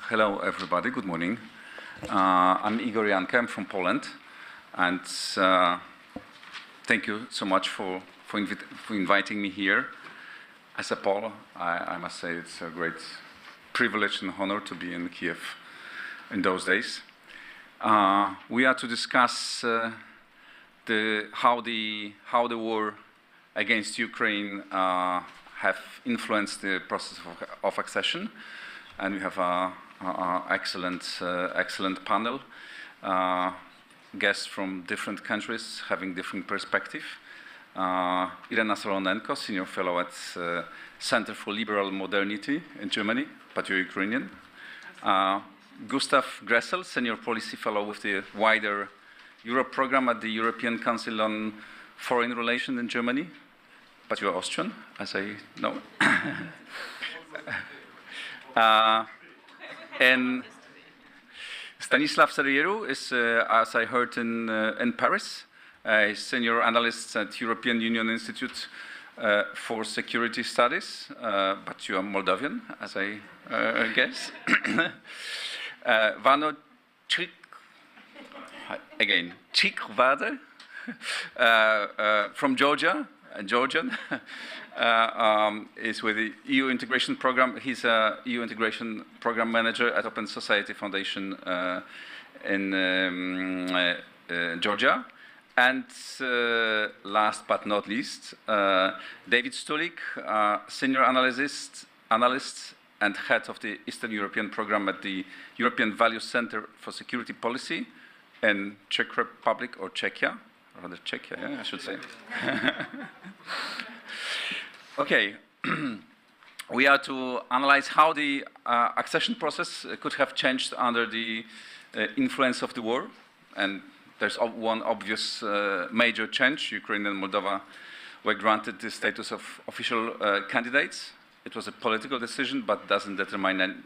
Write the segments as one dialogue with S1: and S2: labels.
S1: Hello, everybody. Good morning. I'm Igor Janka. I'm from Poland, and thank you so much for inviting me here. As a Pole, I must say it's a great privilege and honor to be in Kiev in those days. We are to discuss how the war against Ukraine have influenced the process of accession. And we have an excellent panel, guests from different countries having different perspective. Irena Solonenko, senior fellow at Center for Liberal Modernity in Germany, but you're Ukrainian. Gustav Gressel, senior policy fellow with the wider Europe program at the European Council on Foreign Relations in Germany, but you're Austrian, as I know. And Stanisław Serieru is, as I heard, in Paris, a senior analyst at European Union Institute for Security Studies, but you are Moldovan, as I guess. Vano Cikwade from Georgia, Georgian. Is with the EU integration program. He's a EU integration program manager at Open Society Foundation in Georgia. And last but not least, David Stulik, senior analyst and head of the Eastern European program at the European Values Center for Security Policy in Czech Republic, or Czechia, rather Czechia, yeah, I should say. Okay, we are to analyze how the accession process could have changed under the influence of the war. And there's one obvious major change. Ukraine and Moldova were granted the status of official candidates. It was a political decision, but doesn't determine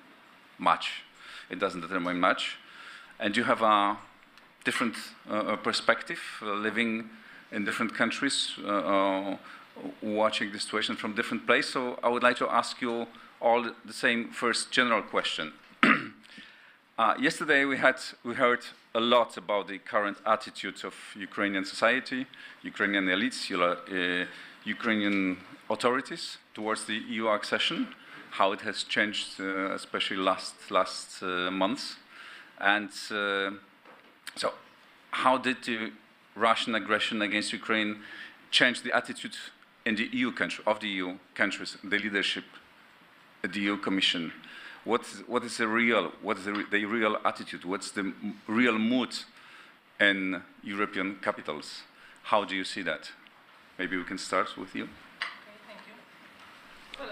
S1: much. It doesn't determine much. And you have a different perspective, living in different countries, watching the situation from different places. So I would like to ask you all the same first general question. Yesterday we heard a lot about the current attitudes of Ukrainian society, Ukrainian elites, Ukrainian authorities towards the EU accession, how it has changed, especially last months. And so how did the Russian aggression against Ukraine change the attitude in the EU countries, the leadership, the EU Commission? What is the real attitude? What's the real mood in European capitals? How do you see that? Maybe we can start with you.
S2: Okay, thank you. Well,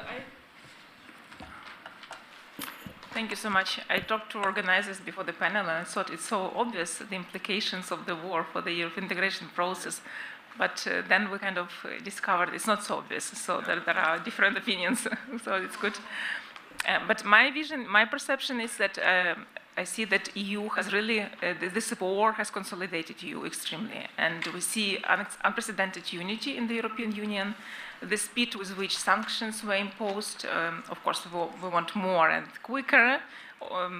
S2: thank you so much. I talked to organizers before the panel, and I thought it's so obvious the implications of the war for the European integration process. But then we kind of discovered it's not so obvious, so there are different opinions, so it's good. But my vision, my perception is that I see that EU has really, this war has consolidated EU extremely. And we see unprecedented unity in the European Union, the speed with which sanctions were imposed. Of course, we want more and quicker,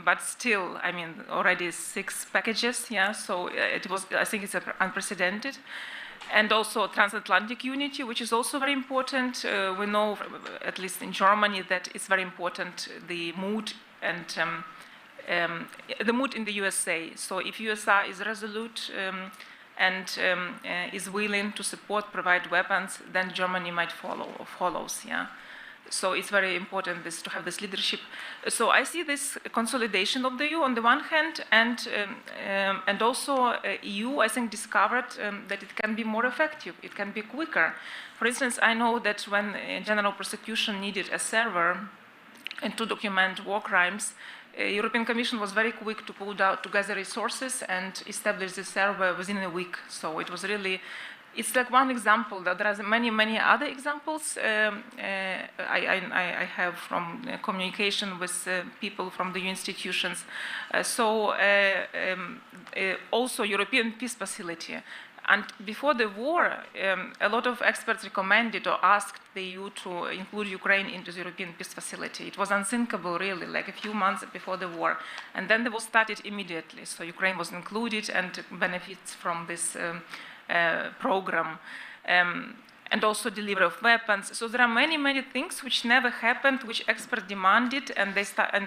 S2: but still, I mean, already 6 packages, yeah, so it was, I think it's unprecedented. And also transatlantic unity, which is also very important. We know, at least in Germany, that it's very important, the mood and the mood in the USA. So if USA is resolute and is willing to support, provide weapons, then Germany might follow or follows, yeah. So it's very important to have this leadership. So I see this consolidation of the EU on the one hand, and also EU, I think, discovered that it can be more effective, it can be quicker. For instance, I know that when General Prosecution needed a server and to document war crimes, European Commission was very quick to gather resources and establish the server within a week. So it was really, it's like one example. There are many other examples I have from communication with people from the institutions. Also European Peace Facility. And before the war, a lot of experts recommended or asked the EU to include Ukraine into the European Peace Facility. It was unthinkable, really, like a few months before the war. And then the war started immediately. So Ukraine was included and benefits from this program. And also delivery of weapons. So there are many, many things which never happened, which experts demanded, and they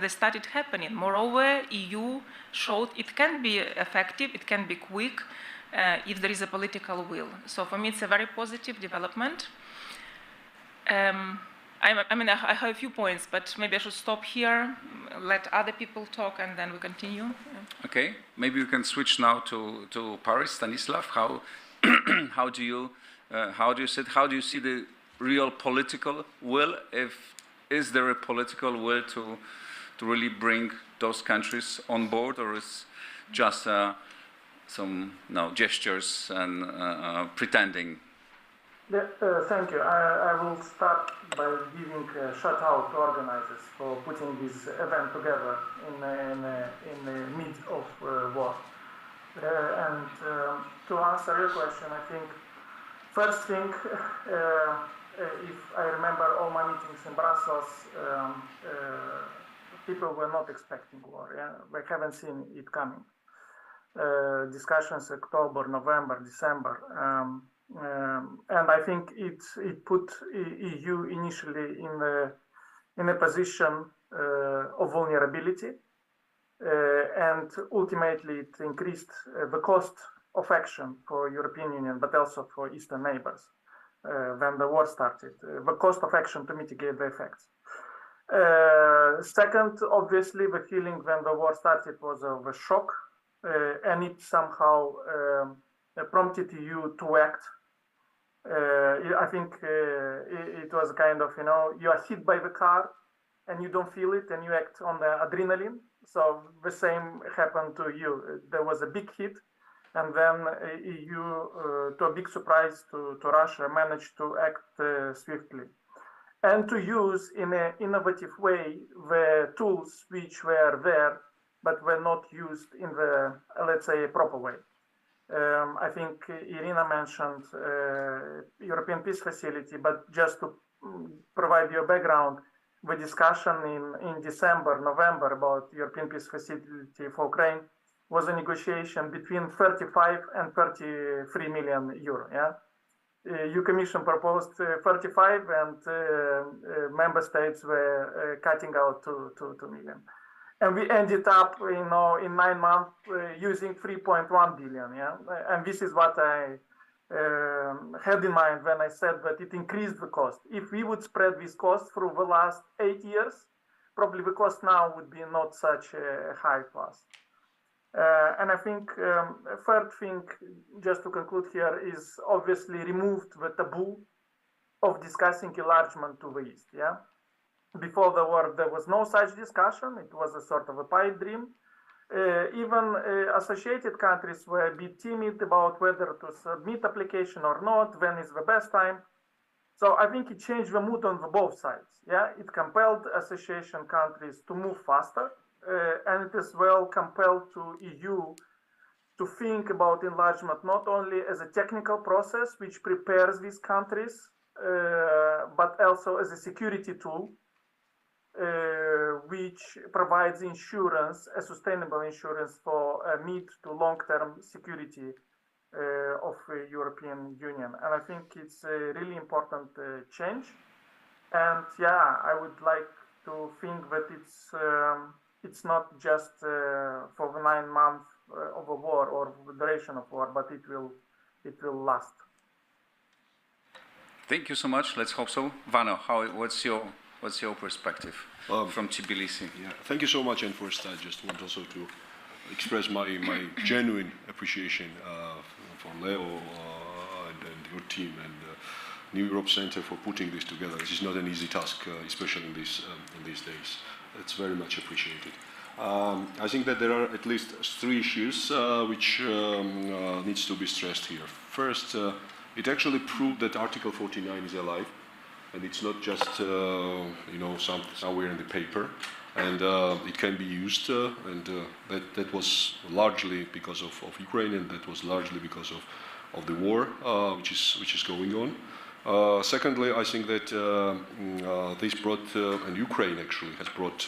S2: started happening. Moreover, EU showed it can be effective, it can be quick, if there is a political will. So for me, it's a very positive development. I mean, I have a few points, but maybe I should stop here, let other people talk, and then we continue. Yeah.
S1: Okay, maybe we can switch now to Paris. Stanislav, how do you see the real political will? Is there a political will to really bring those countries on board, or is just some gestures and pretending?
S3: Thank you. I will start by giving a shout out to organizers for putting this event together in the mid of war. And to answer your question, I think first thing, if I remember all my meetings in Brussels, people were not expecting war. Yeah? We haven't seen it coming. Discussions October, November, December, and I think it put EU initially in a position of vulnerability, and ultimately it increased the cost of action for European Union, but also for Eastern neighbors when the war started. The cost of action to mitigate the effects. Second, obviously, the feeling when the war started was of a shock. And it somehow prompted you to act. I think it was kind of, you are hit by the car and you don't feel it and you act on the adrenaline. So the same happened to you. There was a big hit, and then you, to a big surprise to Russia, managed to act swiftly. And to use in an innovative way the tools which were there but were not used in the, let's say, proper way. I think Irina mentioned European Peace Facility, but just to provide you a background, the discussion in December, November about European Peace Facility for Ukraine was a negotiation between 35 and 33 million euro. Yeah? EU Commission proposed 35 and member states were cutting out to 2 million. And we ended up, in 9 months using 3.1 billion. Yeah, and this is what I had in mind when I said that it increased the cost. If we would spread this cost through the last 8 years, probably the cost now would be not such a high cost. And I think third thing, just to conclude here, is obviously removed the taboo of discussing enlargement to the east. Yeah. Before the war, there was no such discussion. It was a sort of a pipe dream. Even associated countries were a bit timid about whether to submit application or not, when is the best time. So I think it changed the mood on both sides. Yeah, it compelled association countries to move faster, and it as well compelled to EU to think about enlargement not only as a technical process which prepares these countries, but also as a security tool, which provides insurance, a sustainable insurance for mid to long-term security of European Union. And I think it's a really important change. And yeah, I would like to think that it's not just for the 9 months of a war or the duration of war, but it will last.
S1: Thank you so much. Let's hope so. Vano, what's your perspective from Tbilisi?
S4: Yeah, thank you so much. And first, I just want also to express my genuine appreciation for Leo and your team and New Europe Center for putting this together. This is not an easy task, especially in these days. It's very much appreciated. I think that there are at least 3 issues which needs to be stressed here. First, it actually proved that Article 49 is alive, and it's not just somewhere in the paper, and it can be used, and that was largely because of Ukraine, and that was largely because of the war which is going on. Secondly, I think that this brought, and Ukraine actually has brought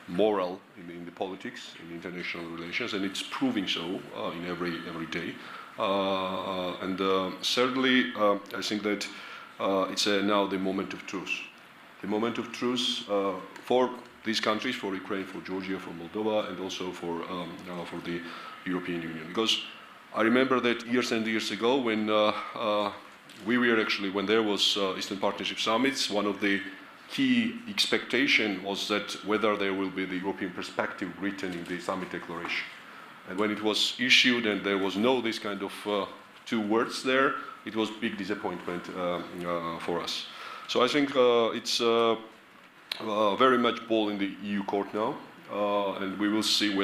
S4: moral in the politics, in international relations, and it's proving so in every day. And thirdly, I think that it's now the moment of truth. The moment of truth for these countries, for Ukraine, for Georgia, for Moldova, and also for the European Union. Because I remember that years and years ago when when there was Eastern Partnership summits, one of the key expectation was that whether there will be the European perspective written in the summit declaration. And when it was issued and there was no this kind of two words there, it was big disappointment for us. So I think it's very much ball in the EU court now, and we will see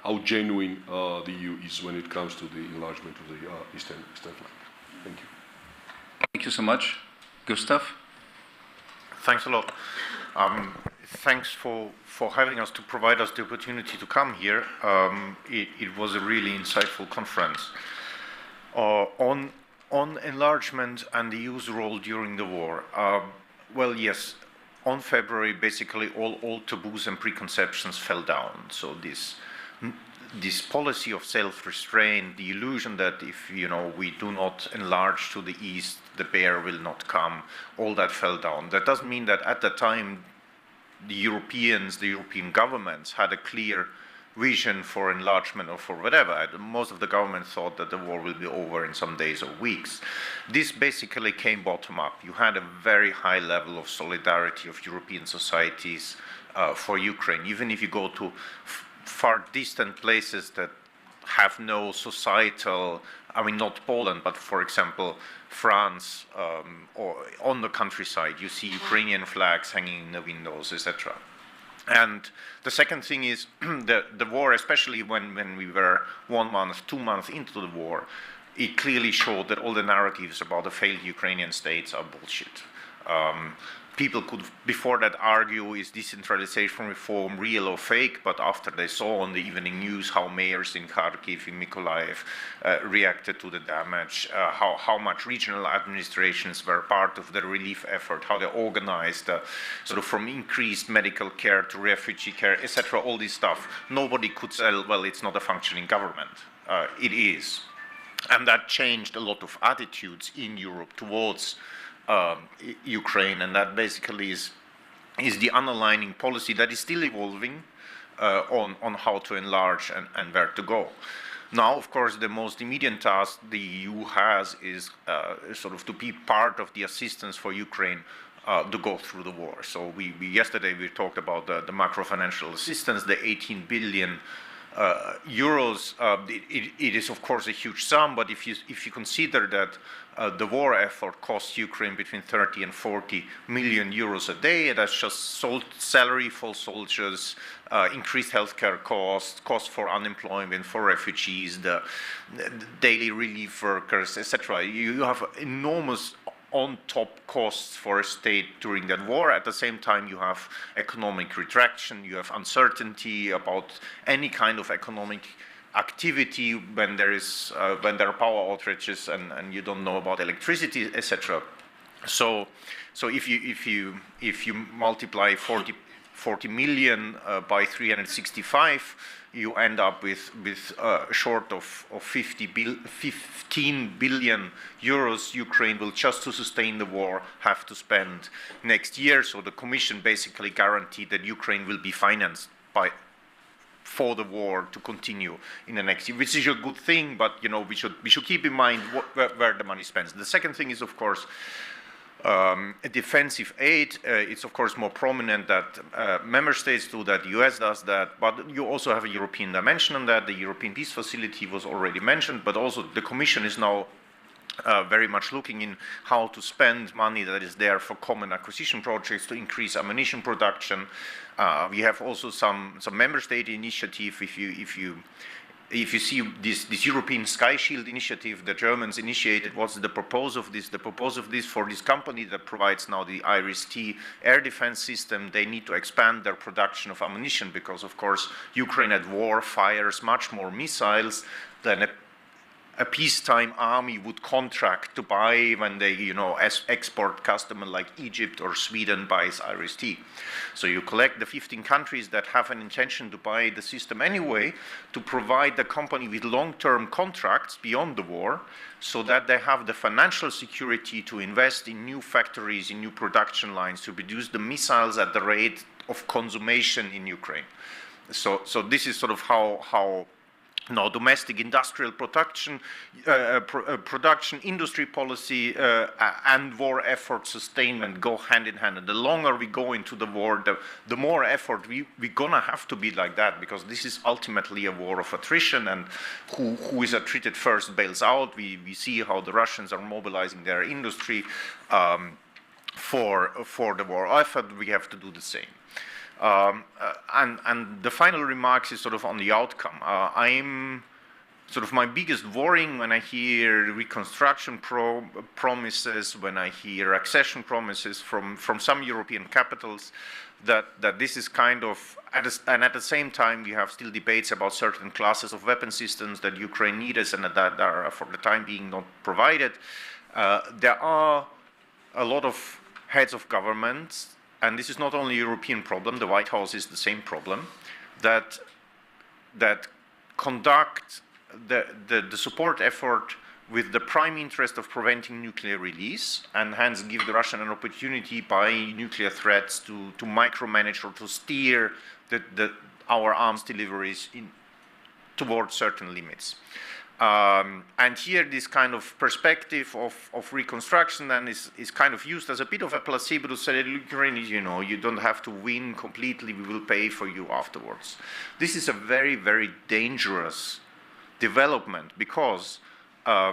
S4: how genuine the EU is when it comes to the enlargement of the eastern flank. Thank you.
S1: Thank you so much. Gustav?
S5: Thanks a lot. Thanks for having us, to provide us the opportunity to come here. It was a really insightful conference. On enlargement and the EU's role during the war, well, yes, on February, basically all taboos and preconceptions fell down. So this policy of self-restraint, the illusion that if we do not enlarge to the east, the bear will not come, all that fell down. That doesn't mean that at the time the European governments had a clear vision for enlargement or for whatever. Most of the governments thought that the war will be over in some days or weeks. This basically came bottom up. You had a very high level of solidarity of European societies for Ukraine. Even if you go to far distant places that have no societal, I mean, not Poland, but for example, France, or on the countryside, you see Ukrainian flags hanging in the windows, etc. And the second thing is the war, especially when we were 1 month, 2 months into the war, it clearly showed that all the narratives about the failed Ukrainian states are bullshit. People could, before that, argue, is decentralization reform real or fake? But after they saw on the evening news how mayors in Kharkiv, in Mykolaiv, reacted to the damage, how much regional administrations were part of the relief effort, how they organized sort of from increased medical care to refugee care, etc., all this stuff, nobody could say, well, it's not a functioning government. It is. And that changed a lot of attitudes in Europe towards Ukraine, and that basically is the underlying policy that is still evolving on how to enlarge and where to go. Now, of course, the most immediate task the EU has is sort of to be part of the assistance for Ukraine to go through the war. So yesterday we talked about the macro-financial assistance, the 18 billion euros. It is, of course, a huge sum, but if you consider that the war effort costs Ukraine between 30 and 40 million euros a day, that's just salary for soldiers, increased healthcare costs for unemployment, for refugees, the daily relief workers, etc. You have enormous on-top costs for a state during that war. At the same time, you have economic retraction, you have uncertainty about any kind of economic activity when there are power outages and you don't know about electricity, etc. So if you multiply 40 million by 365, you end up with short of 15 billion euros Ukraine will, just to sustain the war, have to spend next year. So the Commission basically guaranteed that Ukraine will be financed for the war to continue in the next year, which is a good thing, but we should keep in mind where the money spends. The second thing is, of course, defensive aid. It's of course more prominent that member states do that, the US does that, but you also have a European dimension on that. The European Peace Facility was already mentioned, but also the Commission is now very much looking in how to spend money that is there for common acquisition projects to increase ammunition production. We have also some member state initiative. If you see this European Sky Shield initiative the Germans initiated, what's the purpose of this? The purpose of this, for this company that provides now the IRIS-T air defense system, they need to expand their production of ammunition because, of course, Ukraine at war fires much more missiles than a peacetime army would contract to buy when they, as export customer like Egypt or Sweden buys Irish tea. So you collect the 15 countries that have an intention to buy the system anyway, to provide the company with long-term contracts beyond the war, so that they have the financial security to invest in new factories, in new production lines, to produce the missiles at the rate of consummation in Ukraine. So this is sort of how domestic industrial production, industry policy, and war effort sustainment go hand in hand. And the longer we go into the war, the more effort we're gonna have to be like that, because this is ultimately a war of attrition, and who is treated first bails out. We see how the Russians are mobilizing their industry for the war effort. We have to do the same. And the final remarks is sort of on the outcome. I'm sort of my biggest worrying when I hear reconstruction promises, when I hear accession promises from some European capitals, that this is kind of, and at the same time we have still debates about certain classes of weapon systems that Ukraine needs and that are for the time being not provided. There are a lot of heads of governments, and this is not only a European problem, the White House is the same problem, that conduct the support effort with the prime interest of preventing nuclear release, and hence give the Russian an opportunity by nuclear threats to micromanage or to steer our arms deliveries towards certain limits. And here this kind of perspective of reconstruction then is kind of used as a bit of a placebo to say, Ukraine, you don't have to win completely, we will pay for you afterwards. This is a very, very dangerous development, because I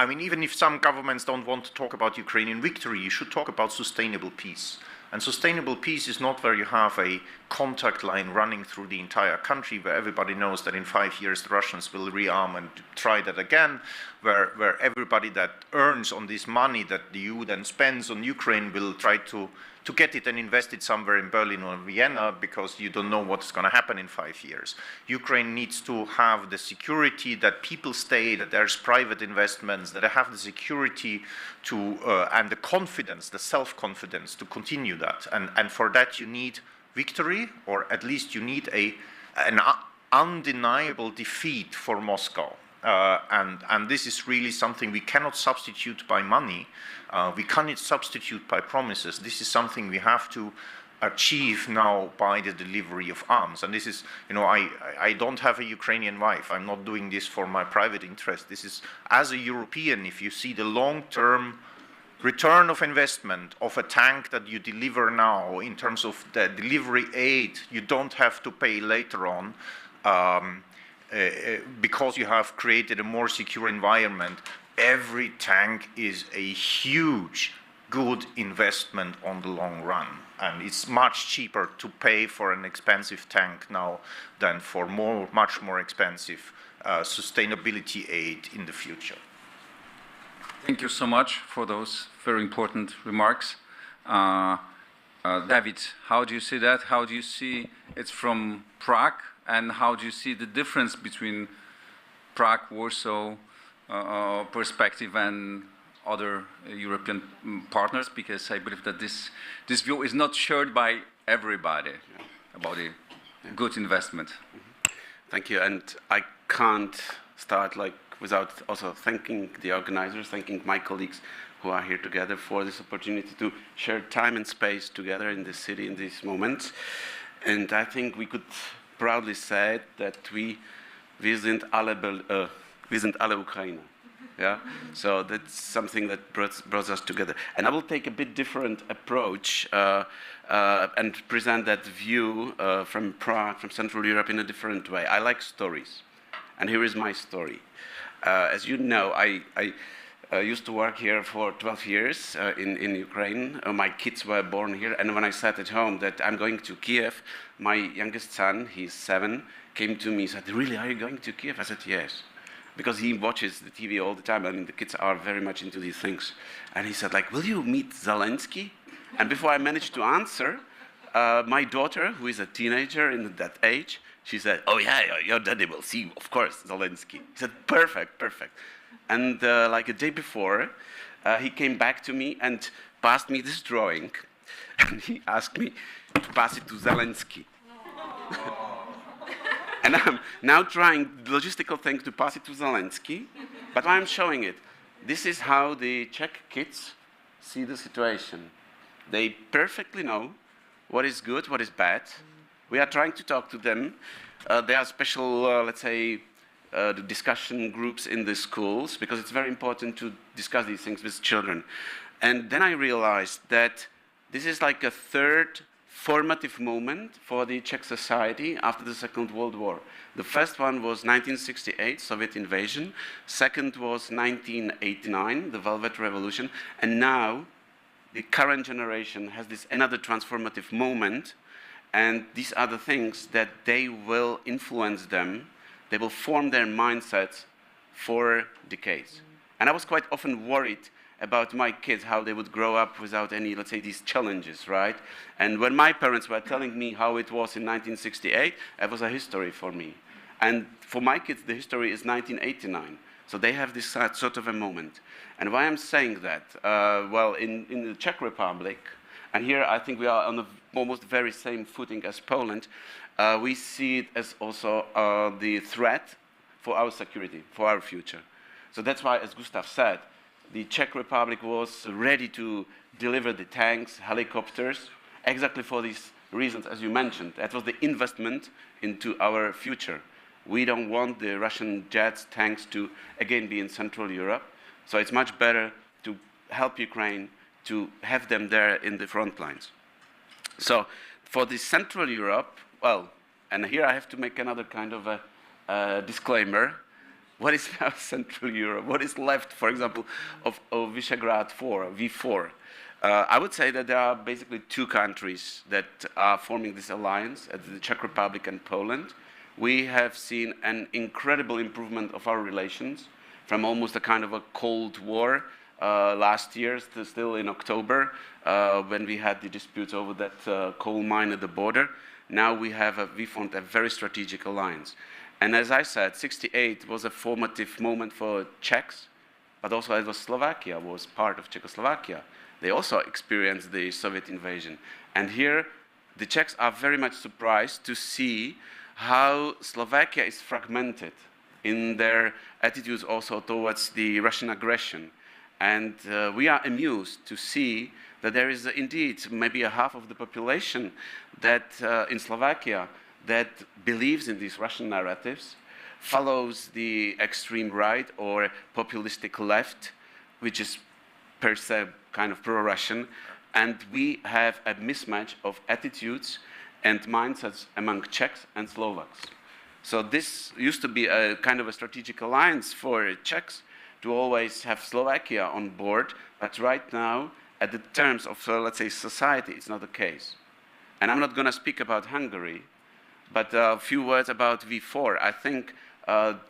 S5: mean, even if some governments don't want to talk about Ukrainian victory, you should talk about sustainable peace. And sustainable peace is not where you have a contact line running through the entire country, where everybody knows that in 5 years the Russians will rearm and try that again, where everybody that earns on this money that the EU then spends on Ukraine will try to get it and invest it somewhere in Berlin or Vienna, because you don't know what's going to happen in 5 years. Ukraine needs to have the security that people stay, that there's private investments, that they have the security to and the confidence, the self-confidence to continue that. And for that you need victory, or at least you need an undeniable defeat for Moscow. And this is really something we cannot substitute by money. We cannot substitute by promises. This is something we have to achieve now by the delivery of arms. And this is, I don't have a Ukrainian wife. I'm not doing this for my private interest. This is, as a European, if you see the long-term return of investment of a tank that you deliver now in terms of the delivery aid, you don't have to pay later on, because you have created a more secure environment. Every tank is a huge, good investment on the long run. And it's much cheaper to pay for an expensive tank now than for much more expensive sustainability aid in the future.
S1: Thank you so much for those very important remarks. David, how do you see that? How do you see it from Prague? And how do you see the difference between Prague, Warsaw perspective and other European partners? Because I believe that this view is not shared by everybody about a good investment.
S6: Thank you. And I can't start without also thanking the organizers, thanking my colleagues who are here together for this opportunity to share time and space together in this city in these moments. And I think we could proudly say that we sind alle Ukrainer. Yeah, so that's something that brought us together. And I will take a bit different approach and present that view from Prague, from Central Europe, in a different way. I like stories, and here is my story. As you know, I used to work here for 12 years in Ukraine. My kids were born here, and when I sat at home that I'm going to Kiev, my youngest son, he's 7, came to me and said, "Really, are you going to Kiev?" I said, "Yes." Because he watches the TV all the time. I mean, the kids are very much into these things. And he said, "Will you meet Zelensky?" And before I managed to answer, my daughter, who is a teenager in that age, she said, "Oh yeah, your daddy will see, of course, Zelensky." He said, "Perfect, perfect." And like a day before, he came back to me and passed me this drawing, and he asked me to pass it to Zelensky. And I'm now trying the logistical thing to pass it to Zelensky, but I'm showing it. This is how the Czech kids see the situation. They perfectly know what is good, what is bad. We are trying to talk to them. There are special, let's say, the discussion groups in the schools, because it's very important to discuss these things with children. And then I realized that this is like a third formative moment for the Czech society after the Second World War. The first one was 1968, Soviet invasion. Second was 1989, the Velvet Revolution. And now the current generation has this another transformative moment, and these are the things that they will influence them. They will form their mindsets for decades. And I was quite often worried about my kids, how they would grow up without any, let's say, these challenges, right? And when my parents were telling me how it was in 1968, it was a history for me. And for my kids, the history is 1989. So they have this sort of a moment. And why I'm saying that? Well, in the Czech Republic, and here I think we are on the almost very same footing as Poland, we see it as also the threat for our security, for our future. So that's why, as Gustav said, the Czech Republic was ready to deliver the tanks, helicopters, exactly for these reasons, as you mentioned. That was the investment into our future. We don't want the Russian jets, tanks to, again, be in Central Europe. So it's much better to help Ukraine to have them there in the front lines. So for the Central Europe, well, and here I have to make another kind of a disclaimer. What is now Central Europe? What is left, for example, of Visegrad 4, V4? I would say that there are basically two countries that are forming this alliance, the Czech Republic and Poland. We have seen an incredible improvement of our relations from almost a kind of a Cold War last year, still in October, when we had the disputes over that coal mine at the border. Now we formed a very strategic alliance. And as I said, 68 was a formative moment for Czechs, but also it was Slovakia was part of Czechoslovakia. They also experienced the Soviet invasion. And here, the Czechs are very much surprised to see how Slovakia is fragmented in their attitudes also towards the Russian aggression. And we are amused to see that there is indeed maybe a half of the population that in Slovakia that believes in these Russian narratives, follows the extreme right or populistic left, which is per se kind of pro-Russian, and we have a mismatch of attitudes and mindsets among Czechs and Slovaks. So this used to be a kind of a strategic alliance for Czechs to always have Slovakia on board, but right now, at the terms of, let's say, society, it's not the case. And I'm not going to speak about Hungary, but a few words about V4. I think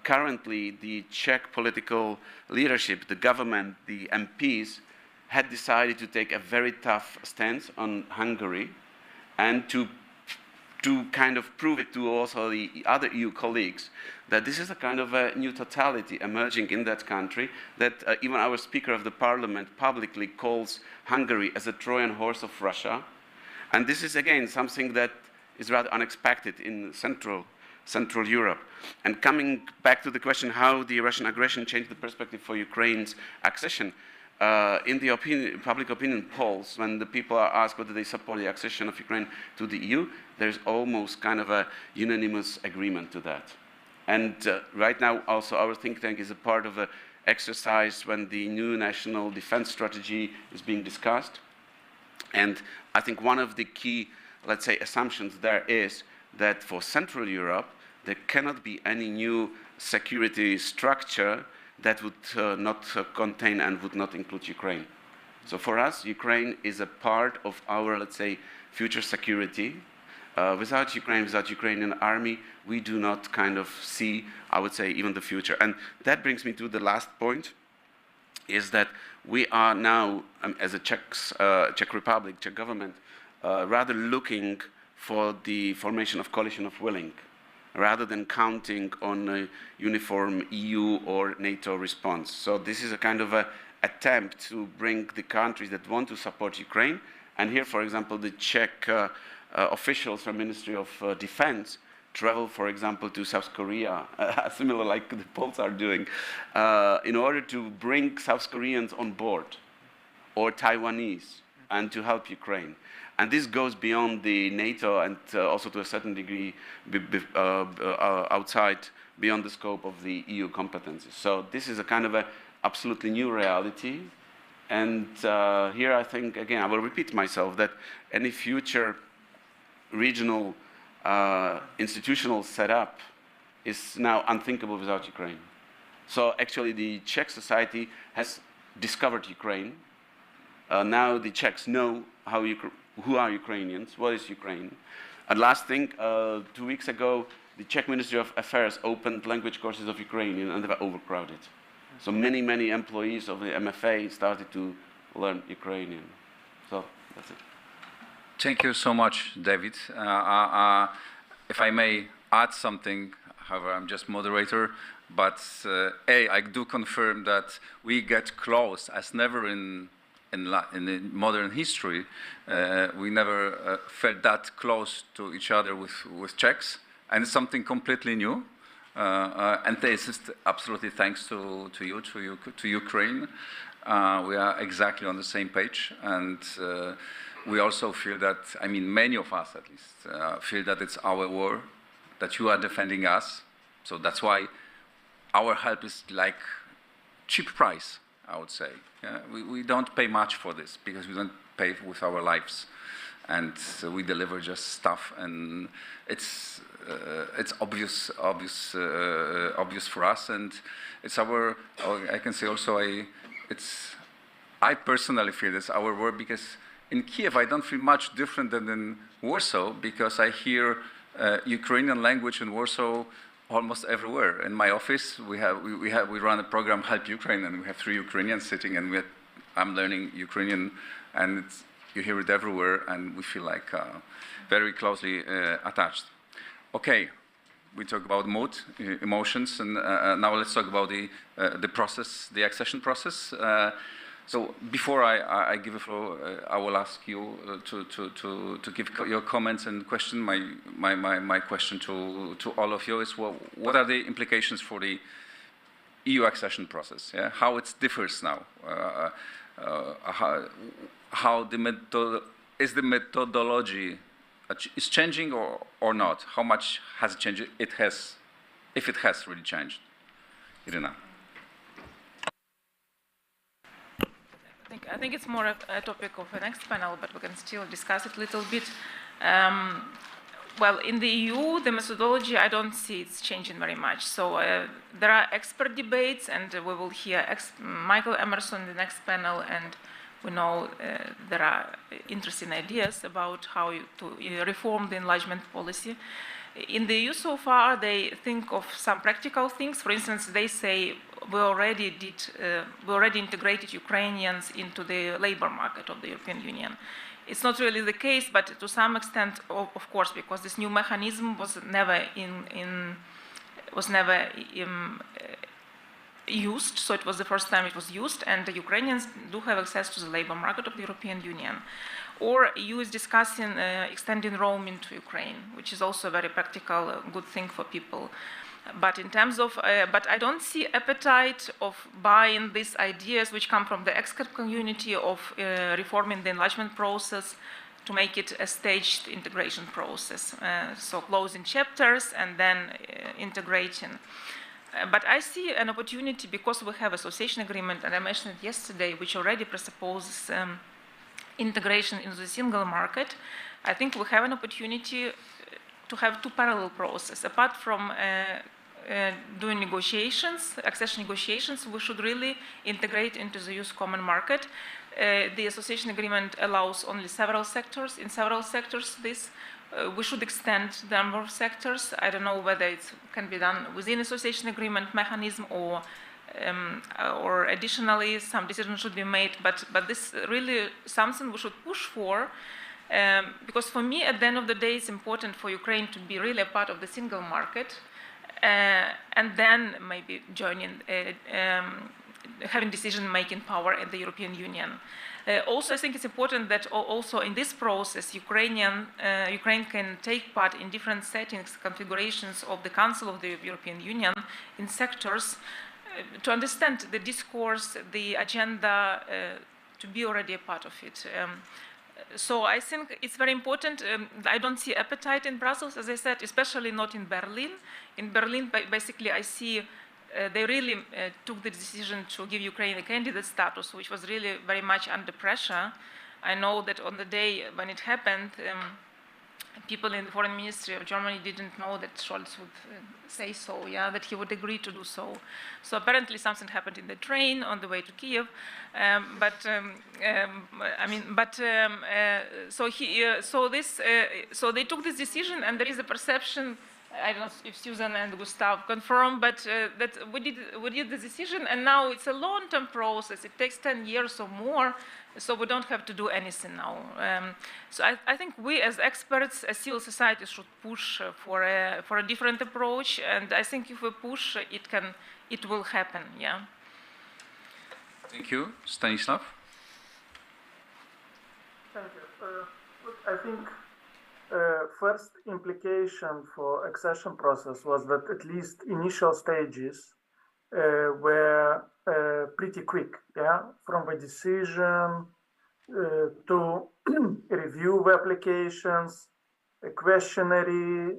S6: currently the Czech political leadership, the government, the MPs, had decided to take a very tough stance on Hungary and to kind of prove it to also the other EU colleagues that this is a kind of a new totality emerging in that country, that even our Speaker of the Parliament publicly calls Hungary as a Trojan horse of Russia. And this is, again, something that is rather unexpected in Central Europe. And coming back to the question how the Russian aggression changed the perspective for Ukraine's accession, in the public opinion polls, when the people are asked whether they support the accession of Ukraine to the EU, there's almost kind of a unanimous agreement to that. And right now, also, our think tank is a part of an exercise when the new national defense strategy is being discussed. And I think one of the key, let's say, assumptions there is that for Central Europe, there cannot be any new security structure that would not contain and would not include Ukraine. So for us, Ukraine is a part of our, let's say, future security. Without Ukraine, without Ukrainian army, we do not kind of see, I would say, even the future. And that brings me to the last point, is that we are now, as a Czech Republic, Czech government, rather looking for the formation of coalition of willing, rather than counting on a uniform EU or NATO response. So this is a kind of a attempt to bring the countries that want to support Ukraine, and here, for example, the Czech officials from Ministry of Defense travel, for example, to South Korea, similar like the Poles are doing, in order to bring South Koreans on board, or Taiwanese, and to help Ukraine. And this goes beyond the NATO and also to a certain degree outside, beyond the scope of the EU competencies. So this is a kind of a absolutely new reality. And here I think, again, I will repeat myself, that any future regional institutional setup is now unthinkable without Ukraine. So actually the Czech society has discovered Ukraine. Now the Czechs know who are Ukrainians, what is Ukraine. And last thing, 2 weeks ago, the Czech Ministry of Affairs opened language courses of Ukrainian, and they were overcrowded. So many employees of the MFA started to learn Ukrainian. So that's it.
S1: Thank you so much, David. If I may add something, however, I'm just moderator, but I do confirm that we get close as never in modern history. We never felt that close to each other with Czechs, and it's something completely new. And this is absolutely thanks to you, to Ukraine. We are exactly on the same page, and we also feel that, I mean, many of us at least, feel that it's our war, that you are defending us. So that's why our help is like cheap price, I would say. We don't pay much for this, because we don't pay with our lives. And we deliver just stuff, and it's obvious for us, and it's our. I can say also, I personally feel it's our work, because in Kiev I don't feel much different than in Warsaw, because I hear Ukrainian language in Warsaw almost everywhere. In my office, we run a program, Help Ukraine, and we have 3 Ukrainians sitting, and I'm learning Ukrainian, and you hear it everywhere, and we feel like very closely attached. Okay, we talk about mood, emotions, and now let's talk about the process, the accession process. So before I give a floor, I will ask you to give your comments and question. My question to all of you is, what are the implications for the EU accession process? Yeah? How it differs now? How is the methodology is changing or not? How much has it changed? If it has really changed. Irina.
S2: I think it's more a topic of the next panel, but we can still discuss it a little bit. Well, in the EU, the methodology, I don't see it's changing very much. So there are expert debates, and we will hear Michael Emerson in the next panel, and we know there are interesting ideas about how to reform the enlargement policy. In the EU so far, they think of some practical things. For instance, they say we already integrated Ukrainians into the labor market of the European Union. It's not really the case, but to some extent, of course, because this new mechanism was never used. So it was the first time it was used, and the Ukrainians do have access to the labor market of the European Union. Or EU is discussing extending roaming to Ukraine, which is also a very practical, good thing for people. But in terms of, but I don't see appetite of buying these ideas which come from the expert community of reforming the enlargement process to make it a staged integration process. So closing chapters and then integrating. But I see an opportunity, because we have association agreement, and I mentioned it yesterday, which already presupposes integration into the single market. I think we have an opportunity to have 2 parallel processes. Apart from doing negotiations, accession negotiations, we should really integrate into the EU's common market. The association agreement allows only several sectors. In several sectors, we should extend the number of sectors. I don't know whether it can be done within association agreement mechanism or additionally some decisions should be made, but this really something we should push for, Because for me, at the end of the day, it's important for Ukraine to be really a part of the single market, and then maybe joining, having decision-making power in the European Union. Also, I think it's important that also in this process, Ukraine can take part in different settings, configurations of the Council of the European Union in sectors to understand the discourse, the agenda, to be already a part of it. So I think it's very important. I don't see appetite in Brussels, as I said, especially not in Berlin. In Berlin, basically, I see they really took the decision to give Ukraine a candidate status, which was really very much under pressure. I know that on the day when it happened, people in the foreign ministry of Germany didn't know that Scholz would say so, yeah, that he would agree to do so. So apparently something happened in the train on the way to Kiev, so they took this decision, and there is a perception. I don't know if Susan and Gustav confirm, but that we did the decision, and now it's a long-term process. It takes 10 years or more, so we don't have to do anything now. So I think we, as experts, as civil society, should push for a different approach, and I think if we push, it will happen. Yeah.
S1: Thank you, Stanislav.
S3: Thank you. I think. First implication for accession process was that at least initial stages were pretty quick, yeah, from the decision to review the applications, a questionnaire,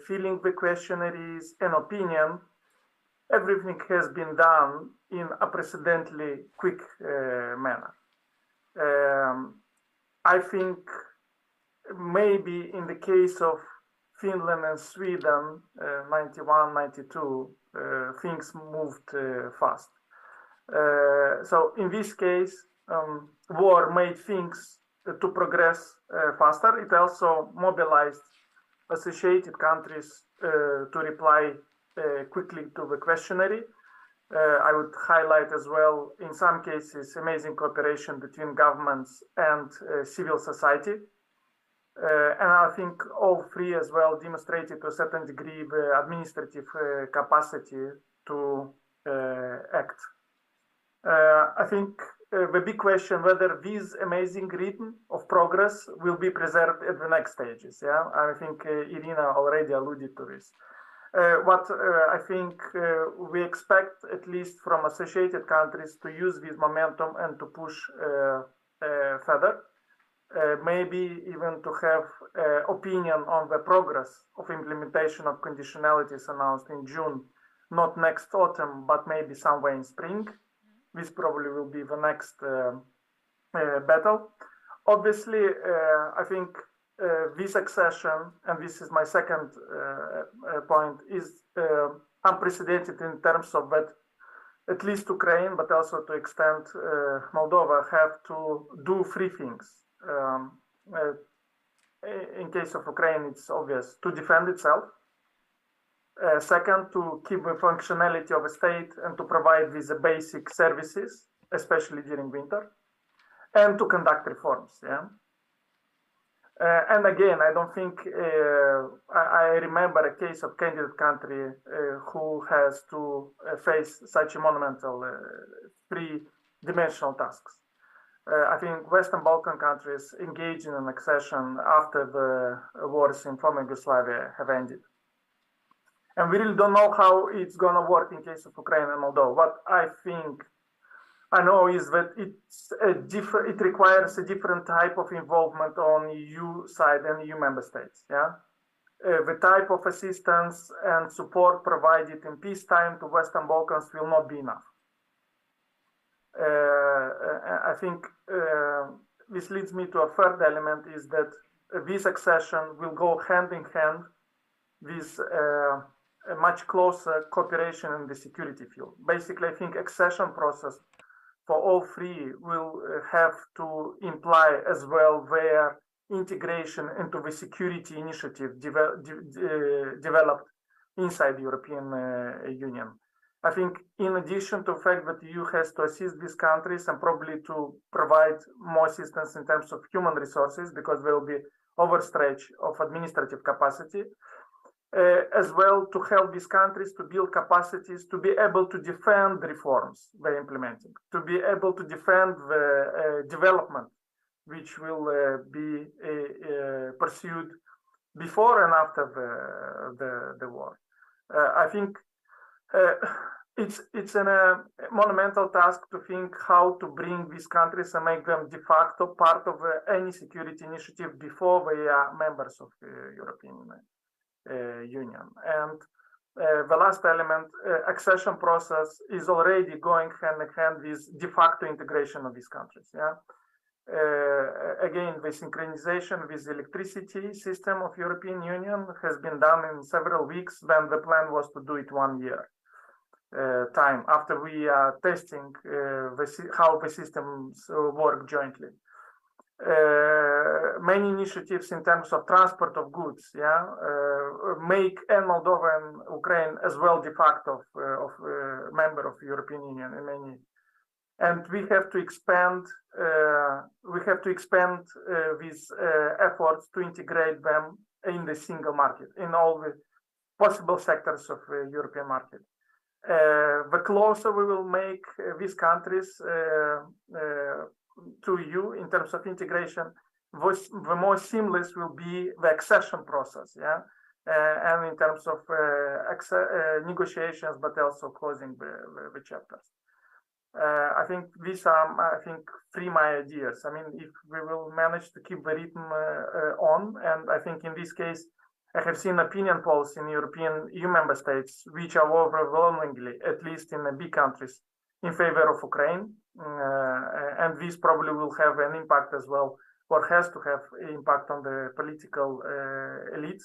S3: filling the questionnaires, an opinion. Everything has been done in a precedently quick manner. I think maybe in the case of Finland and Sweden, 91, 92, things moved fast. So in this case, war made things to progress faster. It also mobilized associated countries to reply quickly to the questionnaire. I would highlight as well, in some cases, amazing cooperation between governments and civil society. And I think all three as well demonstrated to a certain degree the administrative capacity to act. I think the big question whether this amazing rhythm of progress will be preserved at the next stages. Yeah, I think Irina already alluded to this. What I think we expect, at least from associated countries, to use this momentum and to push further. Maybe even to have opinion on the progress of implementation of conditionalities announced in June, not next autumn, but maybe somewhere in spring. This probably will be the next battle. Obviously, I think this accession, and this is my second point, is unprecedented in terms of that at least Ukraine, but also to extent Moldova, have to do three things. In case of Ukraine, it's obvious to defend itself. Second, to keep the functionality of a state and to provide with the basic services, especially during winter, and to conduct reforms. Yeah. And again, I don't think I remember a case of candidate country who has to face such a monumental three-dimensional tasks. I think Western Balkan countries engaged in an accession after the wars in former Yugoslavia have ended. And we really don't know how it's going to work in case of Ukraine and Moldova. What I think I know is that it requires a different type of involvement on EU side and EU member states. Yeah, the type of assistance and support provided in peacetime to Western Balkans will not be enough. I think this leads me to a third element, is that this accession will go hand in hand with a much closer cooperation in the security field. Basically, I think accession process for all three will have to imply as well their integration into the security initiative developed inside the European Union. I think in addition to the fact that the EU has to assist these countries and probably to provide more assistance in terms of human resources, because there will be overstretch of administrative capacity, as well to help these countries to build capacities to be able to defend the reforms they're implementing, to be able to defend the development which will be pursued before and after the war. I think it's a monumental task to think how to bring these countries and make them de facto part of any security initiative before they are members of the European Union. And the last element, accession process, is already going hand in hand with de facto integration of these countries. Yeah. Again, the synchronization with the electricity system of European Union has been done in several weeks, when the plan was to do it 1 year time after we are testing how the systems work jointly. Many initiatives in terms of transport of goods, yeah, make Moldova and Ukraine as well de facto of member of the European Union in many. And we have to expand. These efforts to integrate them in the single market, in all the possible sectors of the European market. The closer we will make these countries to EU in terms of integration, the more seamless will be the accession process. Yeah, and in terms of negotiations, but also closing the chapters. I think these are, three my ideas. I mean, if we will manage to keep the rhythm on, and I think in this case, I have seen opinion polls in European EU member states, which are overwhelmingly, at least in the big countries, in favor of Ukraine. And this probably will have an impact as well, or has to have impact on the political elites.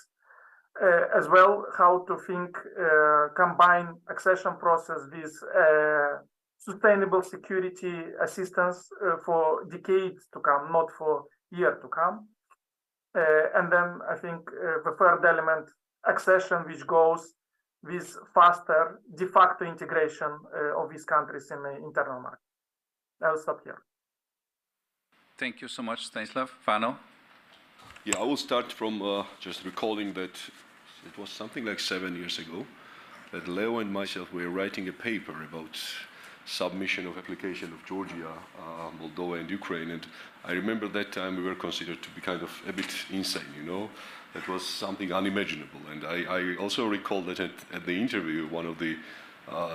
S3: As well, how to think, combine accession process with sustainable security assistance for decades to come, not for years to come. And then I think the third element, accession, which goes with faster de facto integration of these countries in the internal market. I'll stop here.
S1: Thank you so much, Stanislav. Vano?
S4: Yeah, I will start from just recalling that it was something like 7 years ago that Leo and myself were writing a paper about submission of application of Georgia, Moldova and Ukraine, and I remember that time we were considered to be kind of a bit insane, you know. That was something unimaginable, and I also recall that at the interview, one of the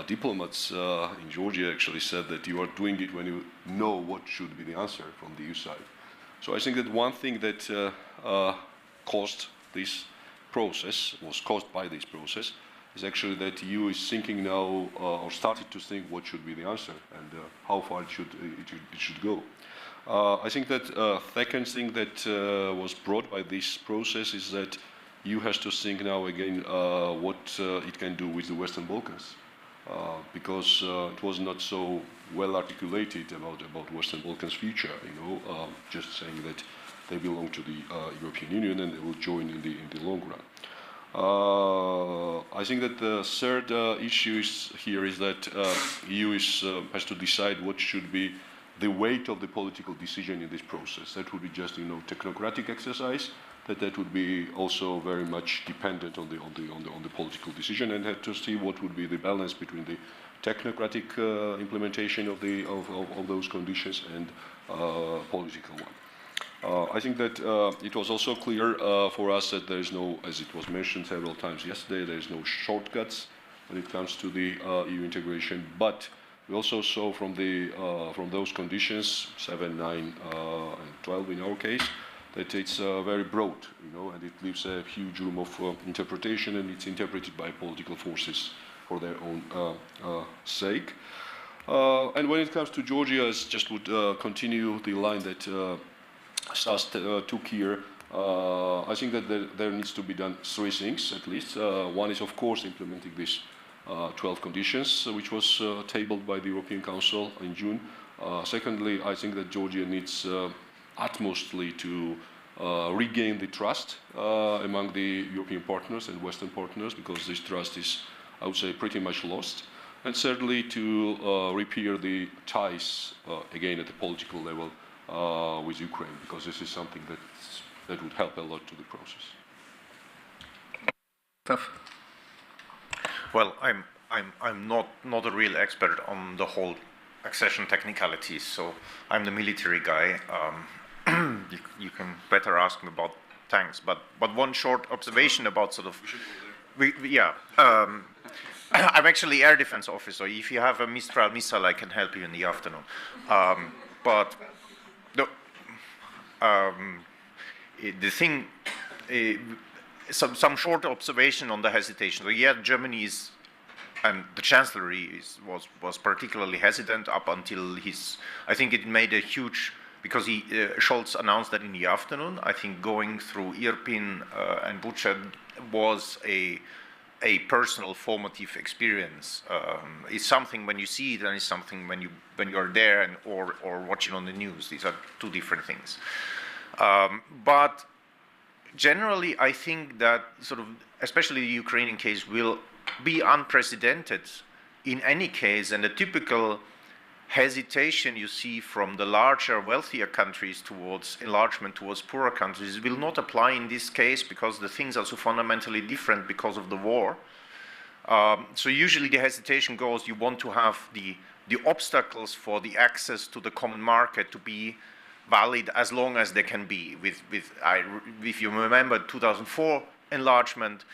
S4: diplomats in Georgia actually said that you are doing it when you know what should be the answer from the EU side. So I think that one thing that caused this process, was caused by this process, is actually that EU is thinking now, or started to think what should be the answer and how far it should go. I think that second thing that was brought by this process is that EU has to think now again what it can do with the Western Balkans, because it was not so well articulated about Western Balkans' future. You know, just saying that they belong to the European Union and they will join in the long run. I think that the third issue is that EU has to decide what should be the weight of the political decision in this process. That would be just, you know, technocratic exercise. That would be also very much dependent on the political decision, and had to see what would be the balance between the technocratic implementation of those conditions and political one. I think that it was also clear for us that there is no, as it was mentioned several times yesterday, there is no shortcuts when it comes to the EU integration. But we also saw from those conditions, 7, 9, and 12 in our case, that it's very broad, you know, and it leaves a huge room of interpretation, and it's interpreted by political forces for their own sake. And when it comes to Georgia, I just would continue the line that Stas took here. I think that there needs to be done three things at least. One is, of course, implementing these 12 conditions, which was tabled by the European Council in June. Secondly, I think that Georgia needs utmostly to regain the trust among the European partners and Western partners, because this trust is, I would say, pretty much lost. And thirdly, to repair the ties, again, at the political level with Ukraine, because this is something that would help a lot to the process.
S1: Tough.
S5: Well, I'm not a real expert on the whole accession technicalities, so I'm the military guy. You can better ask me about tanks, but one short observation about sort of, I'm actually air defense officer. If you have a Mistral missile, I can help you in the afternoon. But the thing, some short observation on the hesitation. So yeah, Germany is, and the Chancellery was particularly hesitant up until I think it made a huge, because Scholz announced that in the afternoon. I think going through Irpin and Bucha was a personal formative experience. It's something when you see it, and it's something when you are there and or watching on the news. These are two different things. But generally, I think that sort of, especially the Ukrainian case, will be unprecedented in any case, and the typical hesitation you see from the larger, wealthier countries towards enlargement towards poorer countries will not apply in this case, because the things are so fundamentally different because of the war. So usually the hesitation goes, you want to have the obstacles for the access to the common market to be valid as long as they can be. If you remember 2004 enlargement,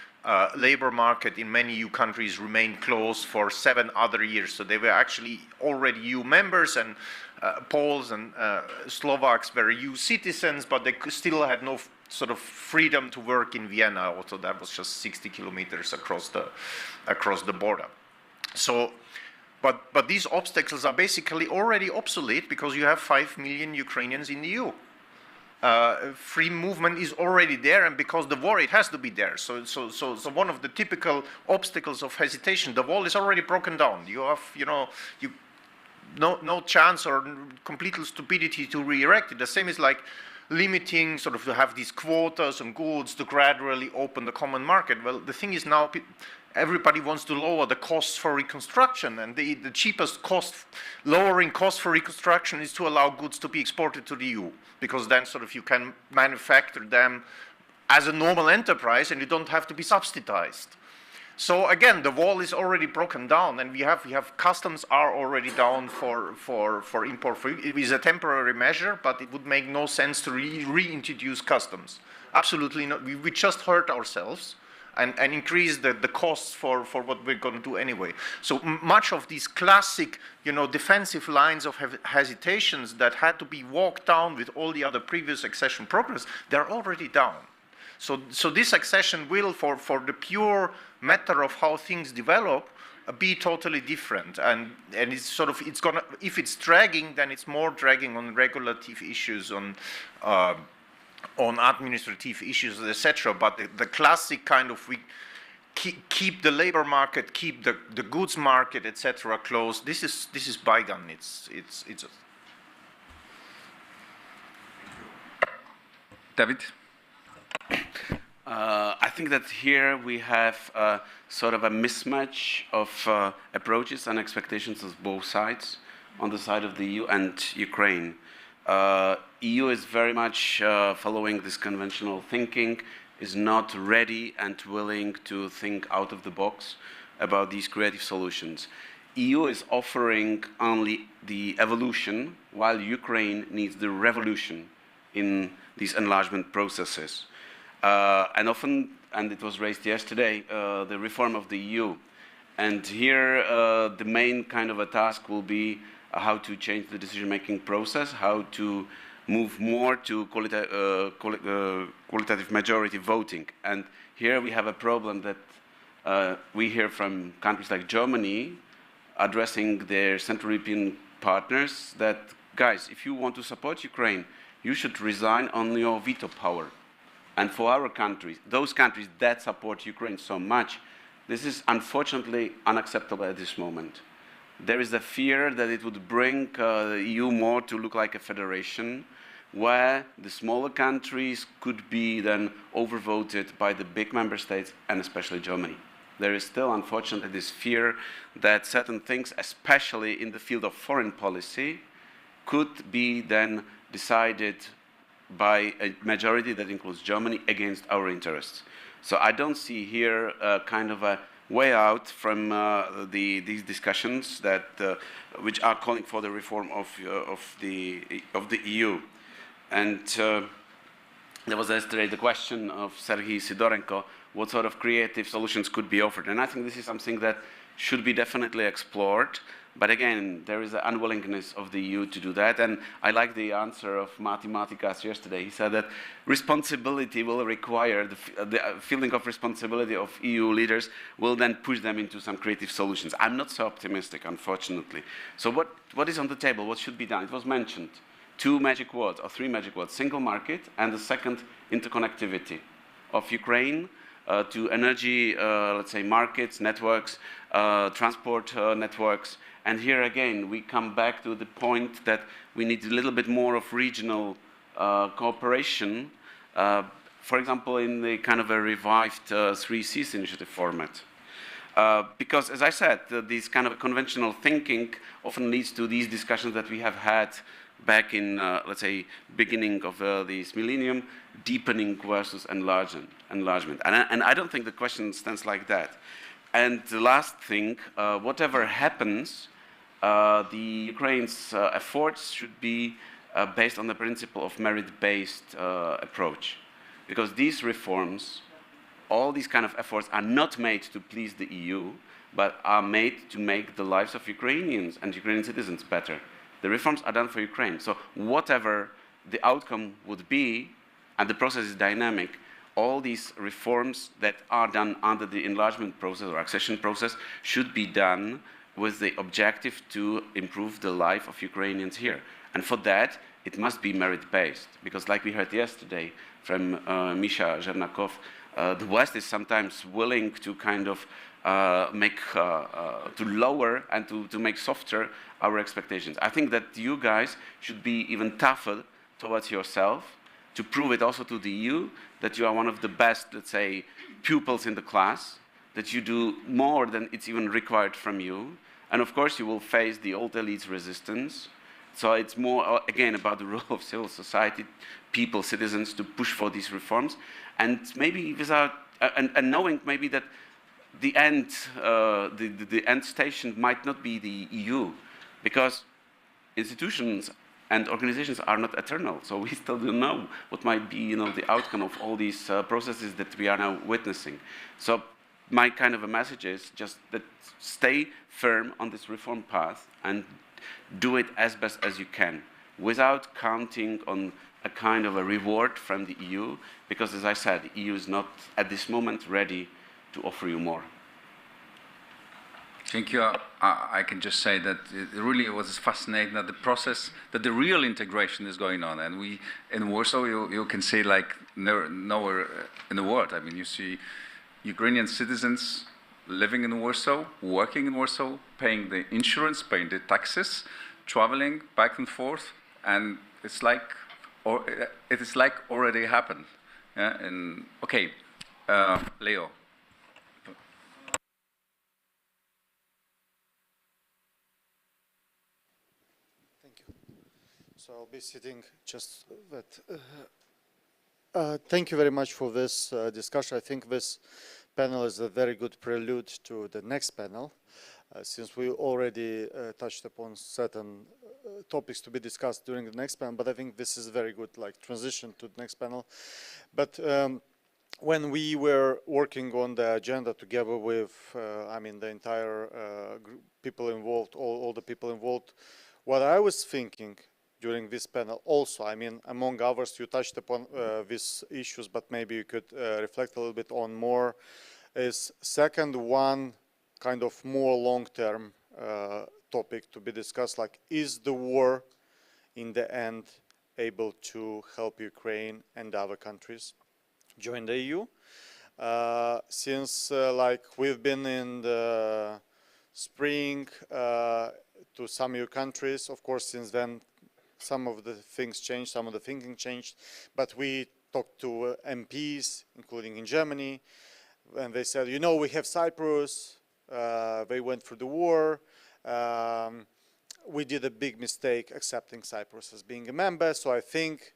S5: labor market in many EU countries remained closed for 7 other years. So they were actually already EU members, and Poles and Slovaks were EU citizens, but they still had no sort of freedom to work in Vienna. Also, that was just 60 kilometers across the border. So, but these obstacles are basically already obsolete, because you have 5 million Ukrainians in the EU. Free movement is already there, and because the war, it has to be there. So one of the typical obstacles of hesitation, the wall is already broken down. You have, no chance or complete stupidity to re-erect it. The same is like limiting, sort of, to have these quotas on goods to gradually open the common market. Well, the thing is now, everybody wants to lower the costs for reconstruction, and the cheapest lowering cost for reconstruction is to allow goods to be exported to the EU, because then sort of you can manufacture them as a normal enterprise, and you don't have to be subsidized. So again, the wall is already broken down, and we have customs are already down for import. It is a temporary measure, but it would make no sense to reintroduce customs. Absolutely not. We just hurt ourselves and increase the costs for what we're going to do anyway. So much of these classic, defensive lines of hesitations that had to be walked down with all the other previous accession progress, they're already down. So this accession will, for the pure matter of how things develop, be totally different. And it's sort of, it's gonna, if it's dragging, then it's more dragging on regulative issues, on administrative issues, etc. But the classic kind of, we keep the labor market, keep the goods market, etc. closed. This is bygone. It's
S1: David?
S6: I think that here we have sort of a mismatch of approaches and expectations of both sides, on the side of the EU and Ukraine. EU is very much following this conventional thinking, is not ready and willing to think out of the box about these creative solutions. EU is offering only the evolution, while Ukraine needs the revolution in these enlargement processes. And often, and it was raised yesterday, the reform of the EU. And here the main kind of a task will be how to change the decision-making process, how to move more to qualitative majority voting. And here we have a problem that we hear from countries like Germany addressing their Central European partners that, guys, if you want to support Ukraine, you should resign on your veto power. And for our countries, those countries that support Ukraine so much, this is unfortunately unacceptable at this moment. There is a fear that it would bring the EU more to look like a federation, where the smaller countries could be then overvoted by the big member states, and especially Germany. there is still, unfortunately, this fear that certain things, especially in the field of foreign policy, could be then decided by a majority that includes Germany against our interests. So I don't see here kind of a way out from these discussions that which are calling for the reform of the EU. And there was yesterday the question of Sergei Sidorenko, what sort of creative solutions could be offered? And I think this is something that should be definitely explored. But again, there is an unwillingness of the EU to do that. And I like the answer of Marty Martikas yesterday. He said that responsibility will require, the feeling of responsibility of EU leaders will then push them into some creative solutions. I'm not so optimistic, unfortunately. So what is on the table? What should be done? It was mentioned. 2 magic words, or 3 magic words: single market, and the second, interconnectivity of Ukraine to energy, let's say, markets, networks, transport networks. And here again, we come back to the point that we need a little bit more of regional cooperation, for example, in the kind of a revived 3Cs initiative format. Because, as I said, this kind of conventional thinking often leads to these discussions that we have had back in, let's say, beginning of this millennium, deepening versus enlargement. And I don't think the question stands like that. And the last thing, whatever happens, the Ukraine's efforts should be based on the principle of merit-based approach. Because these reforms, all these kind of efforts are not made to please the EU, but are made to make the lives of Ukrainians and Ukrainian citizens better. The reforms are done for Ukraine. So whatever the outcome would be, and the process is dynamic, all these reforms that are done under the enlargement process or accession process should be done with the objective to improve the life of Ukrainians here. And for that, it must be merit-based. Because like we heard yesterday from Misha Zhernakov, the West is sometimes willing to kind of to lower and to make softer our expectations. I think that you guys should be even tougher towards yourself to prove it also to the EU that you are one of the best, let's say, pupils in the class, that you do more than it's even required from you. And of course, you will face the old elite's resistance. So it's more, again, about the role of civil society, people, citizens, to push for these reforms. And maybe without, and knowing maybe that the end, the end station might not be the EU, because institutions and organizations are not eternal. So we still don't know what might be, the outcome of all these processes that we are now witnessing. So my kind of a message is just that stay firm on this reform path and do it as best as you can, without counting on a kind of a reward from the EU, because as I said, the EU is not at this moment ready to offer you more.
S1: Thank you. I can just say that it really was fascinating that the process, that the real integration is going on. And we, in Warsaw, you can say like nowhere in the world. I mean, you see Ukrainian citizens living in Warsaw, working in Warsaw, paying the insurance, paying the taxes, traveling back and forth. And it's like, it is like already happened. Yeah? And okay, Leo.
S7: So I'll be sitting just that. Thank you very much for this discussion. I think this panel is a very good prelude to the next panel, since we already touched upon certain topics to be discussed during the next panel, but I think this is a very good transition to the next panel. But when we were working on the agenda together with, the entire people involved, all the people involved, what I was thinking during this panel also, among others, you touched upon these issues, but maybe you could reflect a little bit on more, is second one kind of more long-term topic to be discussed, like, is the war in the end able to help Ukraine and other countries join the EU? Since we've been in the spring to some EU countries, of course, since then, some of the things changed, some of the thinking changed, but we talked to MPs, including in Germany. when they said, you know, we have Cyprus, they went through the war, we did a big mistake accepting Cyprus as being a member, so I think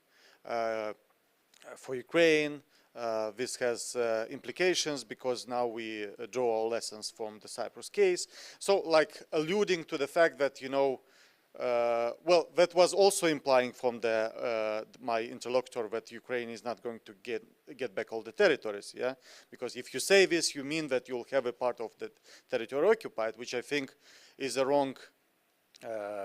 S7: for Ukraine, this has implications because now we draw our lessons from the Cyprus case. So like alluding to the fact that, you know, well, that was also implying from the my interlocutor that Ukraine is not going to get back all the territories, yeah? Because if you say this, you mean that you'll have a part of the territory occupied, which I think is a wrong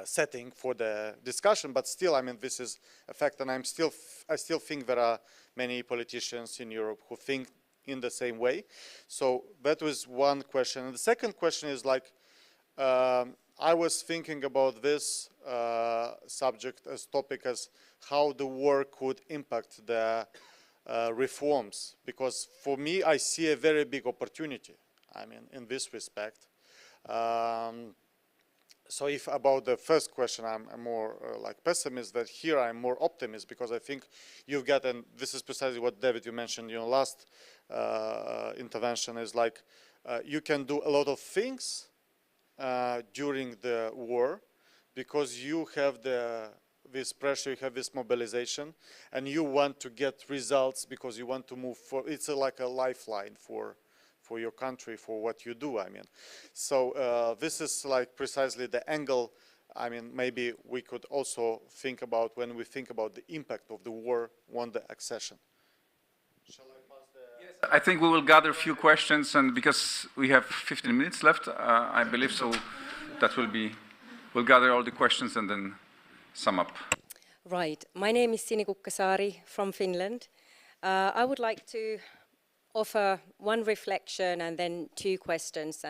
S7: setting for the discussion. But still, I mean, this is a fact, and I still think there are many politicians in Europe who think in the same way. So that was one question. And the second question is like, I was thinking about this subject as topic as how the war could impact the reforms, because for me I see a very big opportunity, I mean, in this respect. So if about the first question I'm more like pessimist, that here I'm more optimist, because I think you've got, and this is precisely what David you mentioned, you know, last intervention is like you can do a lot of things during the war, because you have this pressure, you have this mobilization, and you want to get results because you want to move forward. It's like a lifeline for your country, for what you do, I mean. So this is like precisely the angle, I mean, maybe we could also think about when we think about the impact of the war on the accession. Shall I pass the...
S1: Yes, I think we will gather a few questions, and because we have 15 minutes left, I believe, so that will be, we'll gather all the questions and then sum up.
S8: Right. My name is Sini Kukkasaari from Finland. I would like to offer one reflection and then two questions.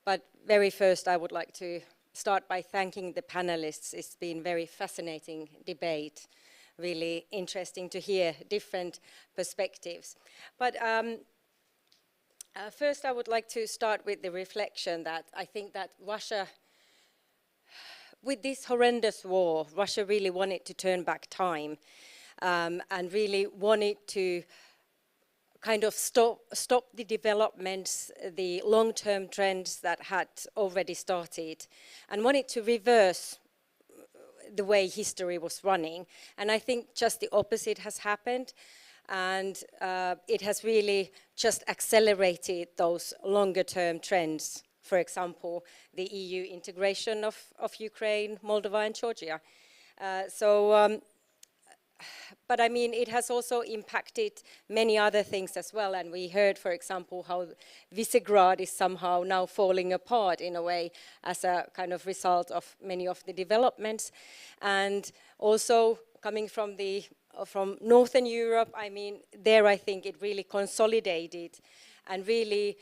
S8: But very first, I would like to start by thanking the panelists. It's been a very fascinating debate, really interesting to hear different perspectives. But first, I would like to start with the reflection that I think that Russia, with this horrendous war, Russia really wanted to turn back time and really wanted to kind of stop the developments, the long-term trends that had already started, and wanted to reverse the way history was running. And I think just the opposite has happened, and it has really just accelerated those longer-term trends. For example, the EU integration of Ukraine, Moldova, and Georgia. But I mean, it has also impacted many other things as well. And we heard, for example, how Visegrad is somehow now falling apart in a way as a kind of result of many of the developments. And also coming from Northern Europe, I mean, there I think it really consolidated and really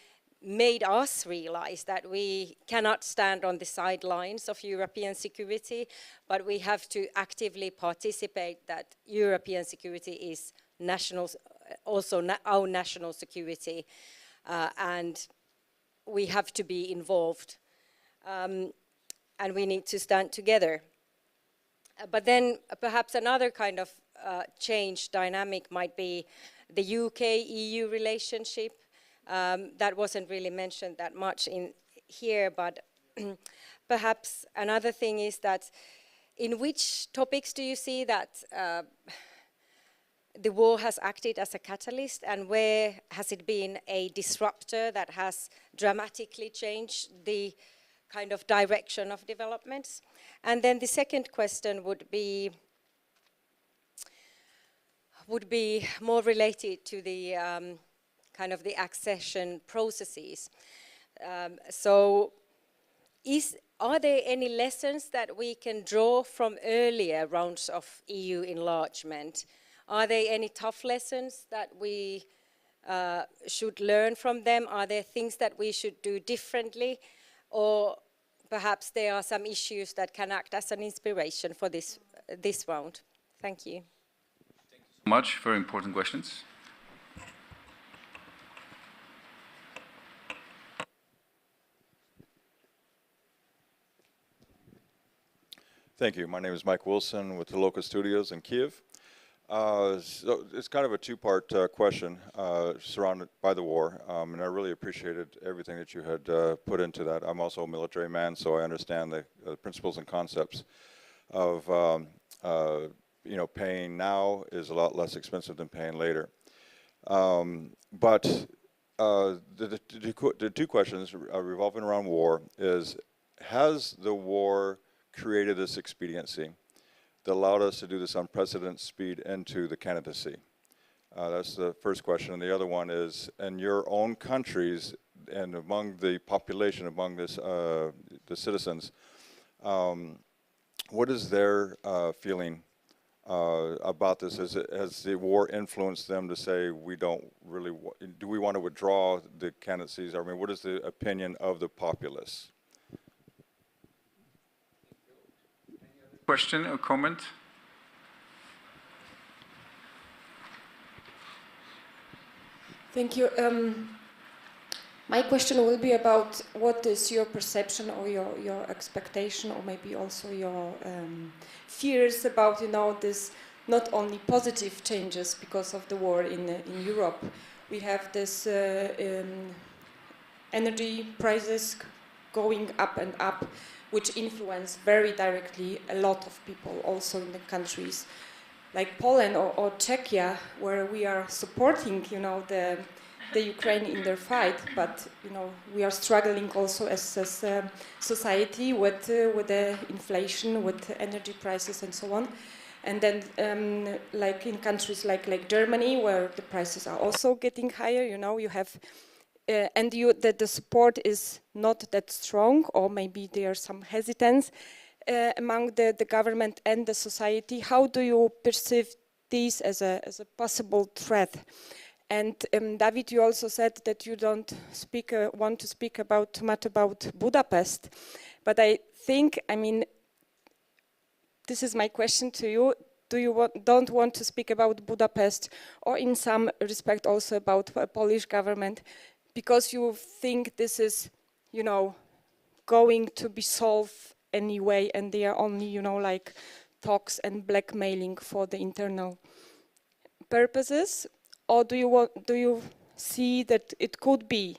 S8: made us realize that we cannot stand on the sidelines of European security, but we have to actively participate that European security is national, also our national security, and we have to be involved, and we need to stand together. But then perhaps another kind of change dynamic might be the UK-EU relationship. That wasn't really mentioned that much in here, but perhaps another thing is that in which topics do you see that the war has acted as a catalyst, and where has it been a disruptor that has dramatically changed the kind of direction of developments? And then the second question would be more related to the kind of the accession processes. Are there any lessons that we can draw from earlier rounds of EU enlargement? Are there any tough lessons that we should learn from them? Are there things that we should do differently? Or perhaps there are some issues that can act as an inspiration for this round? Thank you.
S1: Thank you so much. Very important questions.
S9: Thank you. My name is Mike Wilson with the local studios in Kiev. So it's kind of a two-part question surrounded by the war, and I really appreciated everything that you had put into that. I'm also a military man, so I understand the principles and concepts of you know, paying now is a lot less expensive than paying later. But the two questions revolving around war is, has the war created this expediency that allowed us to do this unprecedented speed into the candidacy? That's the first question. And the other one is, in your own countries and among the population, among this, the citizens, what is their feeling about this? Has the war influenced them to say, we don't really, do we want to withdraw the candidacies? I mean, what is the opinion of the populace?
S1: Question or comment?
S10: Thank you. My question will be about what is your perception or your expectation, or maybe also your fears about, you know, this not only positive changes because of the war in Europe. We have this energy prices going up and up, which influence very directly a lot of people also in the countries like Poland or Czechia, where we are supporting, you know, the Ukraine in their fight, but, you know, we are struggling also as a society with the inflation, with the energy prices and so on. And then like in countries like Germany, where the prices are also getting higher, you know, you have and the support is not that strong, or maybe there's some hesitance among the government and the society. How do you perceive this as a possible threat? And David, you also said that you don't want to speak too much about Budapest, but I think, I mean, this is my question to you. Do you don't want to speak about Budapest, or in some respect also about a Polish government, because you think this is, you know, going to be solved anyway, and they are only, you know, like talks and blackmailing for the internal purposes? Or do you see that it could be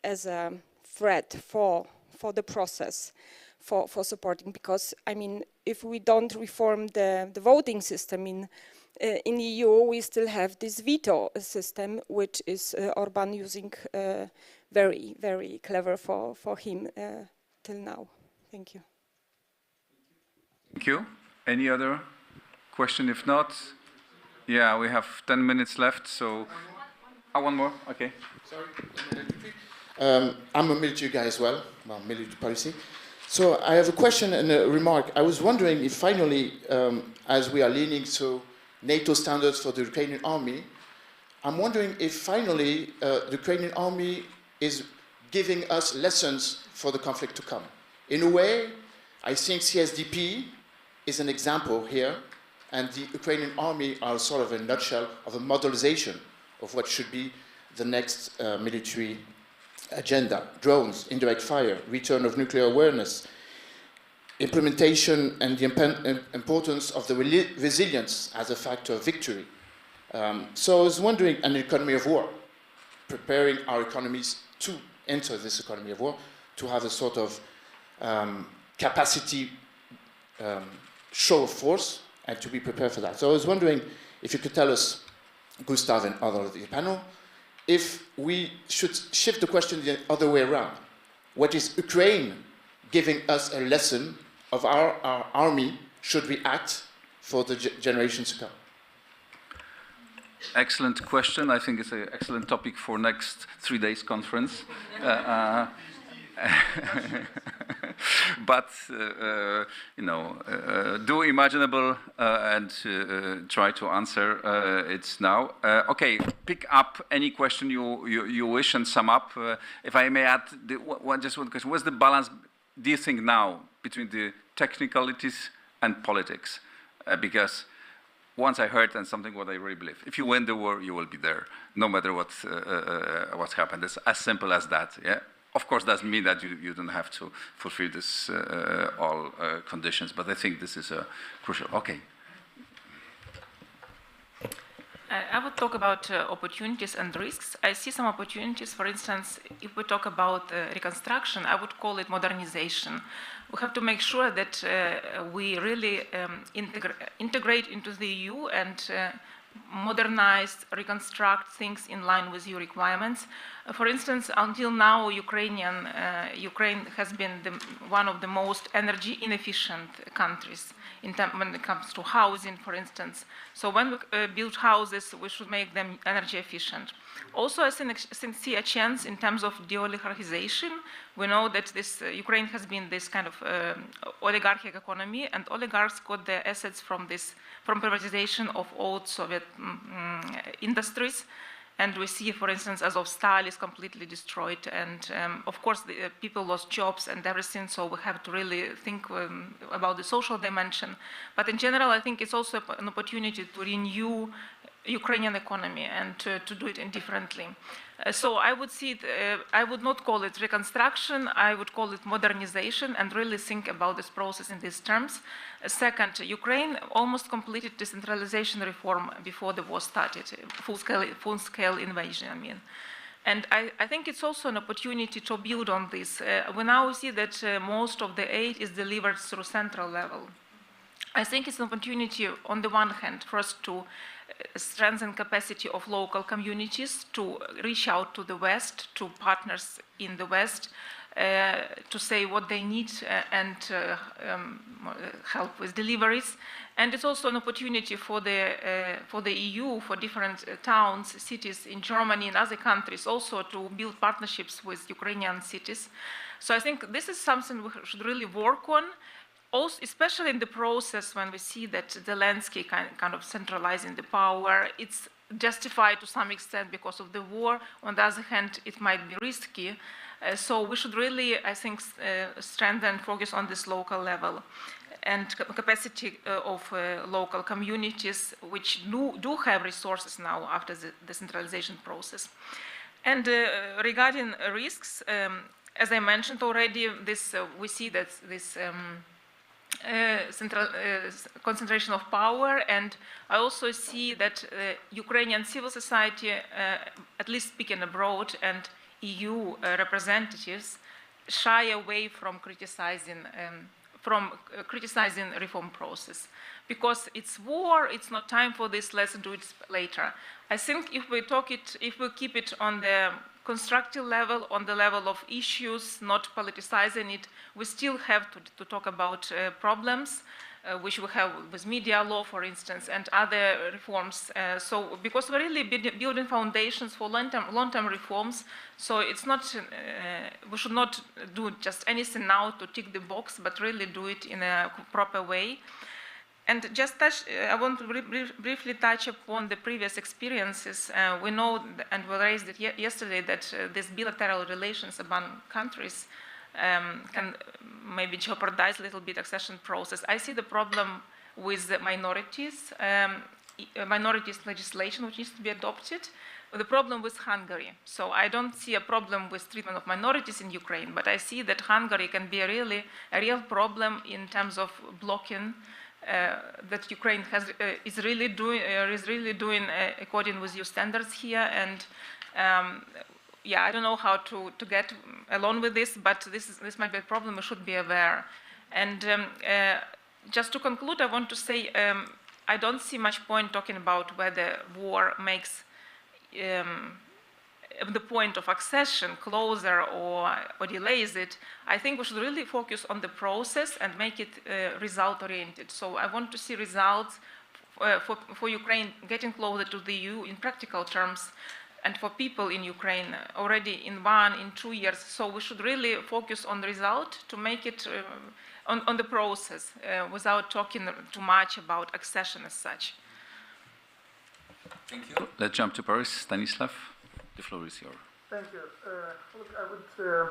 S10: as a threat for the process, for supporting? Because, I mean, if we don't reform the voting system in EU, we still have this veto system, which is Orban using very, very clever for him till now. Thank you.
S1: Thank you. Any other question? If not, yeah, we have 10 minutes left, so... one more, okay.
S11: Sorry, I'm a military guy as well, military policy. So I have a question and a remark. I was wondering if finally, as we are leaning to NATO standards for the Ukrainian army, I'm wondering if finally the Ukrainian army is giving us lessons for the conflict to come. In a way, I think CSDP is an example here, and the Ukrainian army are sort of a nutshell of a modelization of what should be the next military agenda. Drones, indirect fire, return of nuclear awareness, implementation and the importance of the resilience as a factor of victory. So I was wondering, an economy of war, preparing our economies to enter this economy of war, to have a sort of capacity show of force, and to be prepared for that. So I was wondering if you could tell us, Gustav and others of the panel, if we should shift the question the other way around. What is Ukraine giving us a lesson of our army should we act for the generations to come?
S1: Excellent question. I think it's an excellent topic for next 3 days conference. But, you know, do imaginable and try to answer it now. Okay, pick up any question you wish and sum up. If I may add, just one question. What's the balance, do you think now, between the technicalities and politics? Because once I heard, and something what I really believe, if you win the war, you will be there, no matter what's happened. It's as simple as that, yeah? Of course, doesn't mean that you don't have to fulfill this all conditions, but I think this is crucial. Okay.
S2: I would talk about opportunities and risks. I see some opportunities. For instance, if we talk about reconstruction, I would call it modernization. We have to make sure that we really integrate into the EU and modernize, reconstruct things in line with EU requirements. For instance, until now, Ukraine has been one of the most energy inefficient countries when it comes to housing, for instance. So when we build houses, we should make them energy efficient. Also, I see a chance in terms of de-oligarchization. We know that Ukraine has been this kind of oligarchic economy, and oligarchs got their assets from privatization of old Soviet industries. And we see, for instance, Azovstal is completely destroyed. And of course, the people lost jobs and everything. So we have to really think about the social dimension. But in general, I think it's also an opportunity to renew Ukrainian economy and to do it differently. So I would see it, I would not call it reconstruction, I would call it modernization and really think about this process in these terms. Second, Ukraine almost completed decentralization reform before the war started, full-scale invasion, I mean. And I think it's also an opportunity to build on this. We now see that most of the aid is delivered through central level. I think it's an opportunity, on the one hand, for us to strengthen capacity of local communities to reach out to the West, to partners in the West, to say what they need and help with deliveries. And it's also an opportunity for the EU, for different towns, cities in Germany and other countries also to build partnerships with Ukrainian cities. So I think this is something we should really work on. Also, especially in the process when we see that Zelensky kind of centralizing the power, it's justified to some extent because of the war. On the other hand, it might be risky. So we should really, I think, strengthen and focus on this local level and capacity of local communities, which do have resources now after the decentralization process. And regarding risks, as I mentioned already, we see that this concentration of power, and I also see that Ukrainian civil society, at least speaking abroad, and EU representatives shy away from criticizing reform process, because it's war. It's not time for this. Let's do it later. I think if we keep it on the constructive level, on the level of issues, not politicizing it, we still have to talk about problems, which we have with media law, for instance, and other reforms. So, because we're really building foundations for long-term reforms, so it's not, we should not do just anything now to tick the box, but really do it in a proper way. And just I want to briefly touch upon the previous experiences. We know, and we raised it yesterday, that these bilateral relations among countries can maybe jeopardize a little bit accession process. I see the problem with the minorities legislation which needs to be adopted. The problem with Hungary. So I don't see a problem with treatment of minorities in Ukraine, but I see that Hungary can be a real problem in terms of blocking that Ukraine is really doing according with EU standards here, and yeah, I don't know how to get along with this, but this might be a problem. We should be aware. And just to conclude, I want to say I don't see much point talking about whether war makes the point of accession closer or delays it. I think we should really focus on the process and make it result-oriented. So I want to see results for Ukraine getting closer to the EU in practical terms, and for people in Ukraine already in 1, in 2 years. So we should really focus on the result to make it on the process without talking too much about accession as such.
S1: Thank you. Let's jump to Paris. Stanislav, the floor is yours.
S3: Thank you. Look, I would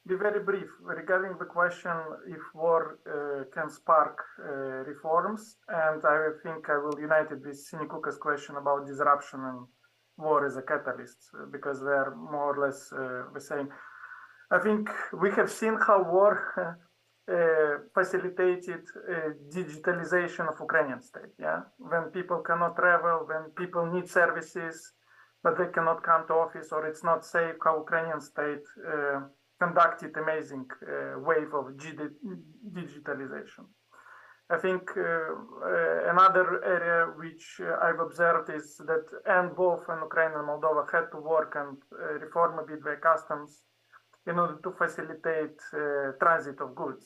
S3: be very brief regarding the question if war can spark reforms, and I think I will unite it with Sinikuka's question about disruption and war as a catalyst, because they are more or less the same. I think we have seen how war facilitated digitalization of Ukrainian state. Yeah, when people cannot travel, when people need services, but they cannot come to office, or it's not safe, how Ukrainian state conducted amazing wave of digitalization. I think another area which I've observed is that and both in Ukraine and Moldova had to work and reform a bit their customs in order to facilitate transit of goods.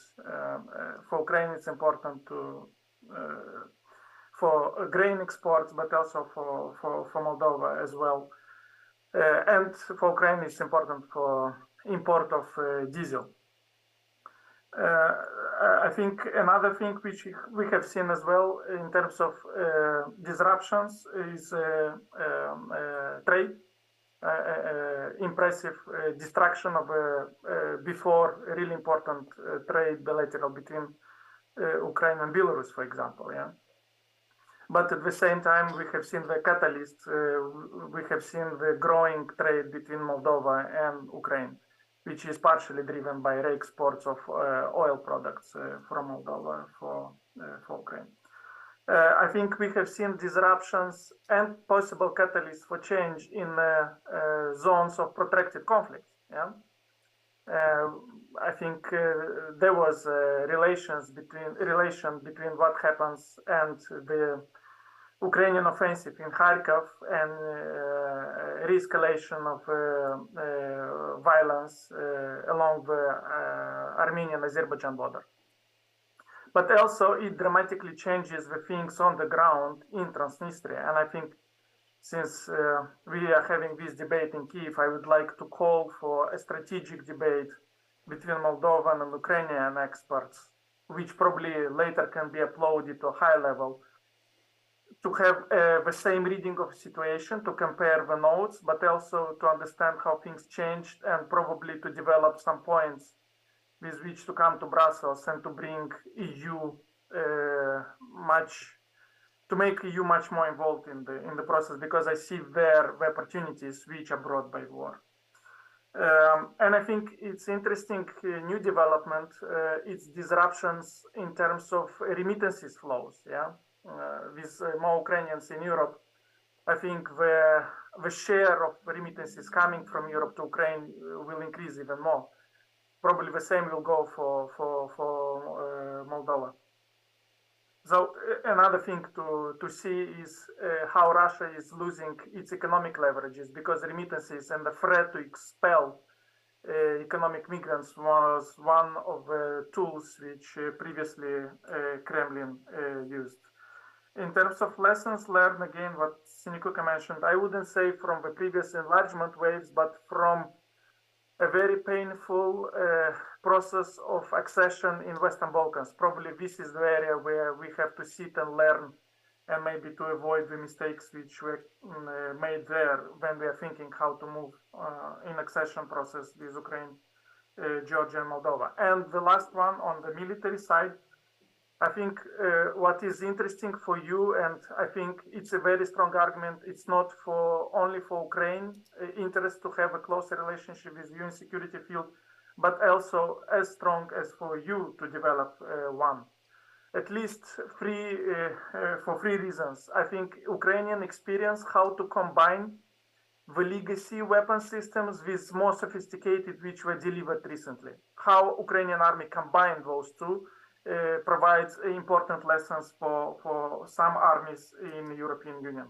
S3: For Ukraine, it's important to for grain exports, but also for Moldova as well. And for Ukraine, it's important for import of diesel. I think another thing which we have seen as well in terms of disruptions is trade. Impressive destruction of before really important trade bilateral between Ukraine and Belarus, for example. Yeah. But at the same time, we have seen the catalyst. We have seen the growing trade between Moldova and Ukraine, which is partially driven by re-exports of oil products from Moldova for Ukraine. I think we have seen disruptions and possible catalysts for change in zones of protracted conflicts. Yeah, I think there was relation between what happens and the Ukrainian offensive in Kharkov and re-escalation of violence along the Armenian-Azerbaijan border. But also it dramatically changes the things on the ground in Transnistria. And I think since we are having this debate in Kyiv, I would like to call for a strategic debate between Moldovan and Ukrainian experts, which probably later can be uploaded to a high level, to have the same reading of the situation, to compare the notes, but also to understand how things changed and probably to develop some points with which to come to Brussels and to bring EU to make EU much more involved in the process, because I see there the opportunities which are brought by war. And I think it's interesting new development. It's disruptions in terms of remittances flows. Yeah, with more Ukrainians in Europe, I think the share of remittances coming from Europe to Ukraine will increase even more. Probably the same will go for Moldova. So another thing to see is how Russia is losing its economic leverages, because remittances and the threat to expel economic migrants was one of the tools which previously Kremlin used. In terms of lessons learned, again, what Sinikuka mentioned, I wouldn't say from the previous enlargement waves, but from a very painful process of accession in Western Balkans. Probably this is the area where we have to sit and learn, and maybe to avoid the mistakes which were made there when we are thinking how to move in accession process with Ukraine, Georgia, and Moldova. And the last one on the military side, I think what is interesting for you, and I think it's a very strong argument, it's not only for Ukraine interest to have a closer relationship with you in security field, but also as strong as for you to develop one. At least for three reasons. I think Ukrainian experience how to combine the legacy weapon systems with more sophisticated which were delivered recently. How Ukrainian army combined those two provides important lessons for some armies in the European Union.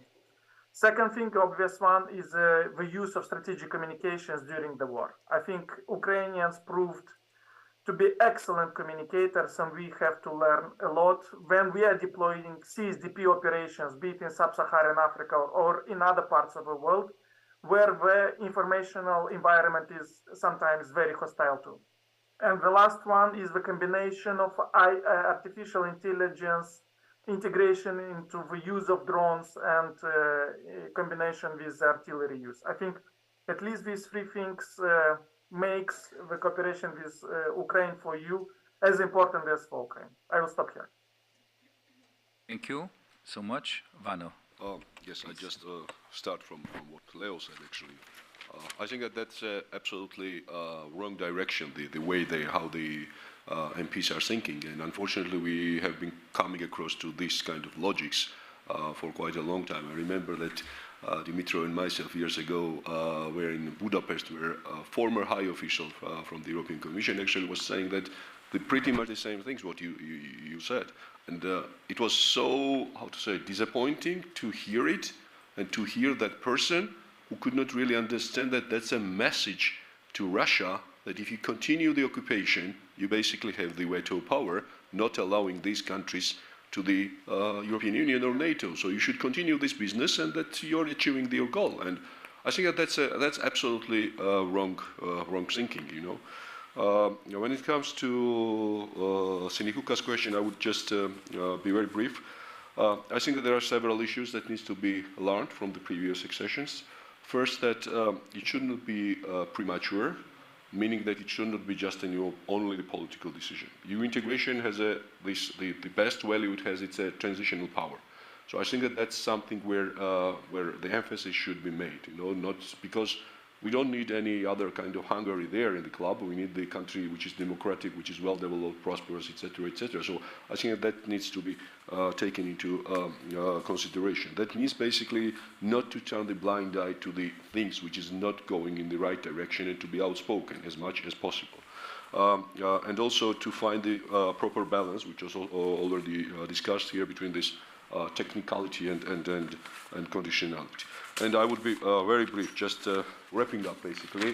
S3: Second thing, obvious one, is the use of strategic communications during the war. I think Ukrainians proved to be excellent communicators, and we have to learn a lot when we are deploying CSDP operations, be it in sub-Saharan Africa or in other parts of the world, where the informational environment is sometimes very hostile to. And the last one is the combination of artificial intelligence, integration into the use of drones, and combination with artillery use. I think at least these three things makes the cooperation with Ukraine for you as important as for Ukraine. I will stop here.
S12: Thank you so much. Vano.
S4: Yes, I just start from what Leo said, actually. I think that's absolutely wrong direction, the way how the MPs are thinking. And unfortunately, we have been coming across to this kind of logics for quite a long time. I remember that Dimitro and myself years ago were in Budapest, where a former high official from the European Commission actually was saying that pretty much the same things what you said. And it was so, how to say, disappointing to hear it, and to hear that person who could not really understand that that's a message to Russia that if you continue the occupation, you basically have the veto power, not allowing these countries to the European Union or NATO. So you should continue this business, and that you're achieving your goal. And I think that that's absolutely wrong thinking, you know. When it comes to Sinikuka's question, I would just be very brief. I think that there are several issues that need to be learned from the previous accessions. First, that it shouldn't be premature, meaning that it should not be just only the political decision. EU integration has the best value it has, it's a transitional power. So I think that that's something where the emphasis should be made, you know, not because we don't need any other kind of Hungary there in the club. We need the country which is democratic, which is well-developed, prosperous, etc., etc. So I think that needs to be taken into consideration. That means basically not to turn the blind eye to the things which is not going in the right direction, and to be outspoken as much as possible. And also to find the proper balance, which was already discussed here, between this technicality and conditionality. And I would be very brief, just wrapping up basically,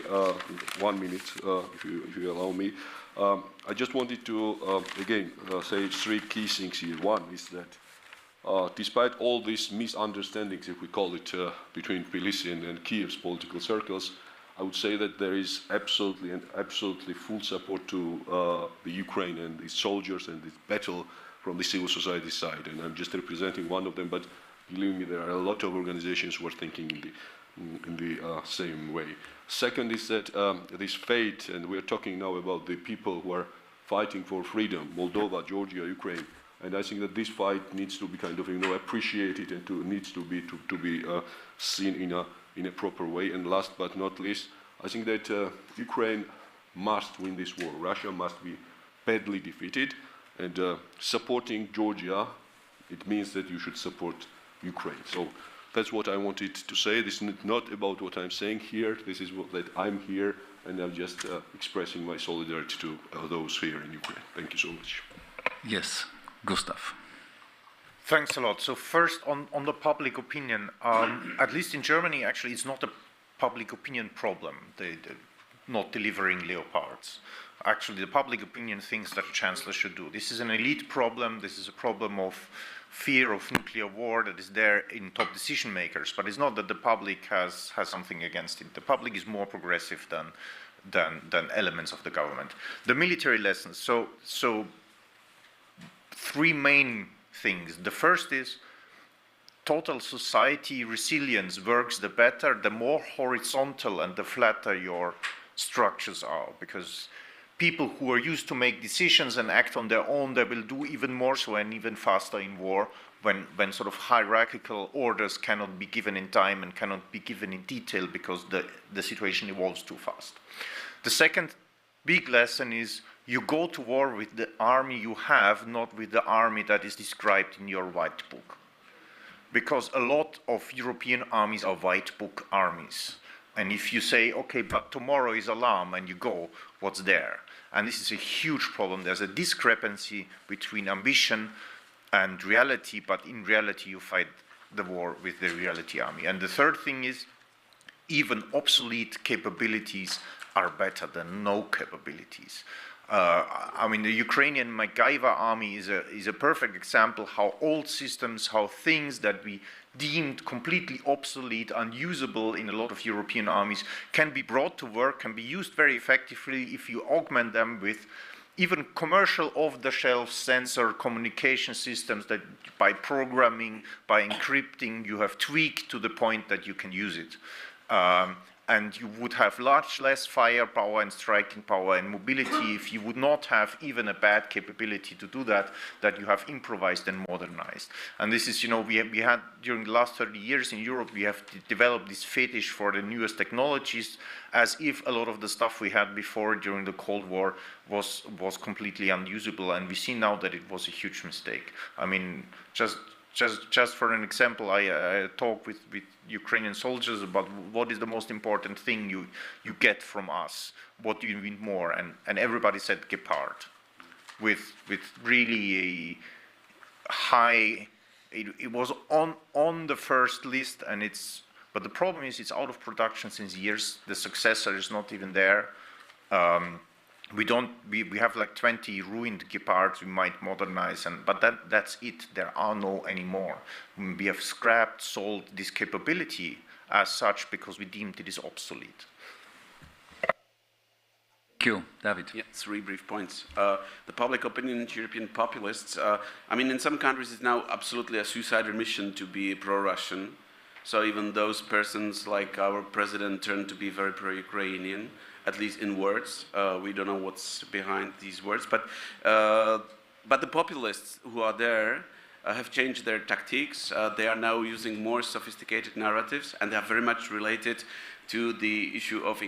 S4: 1 minute, if you allow me. I just wanted to, again, say 3 key things here. One is that despite all these misunderstandings, if we call it, between Tbilisi and Kiev's political circles, I would say that there is absolutely full support to the Ukraine and its soldiers and its battle from the civil society side. And I'm just representing one of them, but believe me, there are a lot of organizations who are thinking in the same way. Second is that this fate, and we're talking now about the people who are fighting for freedom, Moldova, Georgia, Ukraine, and I think that this fight needs to be kind of, you know, appreciated, and needs to be seen in a proper way. And last but not least, I think that Ukraine must win this war. Russia must be badly defeated, and supporting Georgia, it means that you should support Ukraine. So that's what I wanted to say. This is not about what I'm saying here. This is that I'm here, and I'm just expressing my solidarity to those here in Ukraine. Thank you so much.
S12: Yes, Gustav.
S5: Thanks a lot. So first, on the public opinion, at least in Germany, actually, it's not a public opinion problem, the not delivering Leopards. Actually, the public opinion thinks that the chancellor should do. This is an elite problem. This is a problem of fear of nuclear war that is there in top decision makers. But it's not that the public has something against it. The public is more progressive than elements of the government. The military lessons. So 3 main things. The first is total society resilience works the better, the more horizontal and the flatter your structures are, because people who are used to make decisions and act on their own, they will do even more so and even faster in war when sort of hierarchical orders cannot be given in time and cannot be given in detail because the situation evolves too fast. The second big lesson is you go to war with the army you have, not with the army that is described in your white book. Because a lot of European armies are white book armies. And if you say, okay, but tomorrow is alarm, and you go, what's there? And this is a huge problem. There's a discrepancy between ambition and reality, but in reality you fight the war with the reality army. And the third thing is, even obsolete capabilities are better than no capabilities. I mean, the Ukrainian MacGyver army is a perfect example how old systems, how things that we deemed completely obsolete, unusable in a lot of European armies, can be brought to work, can be used very effectively if you augment them with even commercial off-the-shelf sensor communication systems that by programming, by encrypting, you have tweaked to the point that you can use it. and you would have much less firepower and striking power and mobility if you would not have even a bad capability to do that you have improvised and modernized. And this is, we had during the last 30 years in Europe, we have developed this fetish for the newest technologies, as if a lot of the stuff we had before during the Cold War was completely unusable, and we see now that it was a huge mistake. I mean, just for an example, I talk with Ukrainian soldiers about what is the most important thing you get from us, what do you need more, and everybody said Gepard, with really a high, it was on the first list, but the problem is it's out of production since years, the successor is not even there. We have like 20 ruined Gepards we might modernize, but that's it. There are no anymore. We have scrapped, sold this capability as such because we deemed it is obsolete.
S12: Thank you, David.
S6: Yeah, 3 brief points. The public opinion in European populists, I mean, in some countries it's now absolutely a suicidal mission to be pro-Russian. So even those persons like our president turned to be very pro-Ukrainian, at least in words. We don't know what's behind these words, but the populists who are there have changed their tactics. They are now using more sophisticated narratives, and they are very much related to the issue of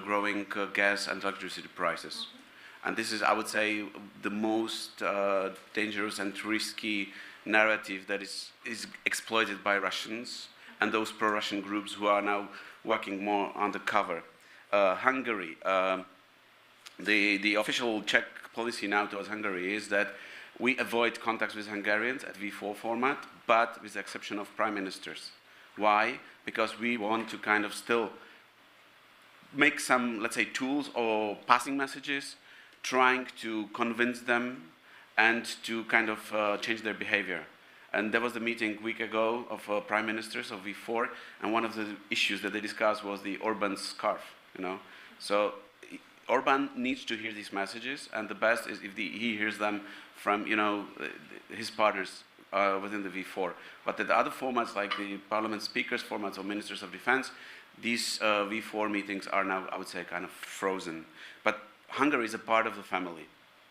S6: growing gas and electricity prices. And this is, I would say, the most dangerous and risky narrative that is exploited by Russians and those pro-Russian groups who are now working more undercover. Hungary, the official Czech policy now towards Hungary is that we avoid contacts with Hungarians at V4 format, but with the exception of prime ministers. Why? Because we want to kind of still make some, let's say, tools or passing messages, trying to convince them and to kind of change their behavior. And there was a meeting a week ago of prime ministers of V4, and one of the issues that they discussed was the Orban scarf. So Orban needs to hear these messages, and the best is if he hears them from his partners within the V4. But the other formats, like the parliament speakers formats or ministers of defense, these V4 meetings are now, I would say, kind of frozen. But Hungary is a part of the family,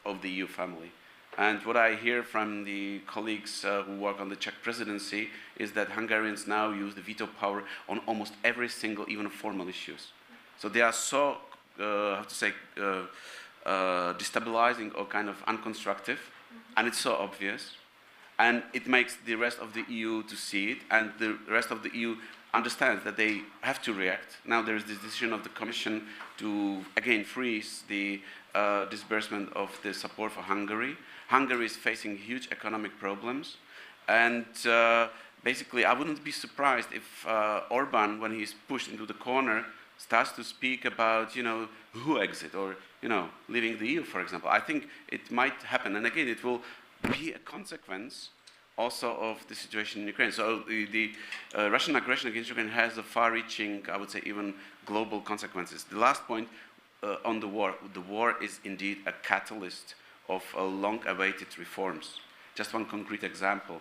S6: of the EU family. And what I hear from the colleagues who work on the Czech presidency is that Hungarians now use the veto power on almost every single, even formal issues. So they are so, destabilizing or kind of unconstructive, and it's so obvious, and it makes the rest of the EU to see it, and the rest of the EU understands that they have to react. Now there is this decision of the Commission to, again, freeze the disbursement of the support for Hungary. Hungary is facing huge economic problems, and basically I wouldn't be surprised if Orban, when he's pushed into the corner, starts to speak about, who exit or, leaving the EU, for example. I think it might happen. And again, it will be a consequence also of the situation in Ukraine. So the Russian aggression against Ukraine has a far-reaching, I would say, even global consequences. The last point on the war. The war is indeed a catalyst of long-awaited reforms. Just one concrete example.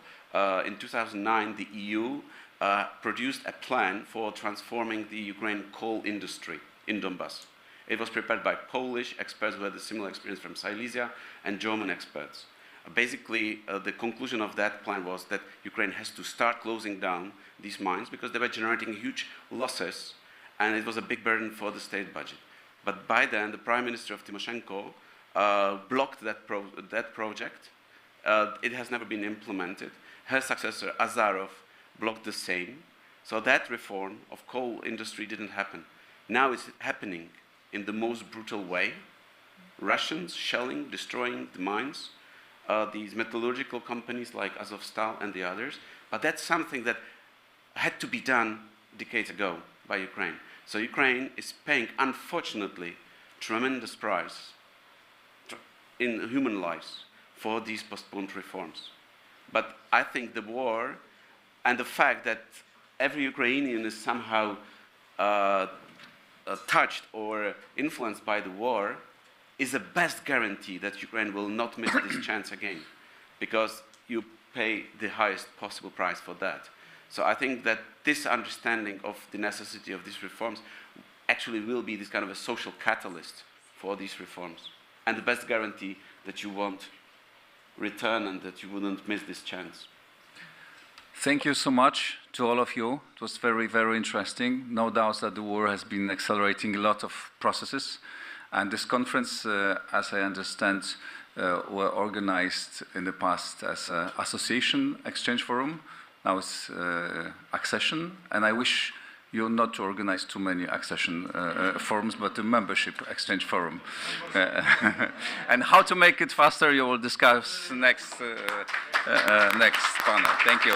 S6: In 2009, the EU produced a plan for transforming the Ukraine coal industry in Donbass. It was prepared by Polish experts who had a similar experience from Silesia and German experts. Basically, the conclusion of that plan was that Ukraine has to start closing down these mines because they were generating huge losses, and it was a big burden for the state budget. But by then, the Prime Minister of Tymoshenko blocked that project. It has never been implemented. Her successor, Azarov, blocked the same. So that reform of coal industry didn't happen. Now it's happening in the most brutal way. Russians shelling, destroying the mines, these metallurgical companies like Azovstal and the others. But that's something that had to be done decades ago by Ukraine. So Ukraine is paying, unfortunately, tremendous price in human lives for these postponed reforms. But I think the war and the fact that every Ukrainian is somehow touched or influenced by the war is the best guarantee that Ukraine will not miss this chance again, because you pay the highest possible price for that. So I think that this understanding of the necessity of these reforms actually will be this kind of a social catalyst for these reforms, and the best guarantee that you won't return and that you wouldn't miss this chance.
S1: Thank you so much to all of you. It was very, very interesting. No doubt that the war has been accelerating a lot of processes. And this conference, as I understand, were organized in the past as Accession Exchange Forum. Now it's Accession. And I wish you not to organize too many accession forums, but a membership exchange forum. And how to make it faster, you will discuss next panel. Thank you.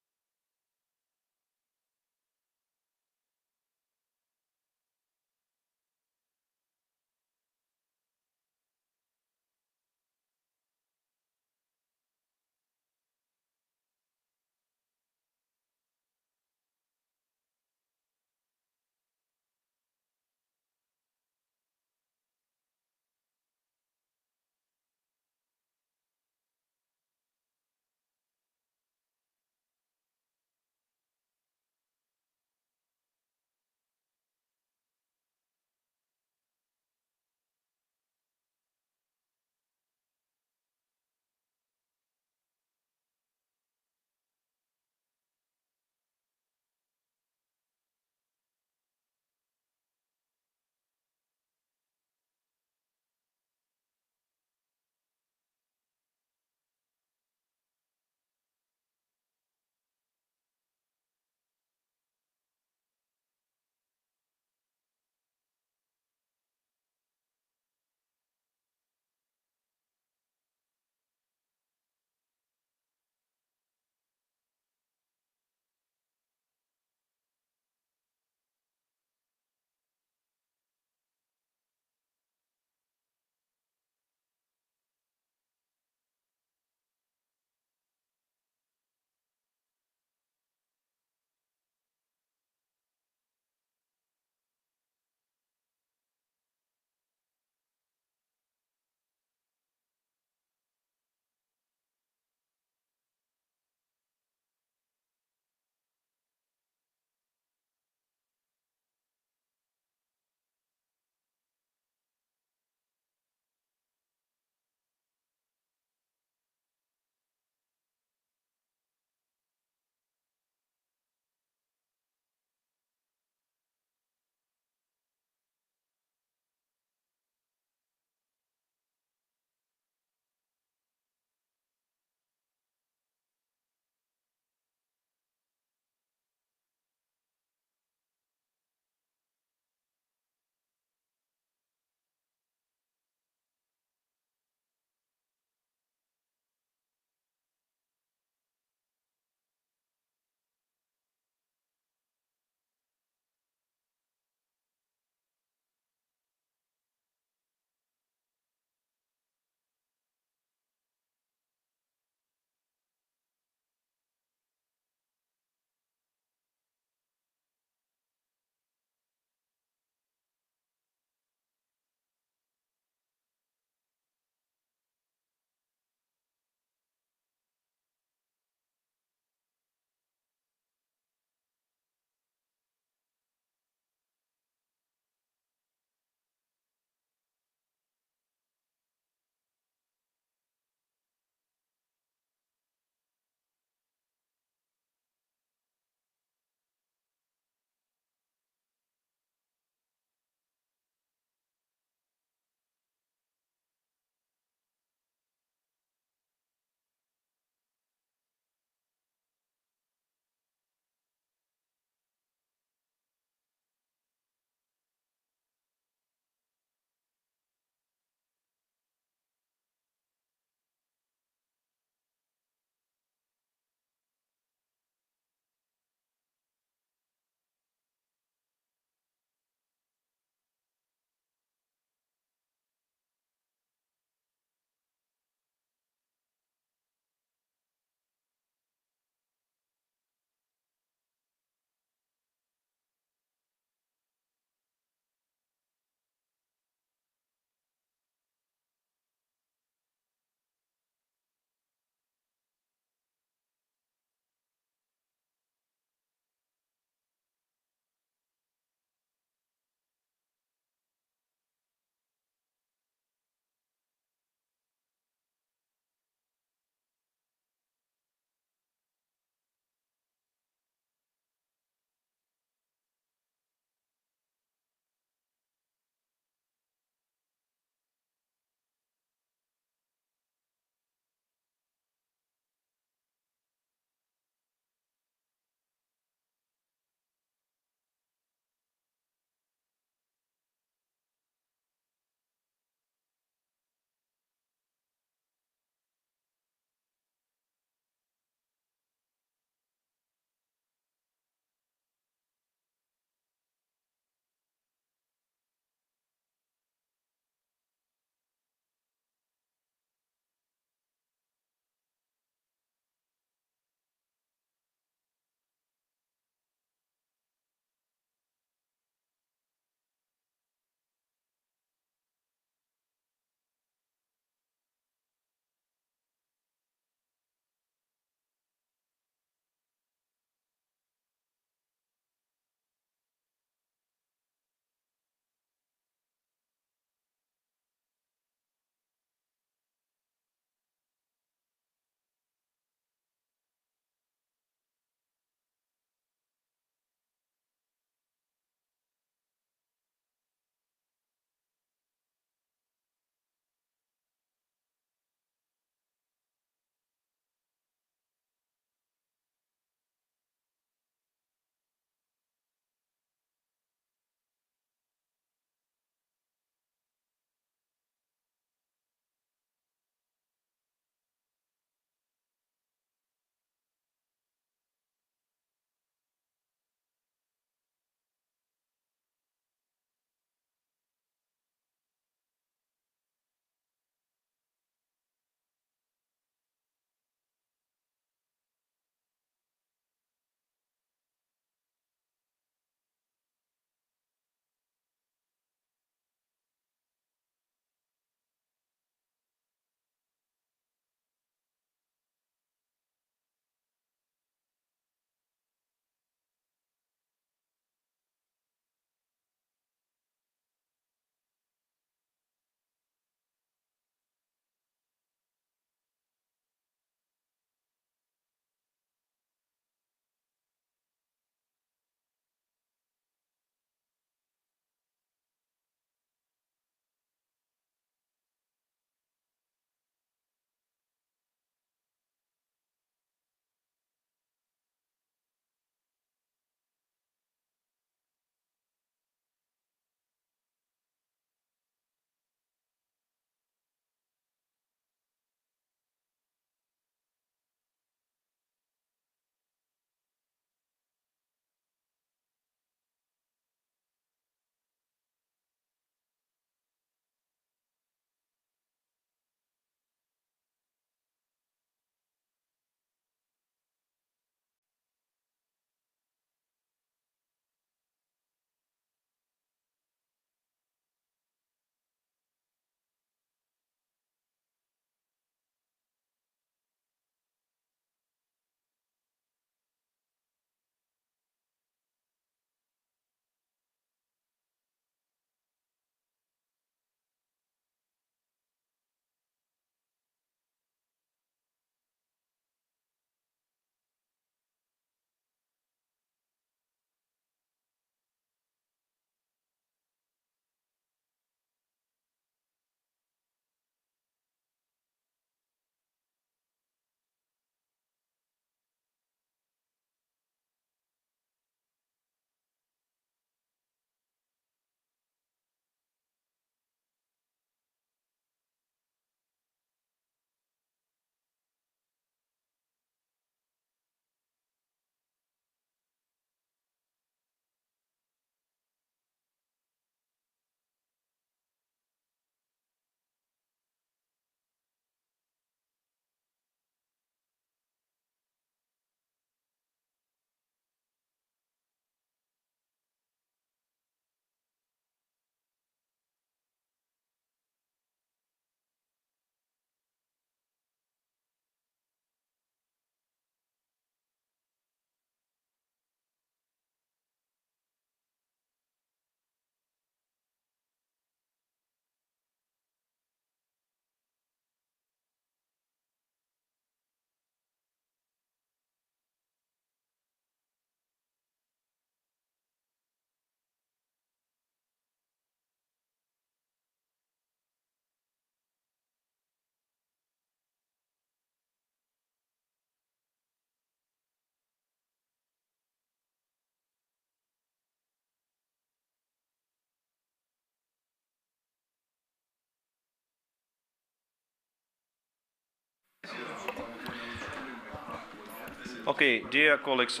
S13: Okay, dear colleagues,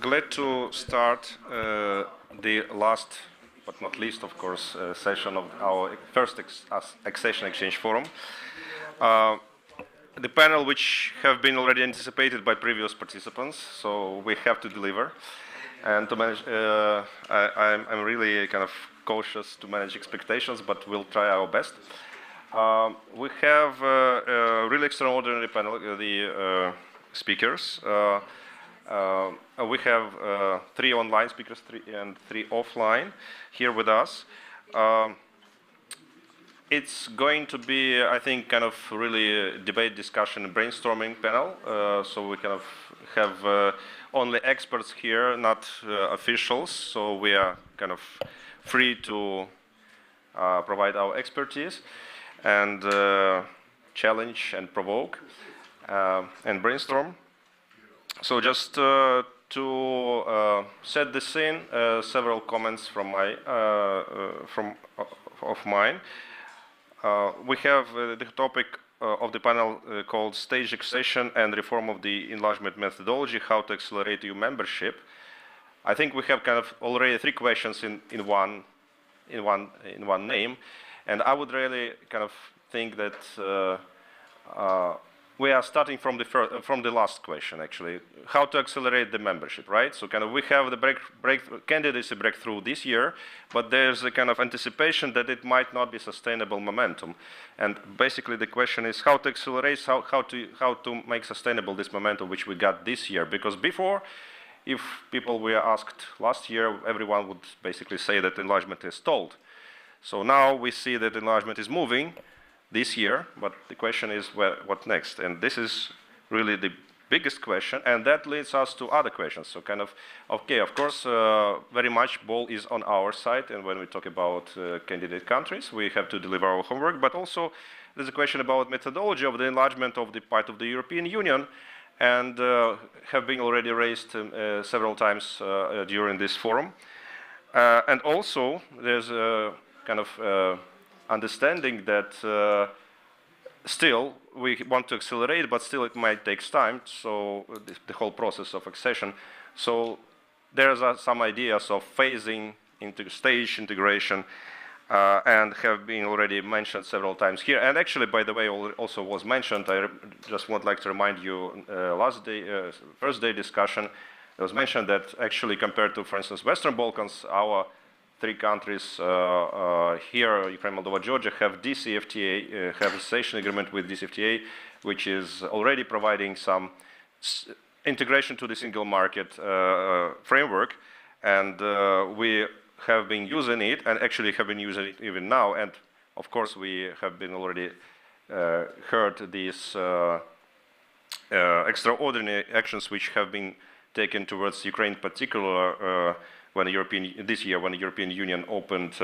S13: glad to start the last, but not least, of course, session of our first Accession Exchange Forum. The panel, which have been already anticipated by previous participants, so we have to deliver. And to manage, I'm really kind of cautious to manage expectations, but we'll try our best. We have a really extraordinary panel, the speakers. We have 3 online speakers and 3 offline here with us. It's going to be, I think, kind of really a debate, discussion, and brainstorming panel. So we kind of have only experts here, not officials. So we are kind of free to provide our expertise and challenge and provoke and brainstorm. So just to set the scene, several comments from mine. We have the topic of the panel called Stage Accession and Reform of the Enlargement Methodology, How to Accelerate EU Membership. I think we have kind of already 3 questions in one name, and I would really kind of think that we are starting from the last question, actually, how to accelerate the membership, right? So kind of we have the candidacy breakthrough this year, but there's a kind of anticipation that it might not be sustainable momentum. And basically the question is how to accelerate, how to make sustainable this momentum which we got this year. Because before, if people were asked last year, everyone would basically say that enlargement is stalled. So now we see that enlargement is moving this year, but the question is what next? And this is really the biggest question, and that leads us to other questions. So kind of, okay, of course, very much ball is on our side, and when we talk about candidate countries, we have to deliver our homework, but also there's a question about methodology of the enlargement of the part of the European Union, and have been already raised several times during this forum. And also, there's a kind of understanding that still we want to accelerate, but still it might take time, so the whole process of accession. So there's some ideas of phasing into stage integration and have been already mentioned several times here. And actually, by the way, also was mentioned, I just would like to remind you, first day discussion, it was mentioned that actually compared to, for instance, Western Balkans, our 3 countries here, Ukraine, Moldova, Georgia, have DCFTA, have a association agreement with DCFTA, which is already providing some integration to the single market framework. And we have been using it, and actually have been using it even now. And of course, we have been already heard these extraordinary actions which have been taken towards Ukraine in particular, when this year, when the European Union opened,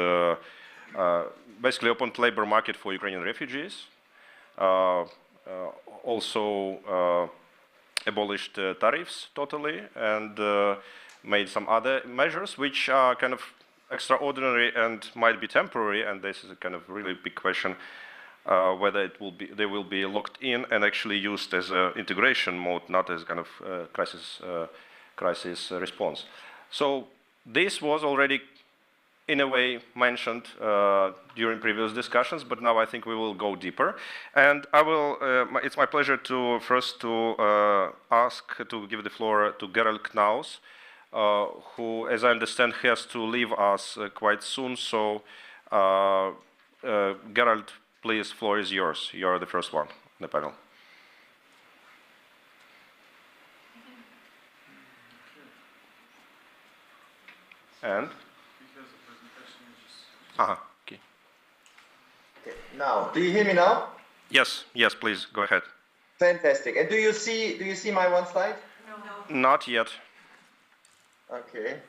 S13: basically opened labor market for Ukrainian refugees, also abolished tariffs totally, and made some other measures which are kind of extraordinary and might be temporary. And this is a kind of really big question whether they will be locked in and actually used as an integration mode, not as kind of crisis response. So this was already, in a way, mentioned during previous discussions, but now I think we will go deeper. And I will. It's my pleasure to first give the floor to Gerald Knaus, who, as I understand, has to leave us quite soon. So, Gerald, please, floor is yours. You are the first one in the panel. And? Okay.
S14: Now, do you hear me now?
S13: Yes, yes, please, go ahead.
S14: Fantastic. And do you see my one slide?
S13: No. Not yet.
S14: Okay.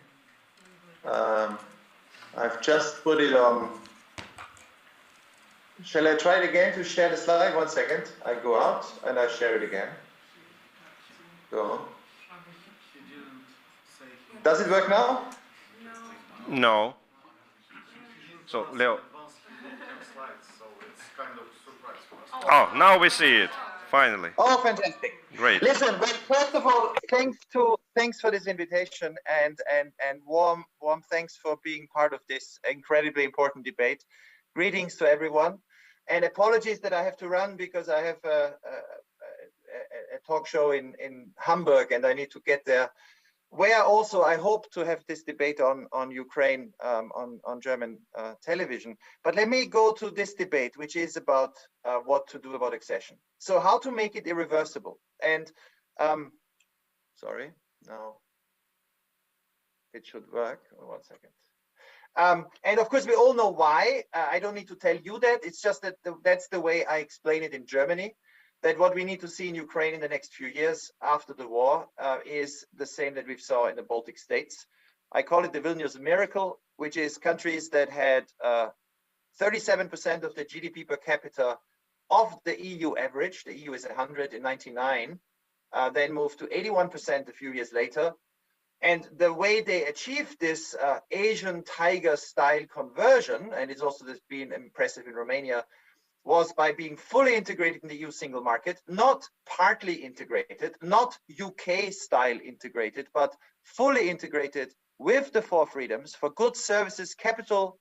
S14: I've just put it on. Shall I try it again to share the slide? 1 second. I go out and I share it again. Go on. Does it work now?
S13: No. So, Leo. Oh, now we see it. Finally.
S14: Oh, fantastic!
S13: Great.
S14: Listen, well, first of all, thanks for this invitation, and warm thanks for being part of this incredibly important debate. Greetings to everyone, and apologies that I have to run because I have a talk show in Hamburg, and I need to get there. Where also I hope to have this debate on Ukraine on German television. But let me go to this debate, which is about what to do about accession. So how to make it irreversible. And sorry, now it should work. Oh, 1 second. And of course, we all know why. I don't need to tell you that. It's just that that's the way I explain it in Germany. That what we need to see in Ukraine in the next few years after the war is the same that we saw in the Baltic states. I call it the Vilnius miracle, which is countries that had 37% of the GDP per capita of the EU average. The EU is 100 in 99, then moved to 81% a few years later. And the way they achieved this Asian tiger style conversion, and it's also been impressive in Romania, was by being fully integrated in the EU single market, not partly integrated, not UK style integrated, but fully integrated with the 4 freedoms for goods, services, capital,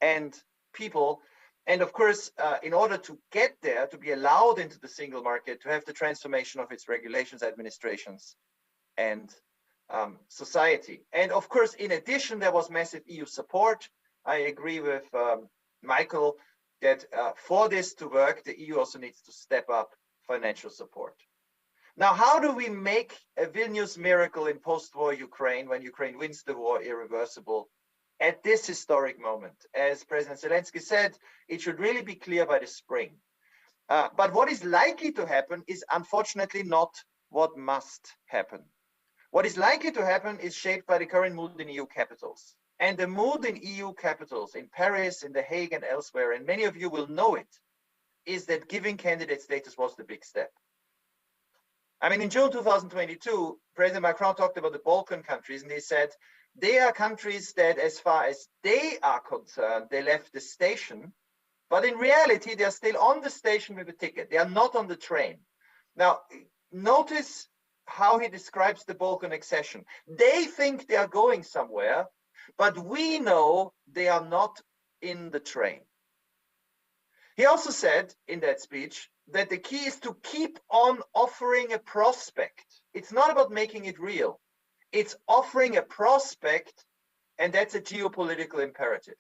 S14: and people. And of course, in order to get there, to be allowed into the single market, to have the transformation of its regulations, administrations, and society. And of course, in addition, there was massive EU support. I agree with Michael that for this to work, the EU also needs to step up financial support. Now, how do we make a Vilnius miracle in post-war Ukraine when Ukraine wins the war irreversible at this historic moment? As President Zelensky said, it should really be clear by the spring. But what is likely to happen is unfortunately not what must happen. What is likely to happen is shaped by the current mood in EU capitals. And the mood in EU capitals, in Paris, in The Hague, and elsewhere, and many of you will know it, is that giving candidate status was the big step. I mean, in June 2022, President Macron talked about the Balkan countries, and he said they are countries that, as far as they are concerned, they left the station, but in reality, they are still on the station with a ticket. They are not on the train. Now, notice how he describes the Balkan accession. They think they are going somewhere, but we know they are not in the train. He also said in that speech that the key is to keep on offering a prospect. It's not about making it real. It's offering a prospect, and that's a geopolitical imperative.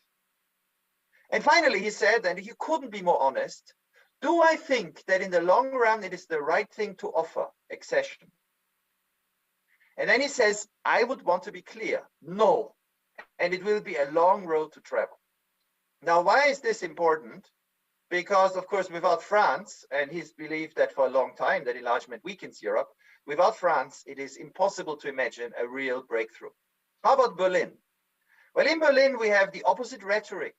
S14: And finally, he said, and he couldn't be more honest, do I think that in the long run it is the right thing to offer accession? And then he says, I would want to be clear, no. And it will be a long road to travel. Now, why is this important? Because, of course, without France, and he's believed that for a long time that enlargement weakens Europe, without France, it is impossible to imagine a real breakthrough. How about Berlin? Well, in Berlin, we have the opposite rhetoric,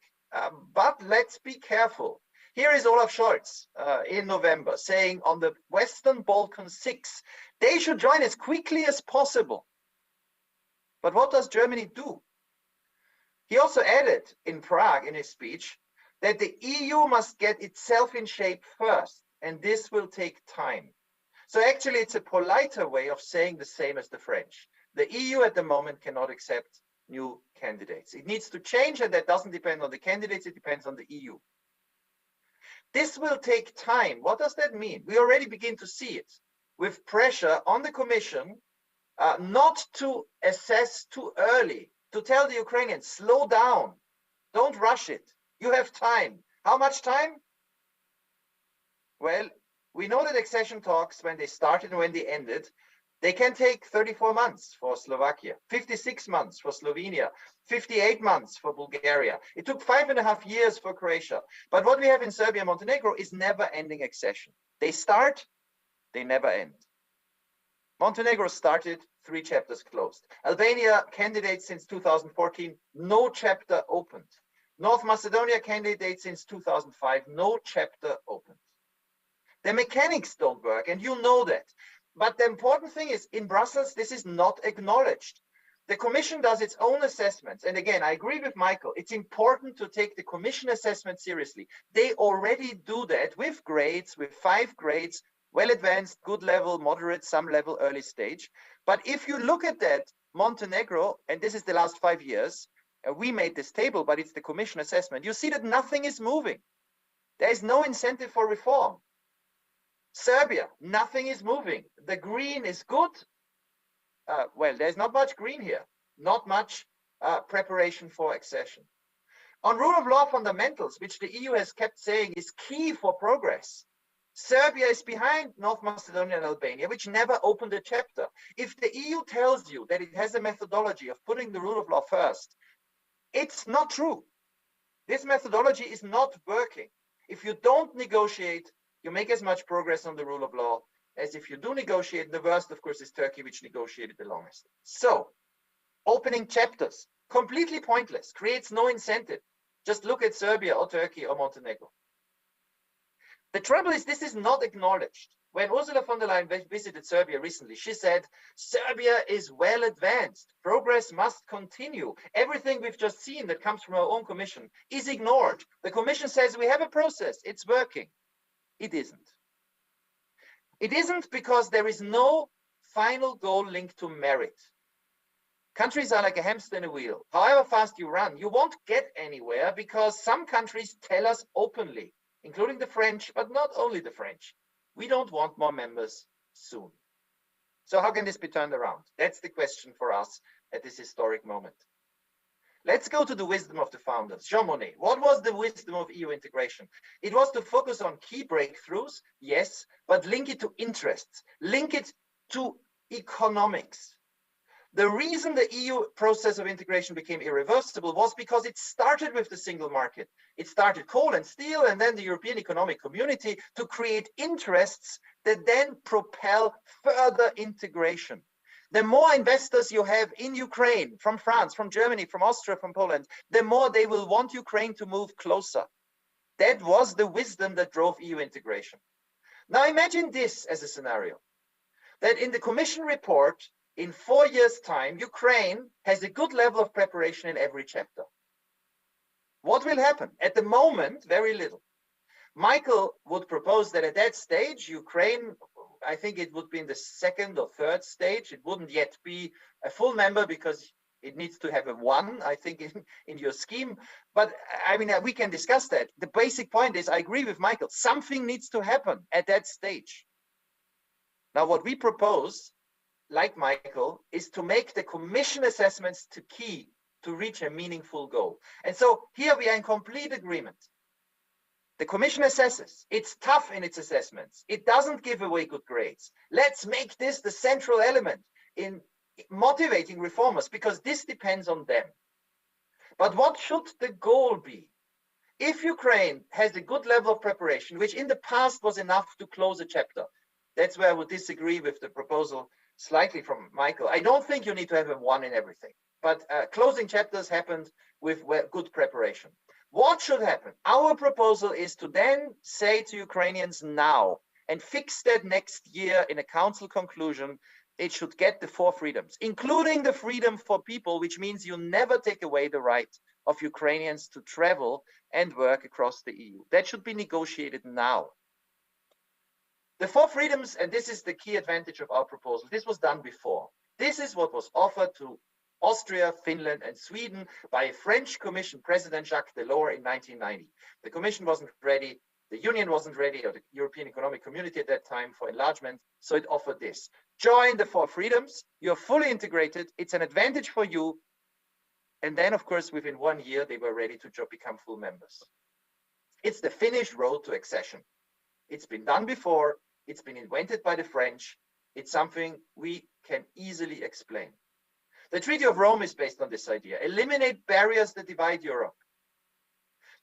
S14: but let's be careful. Here is Olaf Scholz in November saying on the Western Balkans 6, they should join as quickly as possible. But what does Germany do? He also added in Prague in his speech that the EU must get itself in shape first, and this will take time. So actually, it's a politer way of saying the same as the French. The EU at the moment cannot accept new candidates. It needs to change, and that doesn't depend on the candidates, it depends on the EU. This will take time. What does that mean? We already begin to see it with pressure on the Commission not to assess too early, to tell the Ukrainians, slow down, don't rush it. You have time. How much time? Well, we know that accession talks, when they started and when they ended, they can take 34 months for Slovakia, 56 months for Slovenia, 58 months for Bulgaria. It took 5.5 years for Croatia. But what we have in Serbia and Montenegro is never-ending accession. They start, they never end. Montenegro started, 3 chapters closed. Albania, candidate since 2014, no chapter opened. North Macedonia, candidate since 2005, no chapter opened. The mechanics don't work, and you know that. But the important thing is, in Brussels, this is not acknowledged. The Commission does its own assessments. And again, I agree with Michael. It's important to take the Commission assessment seriously. They already do that with grades, with 5 grades well advanced, good level, moderate, some level, early stage. But if you look at that, Montenegro, and this is the last 5 years, we made this table, but it's the Commission assessment. You see that nothing is moving. There is no incentive for reform. Serbia, nothing is moving. The green is good. Well, there's not much green here, not much preparation for accession. On rule of law fundamentals, which the EU has kept saying is key for progress, Serbia is behind North Macedonia and Albania, which never opened a chapter. If the EU tells you that it has a methodology of putting the rule of law first, it's not true. This methodology is not working. If you don't negotiate, you make as much progress on the rule of law as if you do negotiate. The worst, of course, is Turkey, which negotiated the longest. So, opening chapters, completely pointless, creates no incentive. Just look at Serbia or Turkey or Montenegro. The trouble is, this is not acknowledged. When Ursula von der Leyen visited Serbia recently, she said, Serbia is well advanced. Progress must continue. Everything we've just seen that comes from our own commission is ignored. The commission says we have a process, it's working. It isn't. It isn't because there is no final goal linked to merit. Countries are like a hamster in a wheel. However fast you run, you won't get anywhere because some countries tell us openly, including the French, but not only the French, we don't want more members soon. So how can this be turned around? That's the question for us at this historic moment. Let's go to the wisdom of the founders. Jean Monnet, what was the wisdom of EU integration? It was to focus on key breakthroughs, yes, but link it to interests, link it to economics. The reason the EU process of integration became irreversible was because it started with the single market. It started coal and steel and then the European Economic Community to create interests that then propel further integration. The more investors you have in Ukraine, from France, from Germany, from Austria, from Poland, the more they will want Ukraine to move closer. That was the wisdom that drove EU integration. Now imagine this as a scenario, that in the Commission report, in 4 years' time, Ukraine has a good level of preparation in every chapter. What will happen? At the moment, very little. Michael would propose that at that stage, Ukraine, I think it would be in the second or third stage. It wouldn't yet be a full member because it needs to have a 1, I think, in your scheme. But I mean, we can discuss that. The basic point is, I agree with Michael, something needs to happen at that stage. Now, what we propose, like Michael, is to make the Commission assessments to key to reach a meaningful goal. And so here we are in complete agreement. The Commission assesses. It's tough in its assessments. It doesn't give away good grades. Let's make this the central element in motivating reformers because this depends on them. But what should the goal be? If Ukraine has a good level of preparation, which in the past was enough to close a chapter, that's where I would disagree with the proposal slightly from Michael. I don't think you need to have a 1 in everything, but closing chapters happened with good preparation. What should happen? Our proposal is to then say to Ukrainians now and fix that next year in a council conclusion, it should get the 4 freedoms, including the freedom for people, which means you never take away the right of Ukrainians to travel and work across the EU. That should be negotiated now. The 4 freedoms, and this is the key advantage of our proposal, this was done before. This is what was offered to Austria, Finland, and Sweden by a French Commission President Jacques Delors in 1990. The Commission wasn't ready, the Union wasn't ready, or the European Economic Community at that time for enlargement, so it offered this. Join the 4 freedoms, you're fully integrated, it's an advantage for you, and then, of course, within 1 year, they were ready to become full members. It's the Finnish road to accession. It's been done before, it's been invented by the French, it's something we can easily explain. The Treaty of Rome is based on this idea. Eliminate barriers that divide Europe.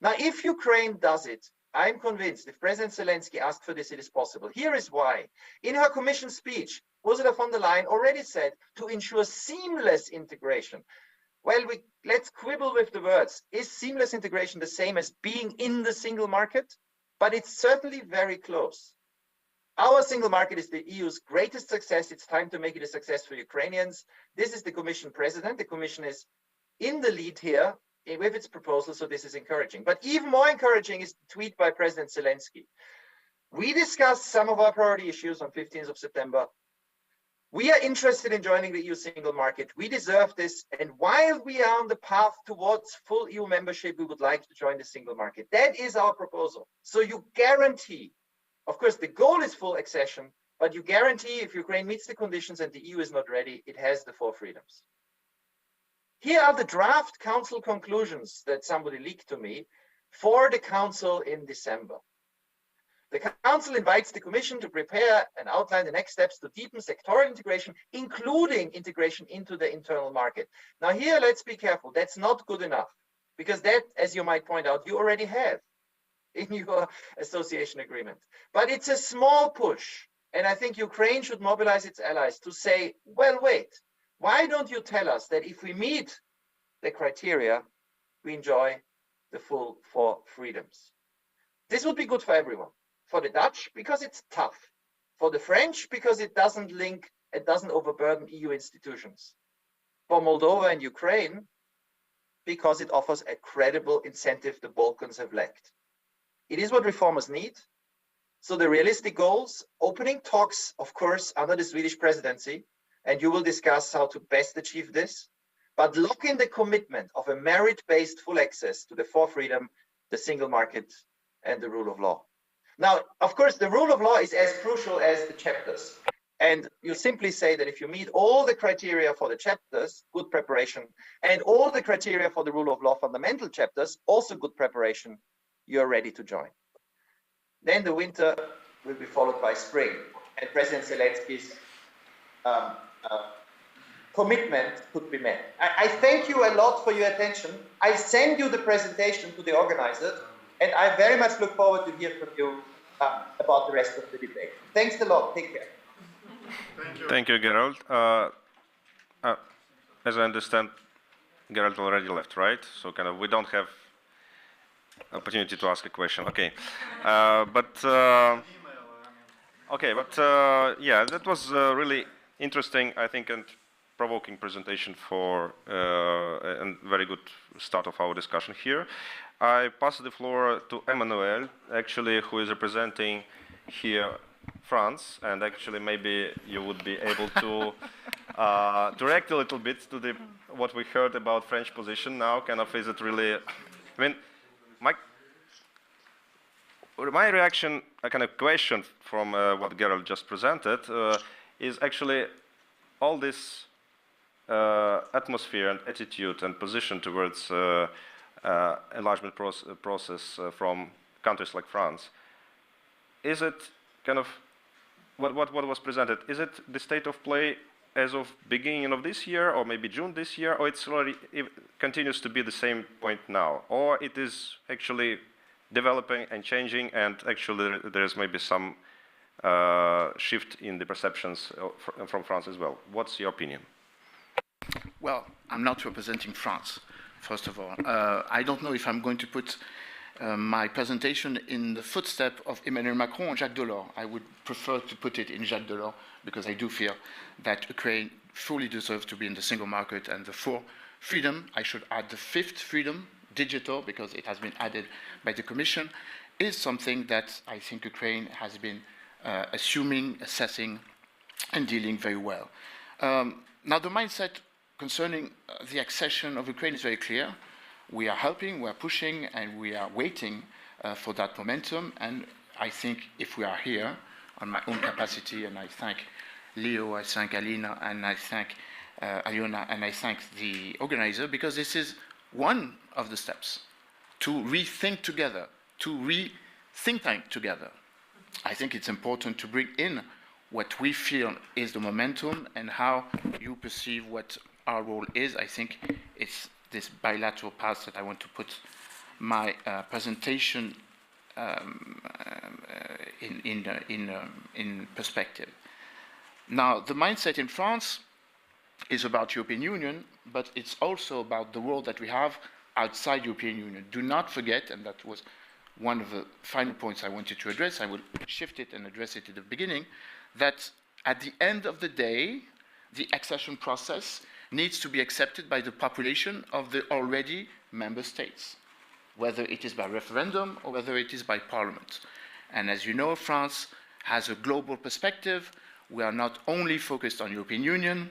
S14: Now, if Ukraine does it, I'm convinced if President Zelensky asked for this, it is possible. Here is why. In her Commission speech, Ursula von der Leyen already said to ensure seamless integration. Well, let's quibble with the words. Is seamless integration the same as being in the single market? But it's certainly very close. Our single market is the EU's greatest success. It's time to make it a success for Ukrainians. This is the Commission President. The Commission is in the lead here with its proposal, so this is encouraging. But even more encouraging is the tweet by President Zelensky. We discussed some of our priority issues on 15th of September. We are interested in joining the EU single market. We deserve this. And while we are on the path towards full EU membership, we would like to join the single market. That is our proposal. So you guarantee, of course, the goal is full accession, but you guarantee if Ukraine meets the conditions and the EU is not ready, it has the 4 freedoms. Here are the draft council conclusions that somebody leaked to me for the council in December. The council invites the commission to prepare and outline the next steps to deepen sectoral integration, including integration into the internal market. Now here, let's be careful. That's not good enough, because that, as you might point out, you already have in your association agreement. But it's a small push. And I think Ukraine should mobilize its allies to say, well, wait, why don't you tell us that if we meet the criteria, we enjoy the full 4 freedoms? This would be good for everyone. For the Dutch, because it's tough. For the French, because it doesn't overburden EU institutions. For Moldova and Ukraine, because it offers a credible incentive the Balkans have lacked. It is what reformers need. So the realistic goals, opening talks, of course, under the Swedish presidency, and you will discuss how to best achieve this, but lock in the commitment of a merit-based full access to the 4 freedom, the single market, and the rule of law. Now, of course, the rule of law is as crucial as the chapters. And you simply say that if you meet all the criteria for the chapters, good preparation, and all the criteria for the rule of law fundamental chapters, also good preparation, you're ready to join. Then the winter will be followed by spring. And President Zelensky's commitment could be met. I thank you a lot for your attention. I send you the presentation to the organizers, and I very much look forward to hear from you about the rest of the debate. Thanks a lot. Take care.
S13: Thank you, Gerald. As I understand, Gerald already left, right? So kind of we don't have opportunity to ask a question. Okay, yeah, that was really interesting, I think, and provoking presentation for and very good start of our discussion here. I pass the floor to Emmanuel, actually, who is representing here France, and actually maybe you would be able to react a little bit to what we heard about French position now. Kind of, is it really? I mean, my reaction, a kind of question from what Gerald just presented, is actually all this atmosphere and attitude and position towards enlargement process from countries like France. Is it kind of what was presented? Is it the state of play as of beginning of this year, or maybe June this year, or it continues to be the same point now, or it is actually developing and changing, and actually there's maybe some shift in the perceptions from France as well? What's your opinion?
S15: Well, I'm not representing France, first of all. I don't know if I'm going to put my presentation in the footstep of Emmanuel Macron or Jacques Delors. I would prefer to put it in Jacques Delors, because I do feel that Ukraine fully deserves to be in the single market and the 4 freedom. I should add the 5th freedom, digital, because it has been added by the Commission, is something that I think Ukraine has been assuming, assessing, and dealing very well. Now, the mindset concerning the accession of Ukraine is very clear. We are helping, we are pushing, and we are waiting for that momentum. And I think if we are here on my own capacity, and I thank Leo, I thank Alina, and I thank Aliona, and I thank the organizer, because this is one of the steps to rethink together, to rethink tank together. I think it's important to bring in what we feel is the momentum and how you perceive what our role is. I think it's this bilateral path that I want to put my presentation in perspective. Now, the mindset in France is about European Union, but it's also about the role that we have outside European Union. Do not forget, and that was one of the final points I wanted to address, I will shift it and address it at the beginning, that at the end of the day, the accession process needs to be accepted by the population of the already member states, whether it is by referendum or whether it is by parliament. And as you know, France has a global perspective. We are not only focused on European Union.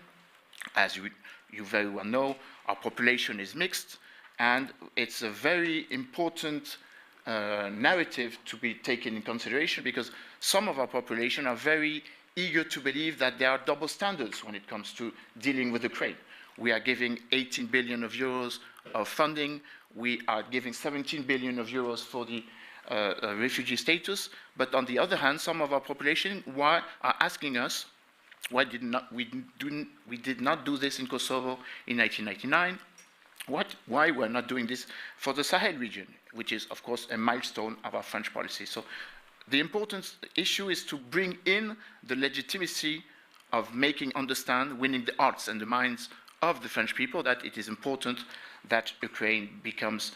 S15: As you very well know, our population is mixed, and it's a very important narrative to be taken in consideration, because some of our population are very eager to believe that there are double standards when it comes to dealing with Ukraine. We are giving 18 billion of euros of funding. We are giving 17 billion of euros for the refugee status. But on the other hand, some of our population are asking us, why did not do this in Kosovo in 1999? Why we're not doing this for the Sahel region, which is, of course, a milestone of our French policy. So the important issue is to bring in the legitimacy of making understand, winning the hearts and the minds of the French people, that it is important that Ukraine becomes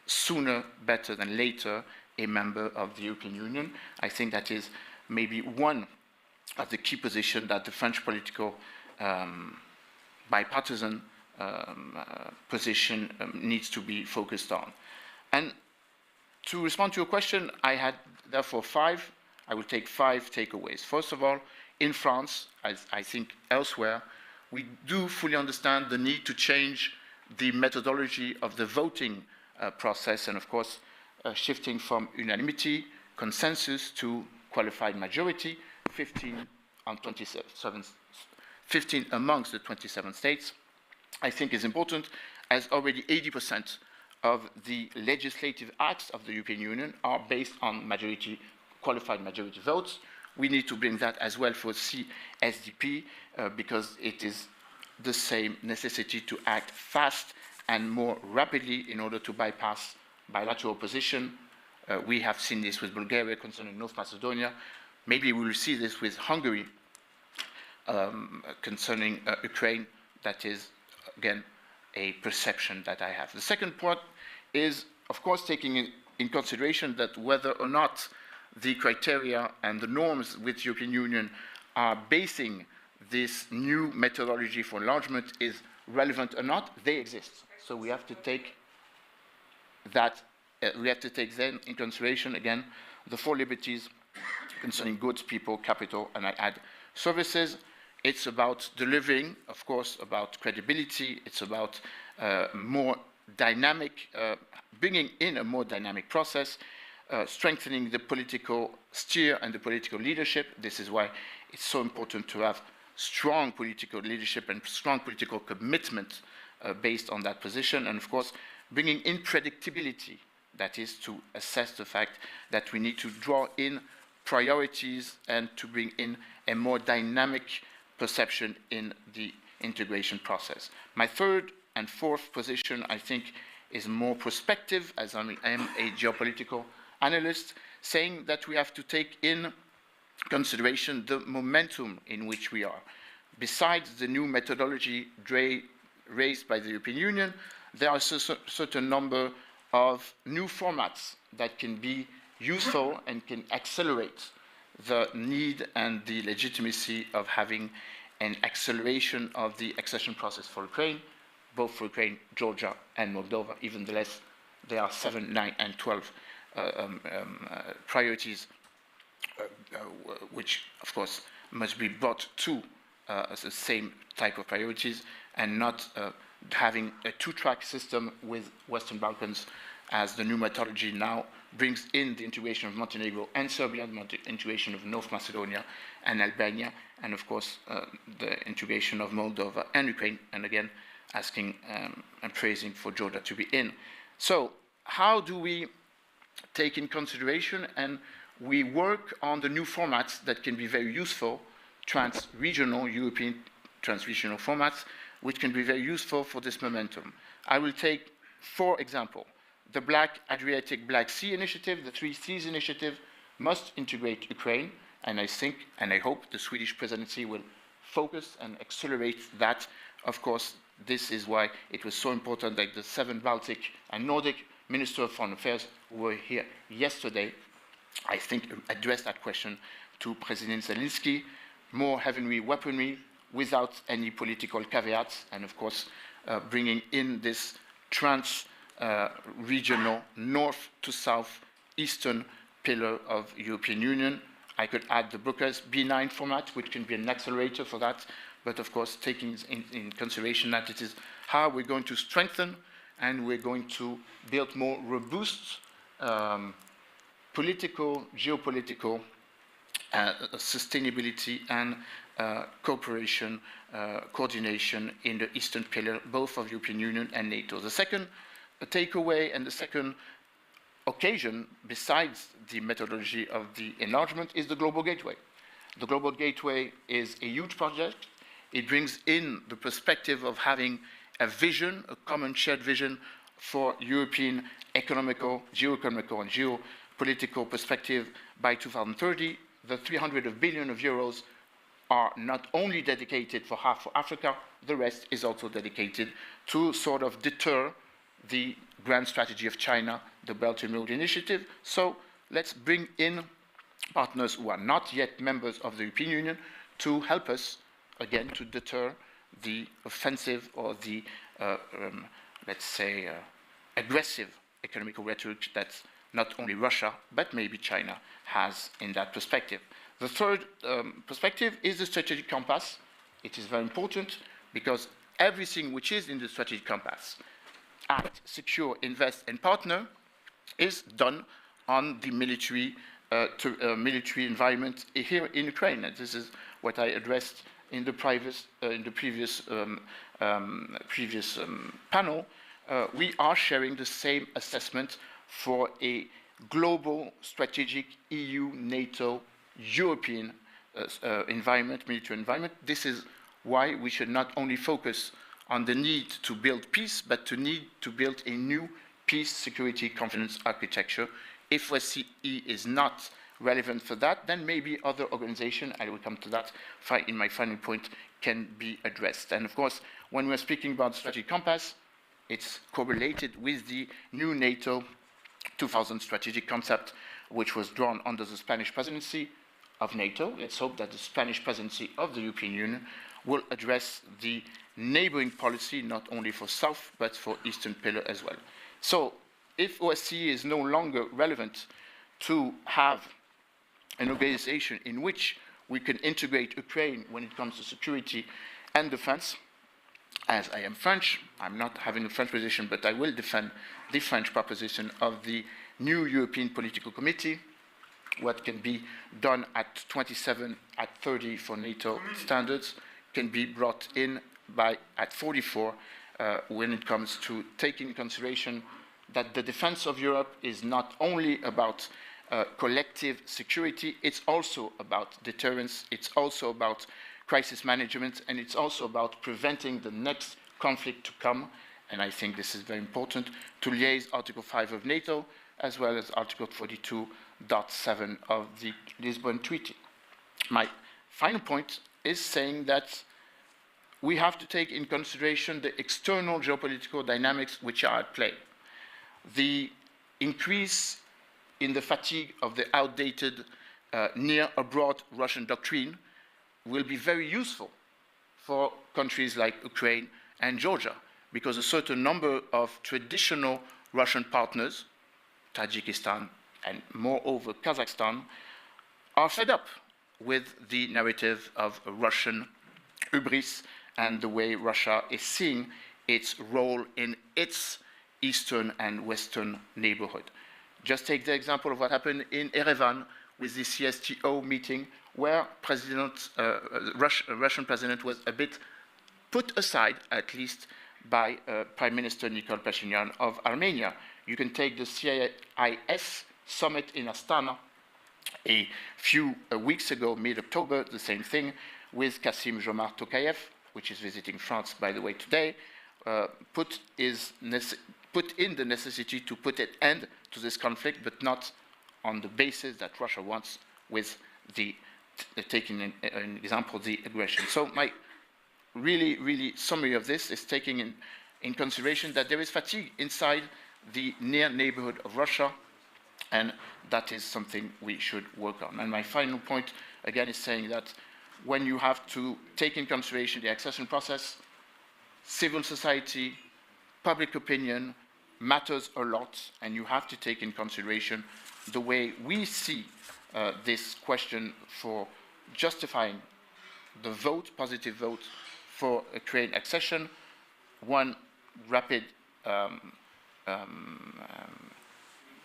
S15: sooner, better than later, a member of the European Union. I think that is maybe one of the key positions that the French political bipartisan position needs to be focused on. And to respond to your question, I had therefore five. I will take 5 takeaways. First of all, in France, as I think elsewhere, we do fully understand the need to change the methodology of the voting process, and of course, shifting from unanimity, consensus, to qualified majority, 15 amongst the 27 states, I think is important, as already 80% of the legislative acts of the European Union are based on qualified majority votes. We need to bring that as well for CSDP because it is the same necessity to act fast and more rapidly in order to bypass bilateral opposition. We have seen this with Bulgaria concerning North Macedonia. Maybe we will see this with Hungary concerning Ukraine. That is, again, a perception that I have. The second part is, of course, taking in consideration that whether or not the criteria and the norms which the European Union are basing this new methodology for enlargement is relevant or not, they exist. So we have to take that, then in consideration, again, the 4 liberties concerning goods, people, capital, and I add services. It's about delivering, of course, about credibility. It's about more dynamic, bringing in a more dynamic process, strengthening the political steer and the political leadership. This is why it's so important to have strong political leadership and strong political commitment based on that position. And of course, bringing in predictability, that is to assess the fact that we need to draw in priorities and to bring in a more dynamic perception in the integration process. My third and fourth position, I think, is more prospective, as I am a geopolitical analyst, saying that we have to take in consideration the momentum in which we are. Besides the new methodology raised by the European Union, there are a certain number of new formats that can be useful and can accelerate the need and the legitimacy of having an acceleration of the accession process for Ukraine, both for Ukraine, Georgia, and Moldova. Even less, there are 7, 9, and 12 priorities, which, of course, must be brought to the same type of priorities, and not having a 2-track system with Western Balkans, as the new methodology now brings in the integration of Montenegro and Serbia, the integration of North Macedonia and Albania, and of course the integration of Moldova and Ukraine, and again asking and praising for Georgia to be in. So how do we take in consideration, and we work on the new formats that can be very useful, trans-regional, European trans-regional formats, which can be very useful for this momentum. I will take 4 examples. The Black Adriatic Black Sea Initiative, the 3 Seas Initiative, must integrate Ukraine, and I think, and I hope, the Swedish presidency will focus and accelerate that. Of course, this is why it was so important that the 7 Baltic and Nordic Ministers of Foreign Affairs who were here yesterday, I think, addressed that question to President Zelensky. More heavenly weaponry without any political caveats, and of course, bringing in this regional north to south, eastern pillar of European Union. I could add the Bucharest B9 format, which can be an accelerator for that, but of course taking in consideration that it is how we're going to strengthen and we're going to build more robust political, geopolitical sustainability and cooperation, coordination in the Eastern Pillar, both of European Union and NATO. The second takeaway and the second occasion, besides the methodology of the enlargement, is the Global Gateway. The Global Gateway is a huge project. It brings in the perspective of having a vision, a common shared vision for European economical, geoeconomical, and geopolitical perspective by 2030. The 300 billion of euros are not only dedicated for half for Africa, the rest is also dedicated to sort of deter the grand strategy of China, the Belt and Road Initiative. So let's bring in partners who are not yet members of the European Union to help us, again, to deter the offensive or the, let's say, aggressive economic rhetoric that not only Russia, but maybe China has in that perspective. The third perspective is the strategic compass. It is very important because everything which is in the strategic compass, act, secure, invest, and partner, is done on the military environment here in Ukraine. And this is what I addressed in the previous panel. We are sharing the same assessment for a global strategic EU, NATO, European environment, military environment. This is why we should not only focus on the need to build peace, but to need to build a new peace, security, confidence architecture. If OSCE is not relevant for that, then maybe other organizations, I will come to that in my final point, can be addressed. And of course, when we're speaking about strategic compass, it's correlated with the new NATO 2000 strategic concept, which was drawn under the Spanish presidency of NATO. Let's hope that the Spanish presidency of the European Union will address the neighboring policy, not only for South, but for Eastern Pillar as well. So if OSCE is no longer relevant to have an organization in which we can integrate Ukraine when it comes to security and defense, as I am French, I'm not having a French position, but I will defend the French proposition of the new European Political Committee. What can be done at 27, at 30 for NATO standards can be brought in at 44 when it comes to taking into consideration that the defense of Europe is not only about collective security, it's also about deterrence, it's also about crisis management, and it's also about preventing the next conflict to come. And I think this is very important to liaise Article 5 of NATO as well as Article 42.7 of the Lisbon Treaty. My final point is saying that we have to take in consideration the external geopolitical dynamics which are at play. The increase in the fatigue of the outdated near-abroad Russian doctrine will be very useful for countries like Ukraine and Georgia, because a certain number of traditional Russian partners, Tajikistan and moreover Kazakhstan, are fed up with the narrative of Russian hubris and the way Russia is seeing its role in its eastern and western neighborhood. Just take the example of what happened in Yerevan with the CSTO meeting, where Russian president was a bit put aside, at least by Prime Minister Nikol Pashinyan of Armenia. You can take the CIS summit in Astana a few weeks ago, mid-October, the same thing, with Kassim-Jomart Tokayev, which is visiting France, by the way, today, put in the necessity to put an end to this conflict, but not on the basis that Russia wants, with the taking an example, the aggression. So my really summary of this is taking in consideration that there is fatigue inside the near neighborhood of Russia, and that is something we should work on. And my final point, again, is saying that when you have to take in consideration the accession process, civil society, public opinion matters a lot, and you have to take in consideration the way we see this question for justifying the vote, positive vote for Ukraine accession, one rapid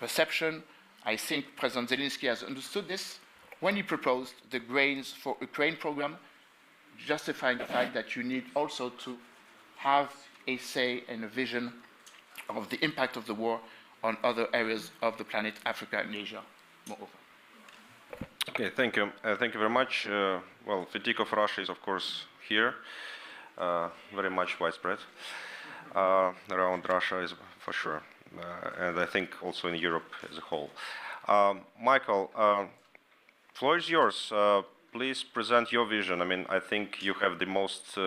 S15: perception. I think President Zelensky has understood this when he proposed the Grains for Ukraine program, justifying the fact that you need also to have a say and a vision of the impact of the war on other areas of the planet, Africa and Asia, moreover.
S13: Okay, thank you. Thank you very much. Well, fatigue of Russia is, of course, here, very much widespread around Russia, is for sure, and I think also in Europe as a whole. Michael, floor is yours. Please present your vision. I mean, I think you have the most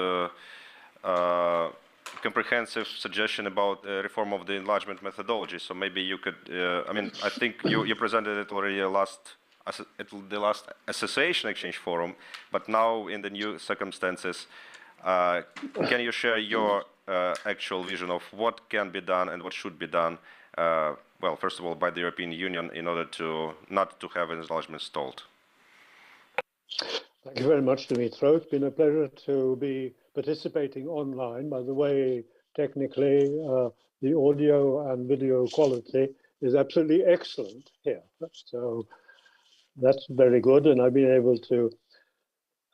S13: comprehensive suggestion about reform of the enlargement methodology. So maybe you could. I mean, I think you presented it already at the last Accession Exchange Forum, but now in the new circumstances, can you share your actual vision of what can be done and what should be done? Well, first of all, by the European Union in order to not to have enlargement stalled.
S16: Thank you very much, Dimitro. It's been a pleasure to be participating online. By the way, technically, the audio and video quality is absolutely excellent here. So that's very good. And I've been able to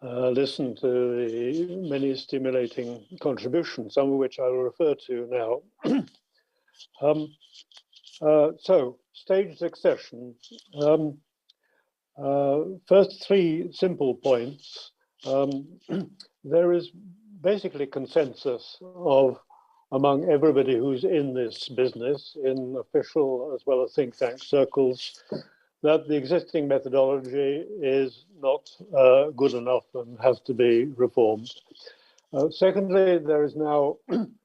S16: listen to the many stimulating contributions, some of which I will refer to now. So, staged accession. First, three simple points. There is basically consensus among everybody who's in this business, in official as well as think tank circles, that the existing methodology is not good enough and has to be reformed. Secondly, there is now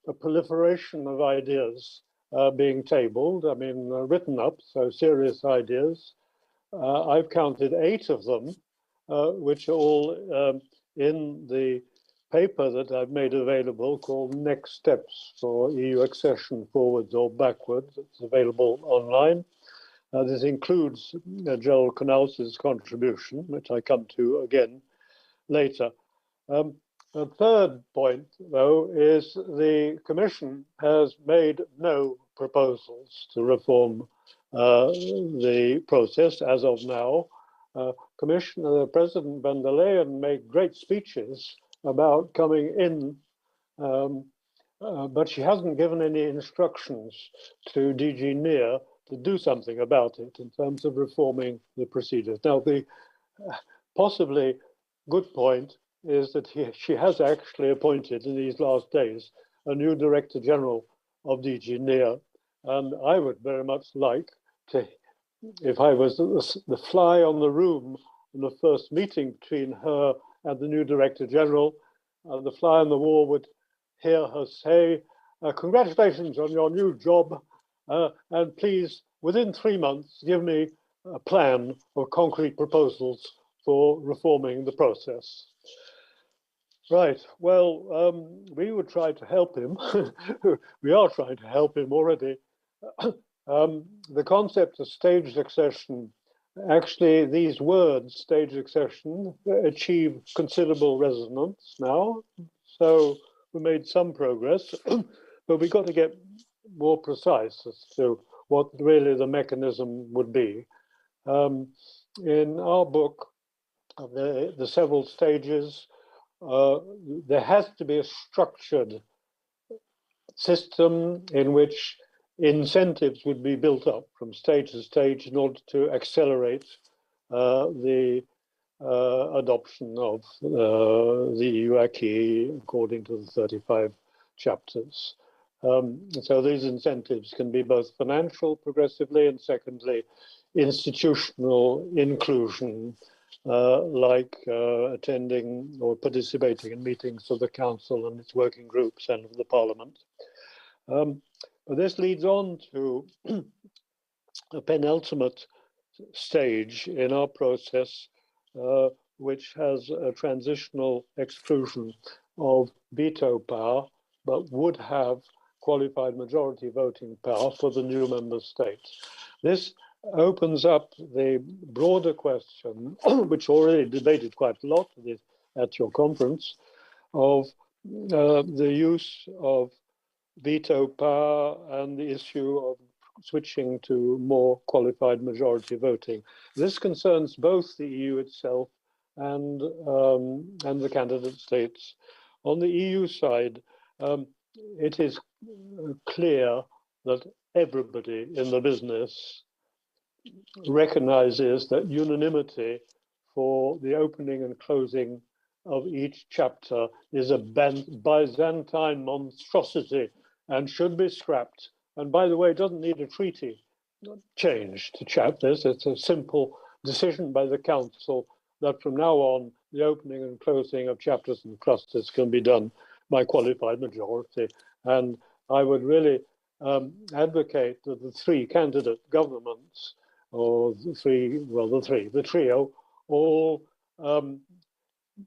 S16: a proliferation of ideas being tabled, written up, so serious ideas. I've counted 8 of them, which are all in the paper that I've made available called Next Steps for EU Accession Forwards or Backwards. It's available online. This includes Gerald Knaus's contribution, which I come to again later. The third point, though, is the Commission has made no proposals to reform the process as of now. President van der Leyen made great speeches about coming in, but she hasn't given any instructions to DG NEAR to do something about it in terms of reforming the procedures. Now, the possibly good point is that she has actually appointed in these last days a new Director General of DG NEAR, and I would very much like to, if I was the fly on the room in the first meeting between her and the new Director General, the fly on the wall would hear her say, congratulations on your new job, and please, within 3 months, give me a plan of concrete proposals for reforming the process. Right, well, we would try to help him. We are trying to help him already. The concept of staged accession, actually these words, staged accession, achieve considerable resonance now. So we made some progress, but we've got to get more precise as to what really the mechanism would be. In our book, the several stages, there has to be a structured system in which incentives would be built up from stage to stage in order to accelerate the adoption of the EU acquis according to the 35 chapters. So these incentives can be both financial progressively and secondly, institutional inclusion, like attending or participating in meetings of the Council and its working groups and of the Parliament. But this leads on to a penultimate stage in our process, which has a transitional exclusion of veto power, but would have qualified majority voting power for the new member states. This opens up the broader question, which already debated quite a lot at your conference, of the use of veto power and the issue of switching to more qualified majority voting. This concerns both the EU itself and the candidate states. On the EU side, it is clear that everybody in the business recognizes that unanimity for the opening and closing of each chapter is a Byzantine monstrosity and should be scrapped. And by the way, it doesn't need a treaty change to chap this. It's a simple decision by the Council that from now on, the opening and closing of chapters and clusters can be done by qualified majority. And I would really advocate that the three candidate governments, or the trio, all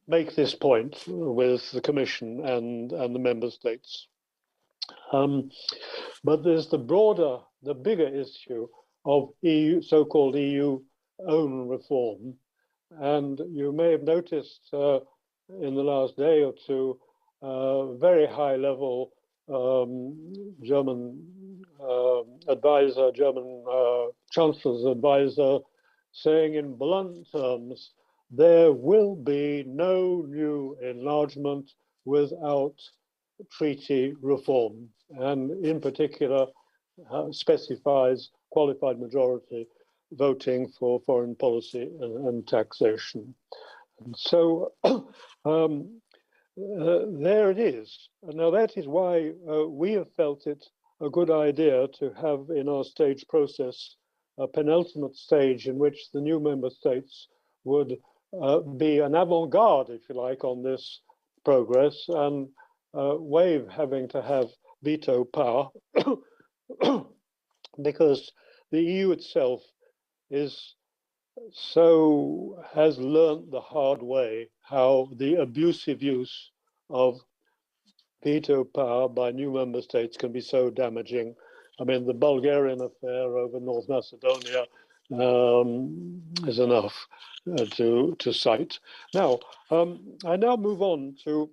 S16: make this point with the Commission and the Member States. But there's the bigger issue of EU, so-called EU own reform. And you may have noticed in the last day or two, very high level German advisor, German Chancellor's advisor, saying in blunt terms, there will be no new enlargement without treaty reform, and in particular specifies qualified majority voting for foreign policy and taxation. And so there it is. Now that is why we have felt it a good idea to have in our stage process a penultimate stage in which the new member states would be an avant-garde, if you like, on this progress and waive having to have veto power because the EU itself has learned the hard way how the abusive use of veto power by new member states can be so damaging. I mean, the Bulgarian affair over North Macedonia is enough to cite. Now, I now move on to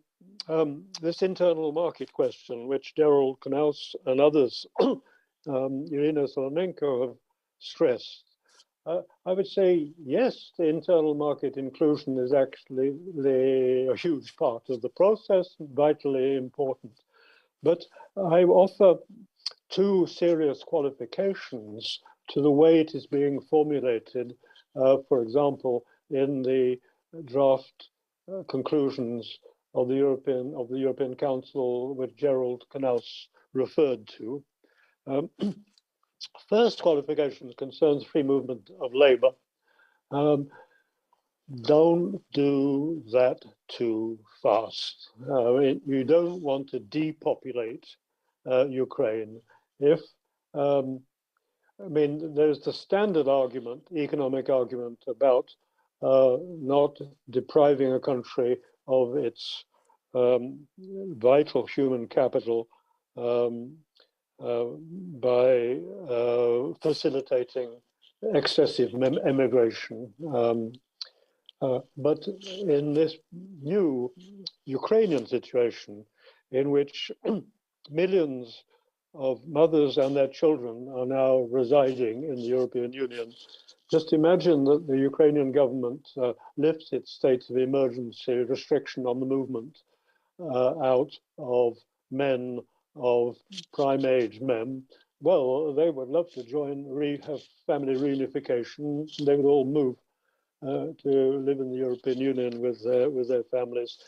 S16: this internal market question, which Daryl Knaus and others, Irina Solonenko, have stressed. I would say, yes, the internal market inclusion is actually a huge part of the process, vitally important. But I offer two serious qualifications to the way it is being formulated, for example, in the draft conclusions of the European Council, which Gerald Knaus referred to. First qualification concerns free movement of labor. Don't do that too fast. You don't want to depopulate Ukraine. There's the standard argument, economic argument, about not depriving a country of its vital human capital by facilitating excessive emigration. But in this new Ukrainian situation, in which millions of mothers and their children are now residing in the European Union, just imagine that the Ukrainian government lifts its state of emergency restriction on the movement out of men of prime age men. Well, they would love to have family reunification. They would all move to live in the European Union with their families.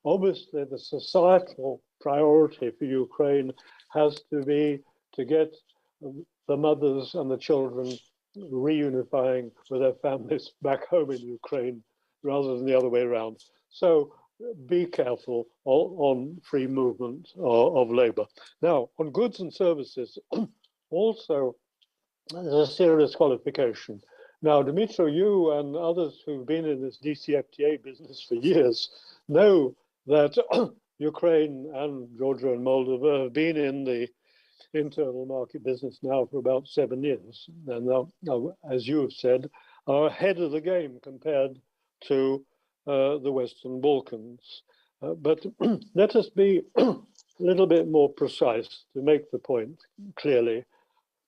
S16: Obviously, the societal priority for Ukraine has to be to get the mothers and the children reunifying with their families back home in Ukraine rather than the other way around. So be careful on free movement of labor. Now, on goods and services, also there's a serious qualification. Now, Dimitro, you and others who've been in this DCFTA business for years know that Ukraine and Georgia and Moldova have been in the internal market business now for about 7 years, and now, as you have said, are ahead of the game compared to the Western Balkans. But let us be a little bit more precise to make the point clearly.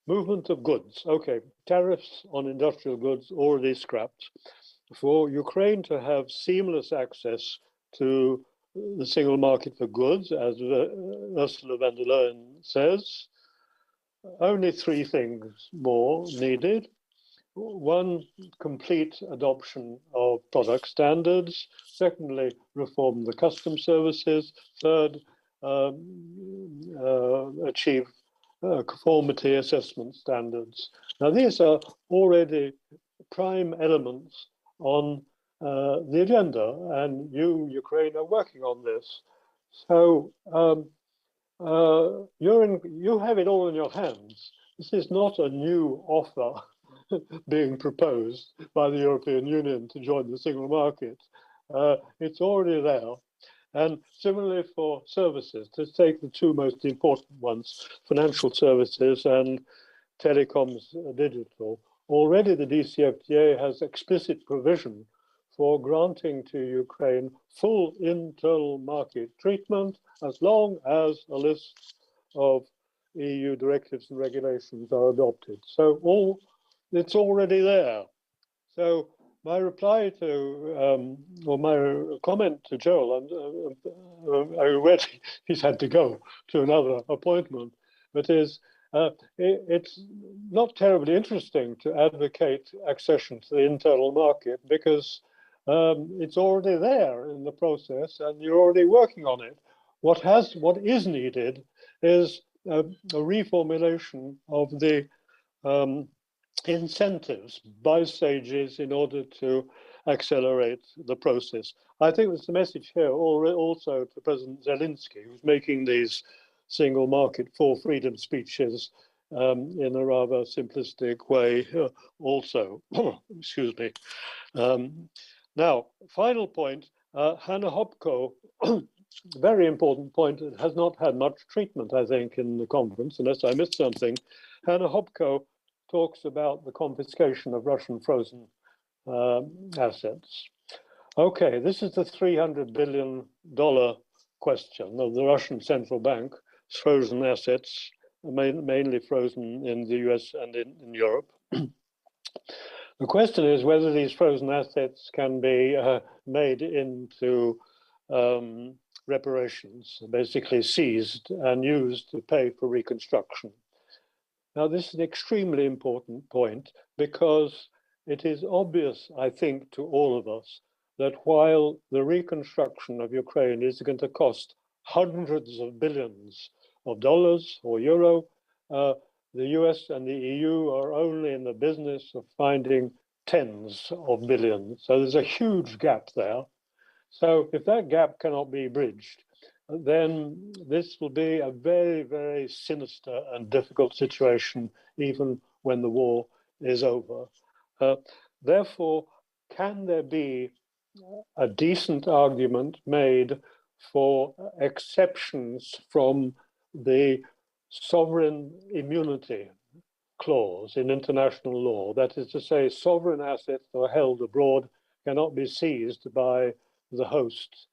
S16: Movement of goods. Okay, tariffs on industrial goods already scrapped. For Ukraine to have seamless access to the single market for goods, as Ursula von der Leyen says, only 3 things more needed. 1, complete adoption of product standards. Secondly, reform the customs services. Third, achieve conformity assessment standards. Now, these are already prime elements on the agenda, and you, Ukraine, are working on this. So you have it all in your hands. This is not a new offer being proposed by the European Union to join the single market. It's already there. And similarly for services, to take the 2 most important ones, financial services and telecoms digital, already the DCFTA has explicit provision for granting to Ukraine full internal market treatment as long as a list of EU directives and regulations are adopted. So it's already there. So my reply to, or my comment to Joel, and I read he's had to go to another appointment, but it's not terribly interesting to advocate accession to the internal market because it's already there in the process and you're already working on it. What is needed is a reformulation of the incentives by stages in order to accelerate the process. I think there's a message here also to President Zelensky, who's making these single market for freedom speeches in a rather simplistic way also. Excuse me. Now, final point, Hannah Hopko, very important point, it has not had much treatment, I think, in the conference, unless I missed something. Hannah Hopko talks about the confiscation of Russian frozen assets. Okay, this is the $300 billion question of the Russian central bank, frozen assets, mainly frozen in the US and in Europe. The question is whether these frozen assets can be made into reparations, basically seized and used to pay for reconstruction. Now, this is an extremely important point because it is obvious, I think, to all of us that while the reconstruction of Ukraine is going to cost hundreds of billions of dollars or euro, the US and the EU are only in the business of finding tens of billions. So there's a huge gap there. So if that gap cannot be bridged, then this will be a very, very sinister and difficult situation, even when the war is over. Therefore, can there be a decent argument made for exceptions from the sovereign immunity clause in international law? That is to say, sovereign assets that are held abroad cannot be seized by the host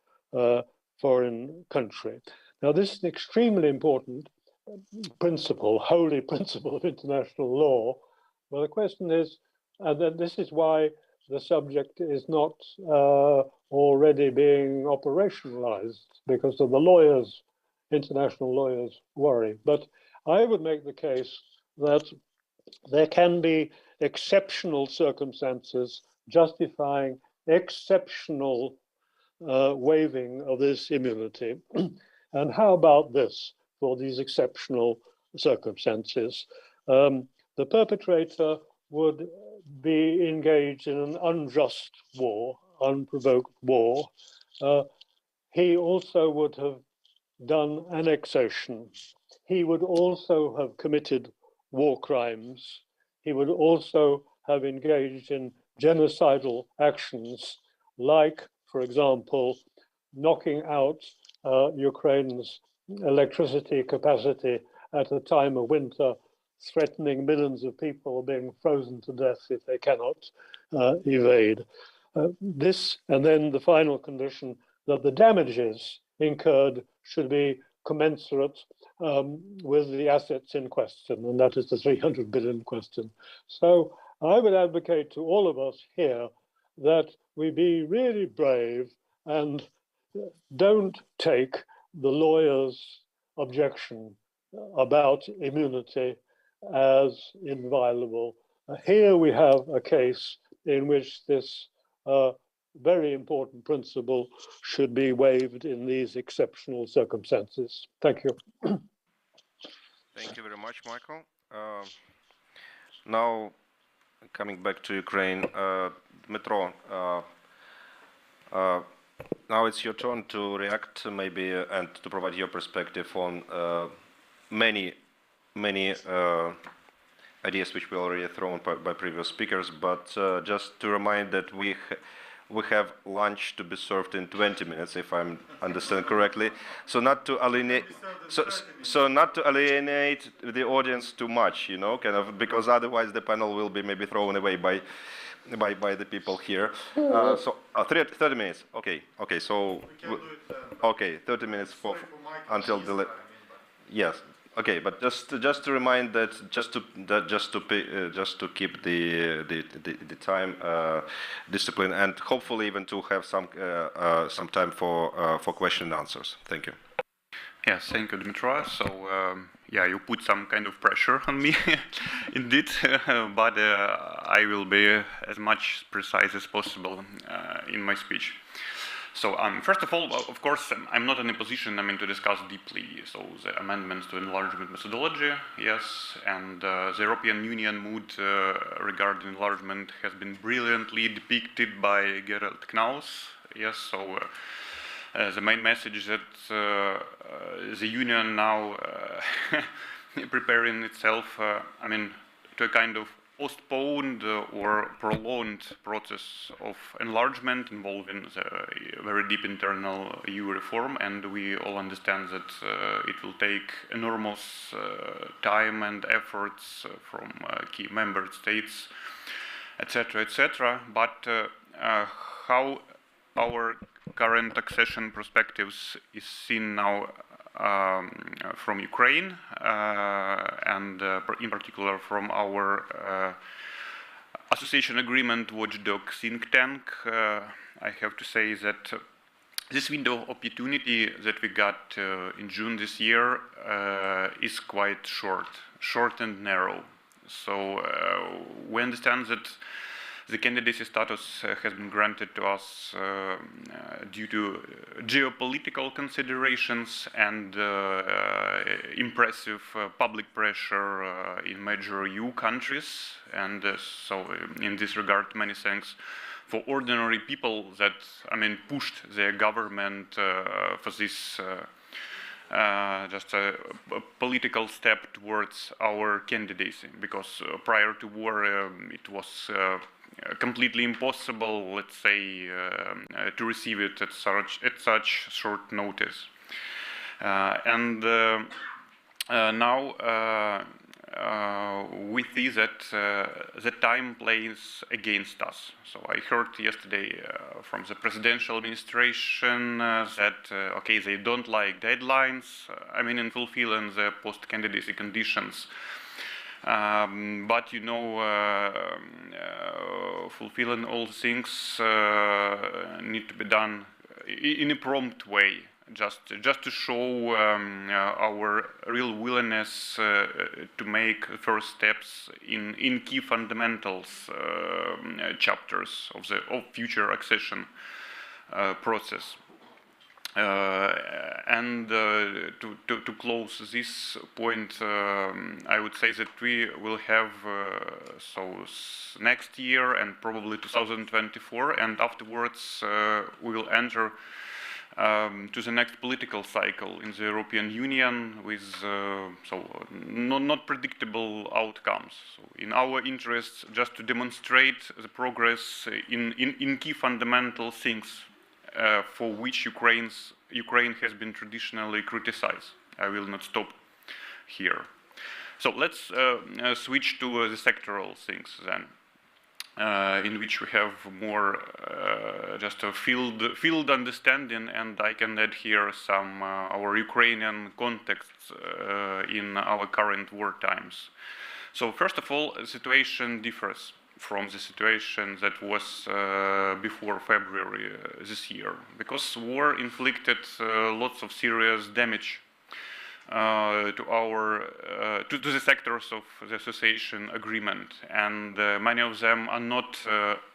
S16: foreign country. Now, this is an extremely important principle, holy principle of international law. Well, the question is, and then this is why the subject is not already being operationalized, because of the lawyers, international lawyers worry. But I would make the case that there can be exceptional circumstances justifying exceptional waiving of this immunity. And how about this for these exceptional circumstances? The perpetrator would be engaged in an unjust war, unprovoked war. He also would have done annexation. He would also have committed war crimes. He would also have engaged in genocidal actions like, for example, knocking out Ukraine's electricity capacity at a time of winter, threatening millions of people being frozen to death if they cannot evade. This, and then the final condition that the damages incurred should be commensurate with the assets in question, and that is the 300 billion question. So I would advocate to all of us here that we be really brave and don't take the lawyer's objection about immunity as inviolable. Here we have a case in which this very important principle should be waived in these exceptional circumstances. Thank you.
S13: Thank you very much, Michael. Now, coming back to Ukraine, Dmitro, now it's your turn to react maybe and to provide your perspective on many ideas which were already thrown by previous speakers, but just to remind that we have lunch to be served in 20 minutes, if I understand correctly. So not to alienate, so not to alienate the audience too much, you know, kind of, because otherwise the panel will be maybe thrown away by the people here. So 30 minutes. Okay. So okay, 30 minutes for until the yes. Okay, but just to remind that just to keep the time discipline, and hopefully even to have some time for question and answers. Thank you.
S17: Yes, thank you, Dmitro. So yeah, you put some kind of pressure on me, indeed, but I will be as much precise as possible in my speech. So first of all, of course, I'm not in a position, to discuss deeply the amendments to enlargement methodology, yes, and the European Union mood regarding enlargement has been brilliantly depicted by Gerald Knaus, yes, so the main message is that the Union now preparing itself, to a kind of postponed or prolonged process of enlargement involving the very deep internal EU reform, and we all understand that it will take enormous time and efforts from key member states, etc., etc. But how our current accession perspectives is seen now from Ukraine, and in particular from our association agreement watchdog think tank, I have to say that this window of opportunity that we got in June this year is quite short and narrow. So we understand that the candidacy status has been granted to us due to geopolitical considerations and impressive public pressure in major EU countries. And so in this regard, many thanks for ordinary people that, pushed their government for this just a political step towards our candidacy, because prior to war it was completely impossible, let's say, to receive it at such short notice. And now we see that the time plays against us. So I heard yesterday from the presidential administration that, okay, they don't like deadlines, in fulfilling the post-candidacy conditions. But fulfilling all things need to be done in a prompt way, just to show our real willingness to make first steps in key fundamentals chapters of future accession process. And to close this point, I would say that we will have next year and probably 2024, and afterwards we will enter to the next political cycle in the European Union with not predictable outcomes. So in our interests, just to demonstrate the progress in key fundamental things for which Ukraine has been traditionally criticized. I will not stop here. So let's switch to the sectoral things then, in which we have more just a field understanding, and I can add here some our Ukrainian contexts in our current war times. So first of all, the situation differs from the situation that was before February this year, because war inflicted lots of serious damage to the sectors of the association agreement, and many of them are not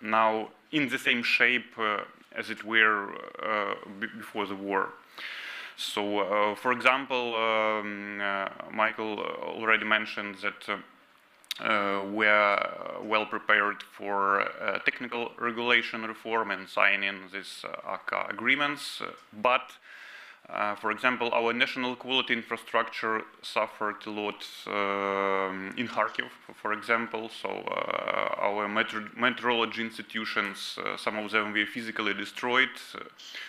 S17: now in the same shape as it were before the war. So, for example, Michael already mentioned that we are well prepared for technical regulation reform and signing these ACA agreements, but for example, our national quality infrastructure suffered a lot in Kharkiv, for example. So our meteorology institutions, some of them were physically destroyed,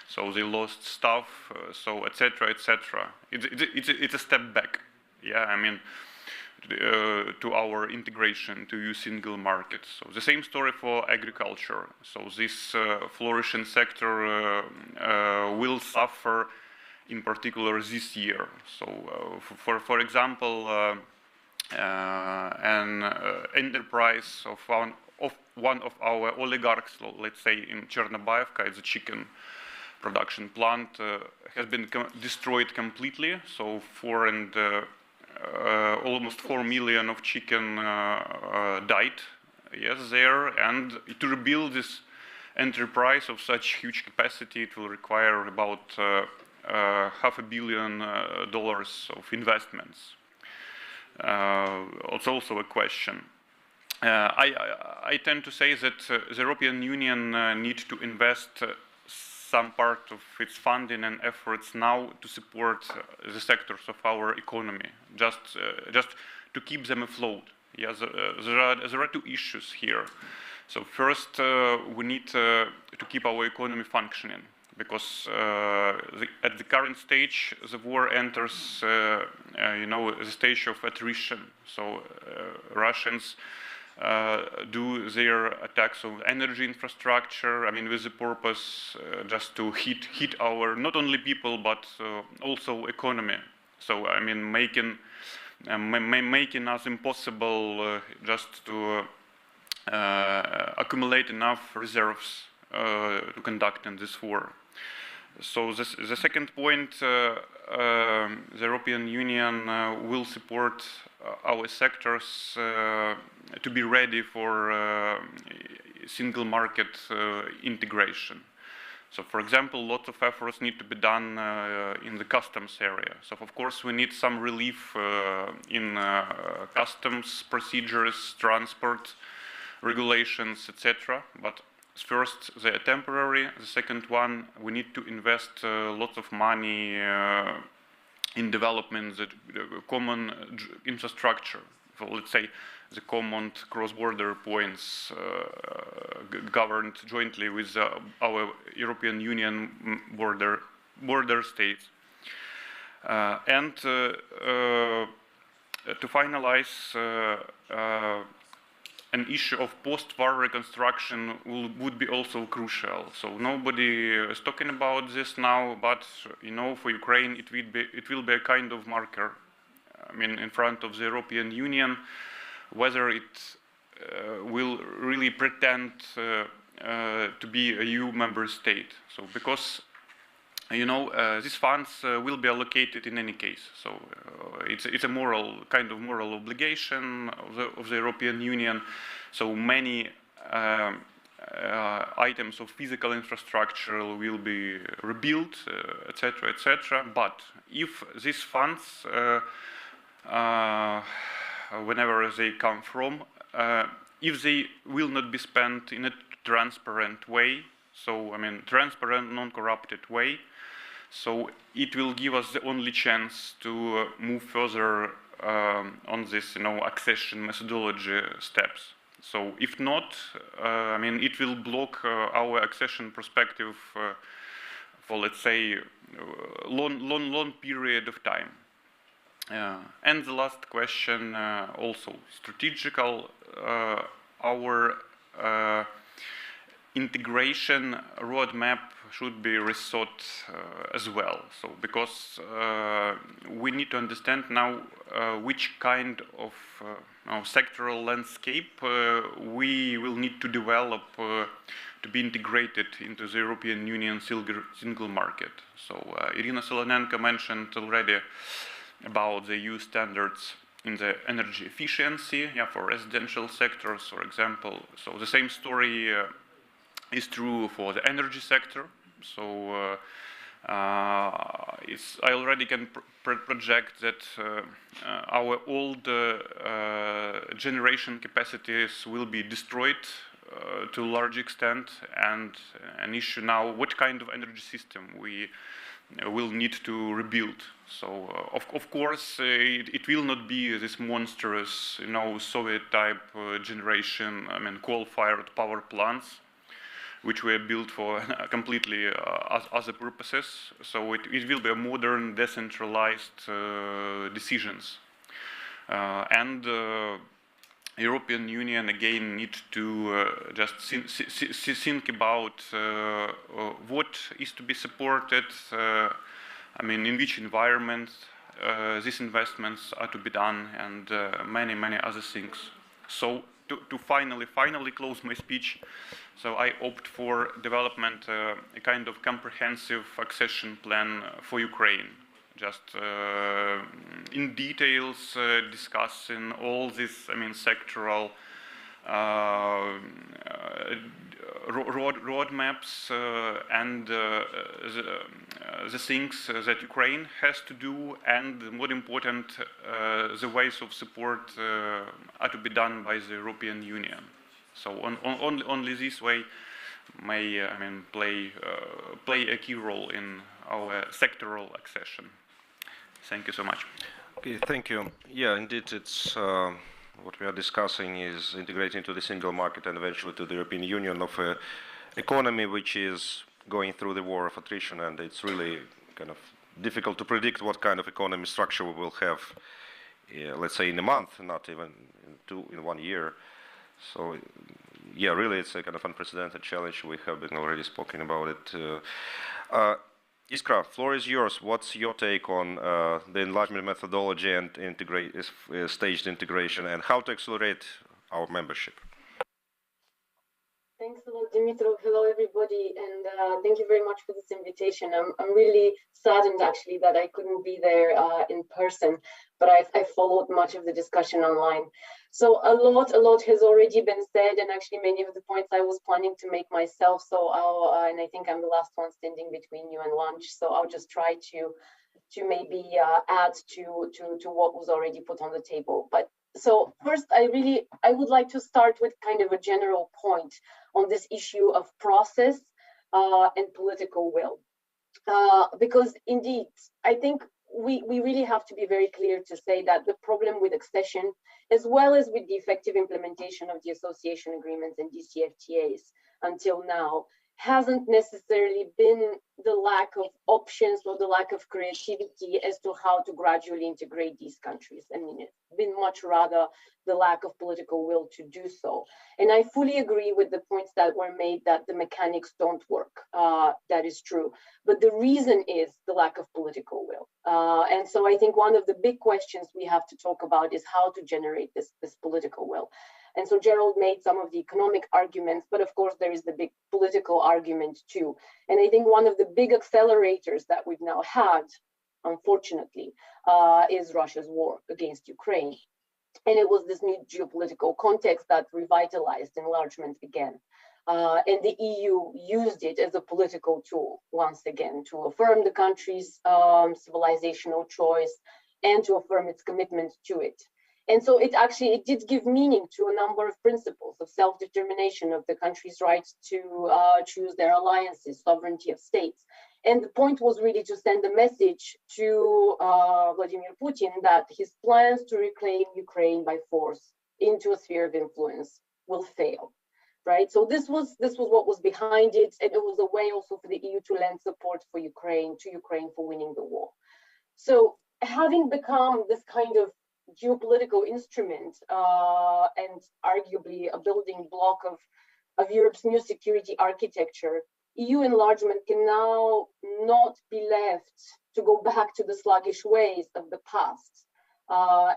S17: so they lost staff, so etc., etc. It's a step back. Yeah, I mean, to our integration to a single market. So the same story for agriculture. So this flourishing sector will suffer in particular this year. So for example, an enterprise of one of our oligarchs, let's say in Chernobyevka, it's a chicken production plant, has been destroyed completely. So almost 4 million of chicken died, yes, there, and to rebuild this enterprise of such huge capacity, it will require about $500 million of investments. It's also a question. I tend to say that the European Union needs to invest some part of its funding and efforts now to support the sectors of our economy, just to keep them afloat. Yes, there are two issues here. So first, we need to keep our economy functioning, because at the current stage, the war enters, the stage of attrition. So Russians do their attacks on energy infrastructure, I mean, with the purpose just to hit our, not only people, but also economy. So, I mean, making us impossible just to accumulate enough reserves to conduct in this war. So the second point, the European Union will support our sectors to be ready for single market integration. So, for example, lots of efforts need to be done in the customs area. So, of course, we need some relief in customs procedures, transport regulations, etc. But first, they are temporary. The second one, we need to invest lots of money in development the common infrastructure. So let's say the common cross-border points governed jointly with our European Union border states. And to finalize, an issue of post-war reconstruction would be also crucial. So nobody is talking about this now, but for Ukraine it will be a kind of marker. I mean, in front of the European Union, whether it will really pretend to be a EU member state. So because these funds will be allocated in any case. So it's a kind of moral obligation of the European Union. So many items of physical infrastructure will be rebuilt, etc., etc. But if these funds, whenever they come from, if they will not be spent in a transparent way, so I mean transparent, non-corrupted way, so it will give us the only chance to move further on this, accession methodology steps. So if not, I mean, it will block our accession perspective for, let's say, long period of time. And the last question, also strategical, our integration roadmap should be rethought as well. So because we need to understand now which kind of sectoral landscape we will need to develop to be integrated into the European Union single market. So Irina Solonenko mentioned already about the EU standards in the energy efficiency, for residential sectors, for example. So the same story is true for the energy sector. So I already can project that our old generation capacities will be destroyed to a large extent, and an issue now, what kind of energy system we will need to rebuild. So of course it will not be this monstrous, Soviet type generation, coal-fired power plants, which were built for completely other purposes. So it will be a modern, decentralized decisions. And European Union again needs to just think about what is to be supported, in which environment these investments are to be done, and many other things. So to finally close my speech, so I opt for development a kind of comprehensive accession plan for Ukraine, just in details discussing all these, sectoral roadmaps and the things that Ukraine has to do, and more important, the ways of support are to be done by the European Union. So only this way may play a key role in our sectoral accession. Thank you so much.
S18: Okay, thank you. Yeah, indeed, it's what we are discussing is integrating into the single market and eventually to the European Union of an economy which is going through the war of attrition, and it's really kind of difficult to predict what kind of economy structure we will have, let's say in a month, not even in 1 year. So, yeah, really, it's a kind of unprecedented challenge. We have been already spoken about it. Iskra, floor is yours. What's your take on the enlargement methodology and staged integration, and how to accelerate our membership?
S19: Thanks a lot, Dimitrov. Hello, everybody, and thank you very much for this invitation. I'm really saddened, actually, that I couldn't be there in person, but I followed much of the discussion online. So a lot has already been said, and actually many of the points I was planning to make myself. So and I think I'm the last one standing between you and lunch. So I'll just try to maybe add to what was already put on the table. But so first, I would like to start with kind of a general point on this issue of process and political will, because indeed, I think we really have to be very clear to say that the problem with accession, as well as with the effective implementation of the association agreements and DCFTAs until now, hasn't necessarily been the lack of options or the lack of creativity as to how to gradually integrate these countries. I mean, it's been much rather the lack of political will to do so. And I fully agree with the points that were made that the mechanics don't work. That is true. But the reason is the lack of political will. And so I think one of the big questions we have to talk about is how to generate this political will. And so Gerald made some of the economic arguments, but of course there is the big political argument too. And I think one of the big accelerators that we've now had, unfortunately, is Russia's war against Ukraine. And it was this new geopolitical context that revitalized enlargement again. And the EU used it as a political tool, once again, to affirm the country's civilizational choice and to affirm its commitment to it. And so it did give meaning to a number of principles of self-determination, of the country's rights to choose their alliances, sovereignty of states. And the point was really to send a message to Vladimir Putin that his plans to reclaim Ukraine by force into a sphere of influence will fail, right? So this was what was behind it, and it was a way also for the EU to lend support for Ukraine, for winning the war. So having become this kind of geopolitical instrument and arguably a building block of Europe's new security architecture, EU enlargement can now not be left to go back to the sluggish ways of the past.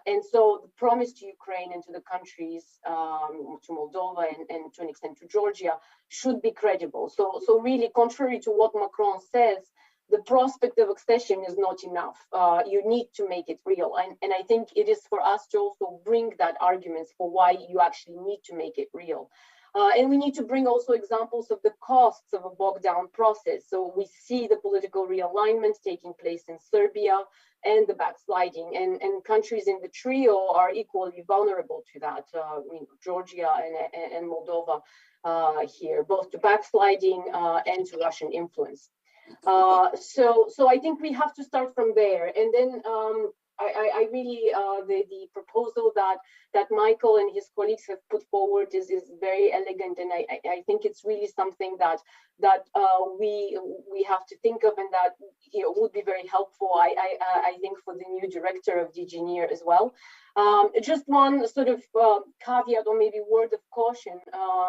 S19: And so the promise to Ukraine and to the countries, to Moldova and to an extent to Georgia, should be credible. So really, contrary to what Macron says, the prospect of accession is not enough. You need to make it real. And I think it is for us to also bring that arguments for why you actually need to make it real. And we need to bring also examples of the costs of a bogged down process. So we see the political realignment taking place in Serbia and the backsliding, and countries in the trio are equally vulnerable to that. Georgia and Moldova here, both to backsliding and to Russian influence. So I think we have to start from there, and then I really the proposal that Michael and his colleagues have put forward is very elegant, and I think it's really something that we have to think of, and that would be very helpful. I think for the new director of DG NEAR as well. Just one sort of caveat or maybe word of caution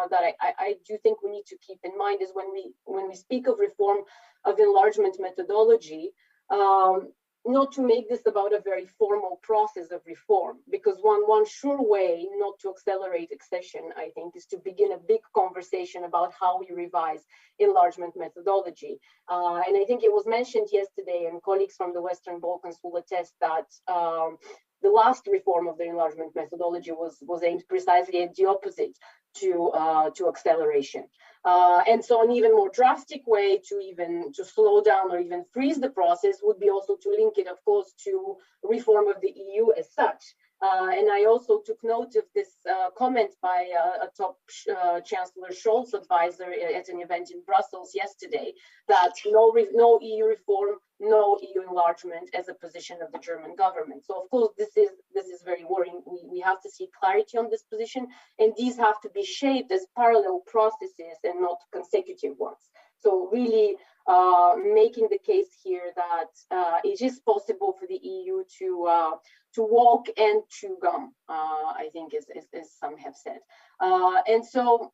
S19: that I do think we need to keep in mind is when we speak of reform of enlargement methodology, not to make this about a very formal process of reform, because one sure way not to accelerate accession, I think, is to begin a big conversation about how we revise enlargement methodology. And I think it was mentioned yesterday, and colleagues from the Western Balkans will attest that the last reform of the enlargement methodology was aimed precisely at the opposite, to acceleration. And so an even more drastic way to slow down or even freeze the process would be also to link it, of course, to reform of the EU as such. And I also took note of this comment by a top Chancellor Scholz advisor at an event in Brussels yesterday, that no EU reform, no EU enlargement as a position of the German government. So of course this is very worrying. We have to see clarity on this position, and these have to be shaped as parallel processes and not consecutive ones. So really making the case here that it is possible for the EU to walk and chew gum, I think, as some have said. And so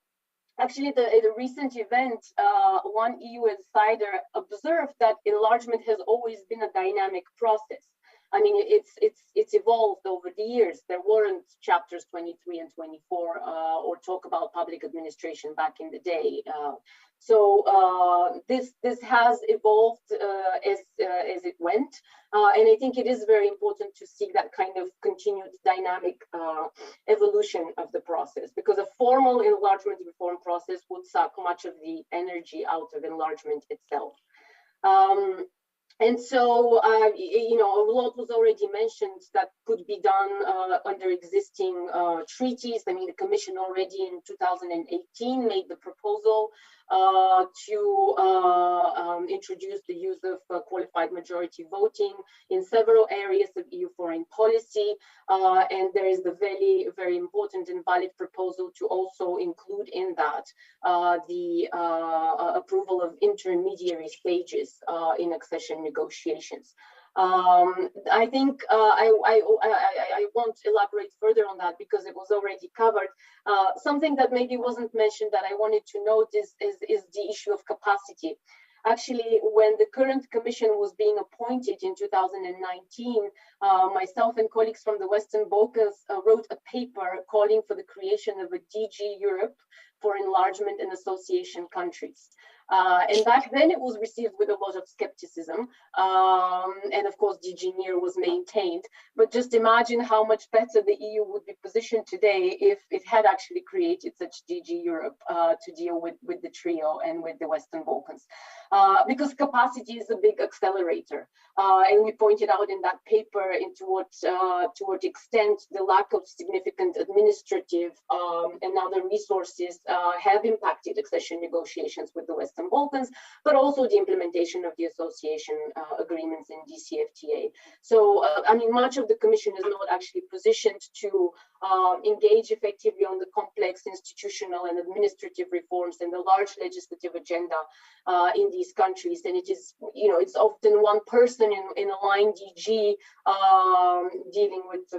S19: actually, at a recent event, one EU insider observed that enlargement has always been a dynamic process. I mean, it's evolved over the years. There weren't chapters 23 and 24 or talk about public administration back in the day. So this has evolved as it went, and I think it is very important to see that kind of continued dynamic evolution of the process, because a formal enlargement reform process would suck much of the energy out of enlargement itself. And so, a lot was already mentioned that could be done under existing treaties. I mean, the Commission already in 2018 made the proposal to introduce the use of qualified majority voting in several areas of EU foreign policy. And there is the very, very important and valid proposal to also include in that the approval of intermediary stages in accession negotiations. I think I won't elaborate further on that because it was already covered. Something that maybe wasn't mentioned that I wanted to note is the issue of capacity. Actually, when the current commission was being appointed in 2019, myself and colleagues from the Western Balkans wrote a paper calling for the creation of a DG Europe for enlargement and association countries. And back then it was received with a lot of skepticism. And of course, DG NEAR was maintained. But just imagine how much better the EU would be positioned today if it had actually created such DG Europe to deal with the trio and with the Western Balkans. Because capacity is a big accelerator. And we pointed out in that paper to what extent the lack of significant administrative and other resources have impacted accession negotiations with the Western Balkans, but also the implementation of the association agreements in DCFTA. So, I mean, much of the Commission is not actually positioned to engage effectively on the complex institutional and administrative reforms and the large legislative agenda in these countries. And it is, it's often one person in a line DG dealing with,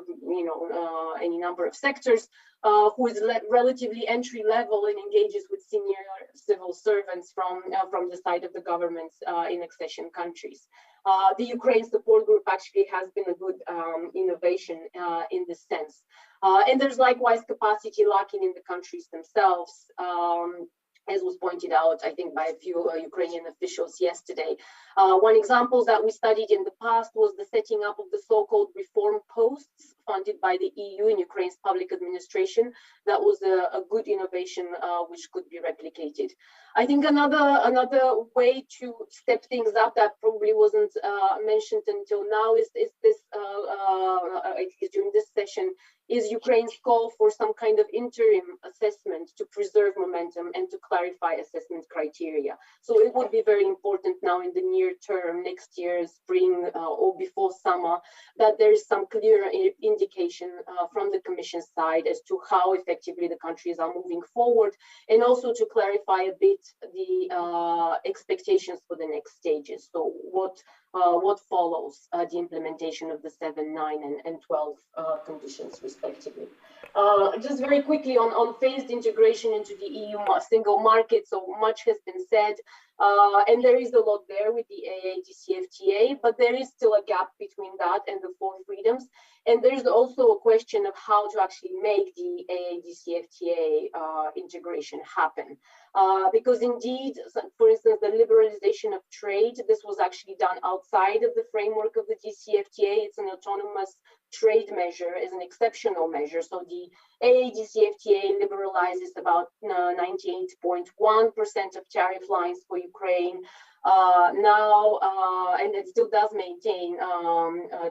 S19: any number of sectors, who is relatively entry level and engages with senior civil servants from the side of the governments in accession countries. The Ukraine support group actually has been a good innovation in this sense. And there's likewise capacity lacking in the countries themselves. As was pointed out, I think, by a few Ukrainian officials yesterday. One example that we studied in the past was the setting up of the so-called reform posts funded by the EU in Ukraine's public administration. That was a good innovation which could be replicated. I think another way to step things up that probably wasn't mentioned until now is this, during this session, is Ukraine's call for some kind of interim assessment to preserve momentum and to clarify assessment criteria. So it would be very important now in the near term, next year, spring or before summer, that there is some clear indication from the Commission side as to how effectively the countries are moving forward, and also to clarify a bit the expectations for the next stages. So what follows the implementation of the 7, 9, and 12 conditions, respectively. Just very quickly on phased integration into the EU single market, so much has been said, and there is a lot there with the AA-DCFTA, but there is still a gap between that and the 4 freedoms. And there's also a question of how to actually make the AA-DCFTA integration happen. Because indeed, for instance, the liberalization of trade, this was actually done outside of the framework of the DCFTA. It's an autonomous trade measure, is an exceptional measure. So the AA-DCFTA liberalizes about 98.1% of tariff lines for Ukraine. Now, and it still does maintain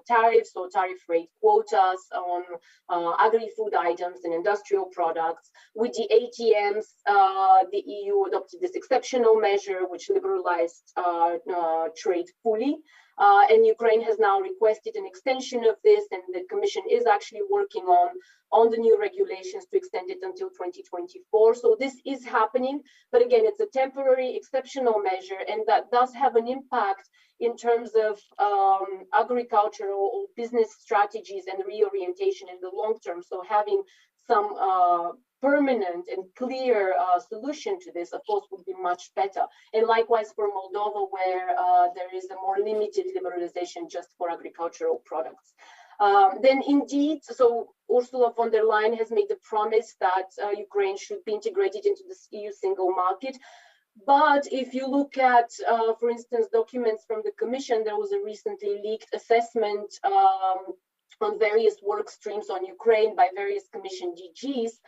S19: tariffs or tariff rate quotas on agri-food items and industrial products. With the ATMs, the EU adopted this exceptional measure which liberalized trade fully. And Ukraine has now requested an extension of this, and the Commission is actually working on the new regulations to extend it until 2024. So this is happening, but again, it's a temporary exceptional measure, and that does have an impact in terms of agricultural or business strategies and reorientation in the long term. So having some permanent and clear solution to this, of course, would be much better. And likewise for Moldova, where there is a more limited liberalization just for agricultural products. Then indeed, so Ursula von der Leyen has made the promise that Ukraine should be integrated into the EU single market. But if you look at, for instance, documents from the Commission, there was a recently leaked assessment on various work streams on Ukraine by various Commission DGs.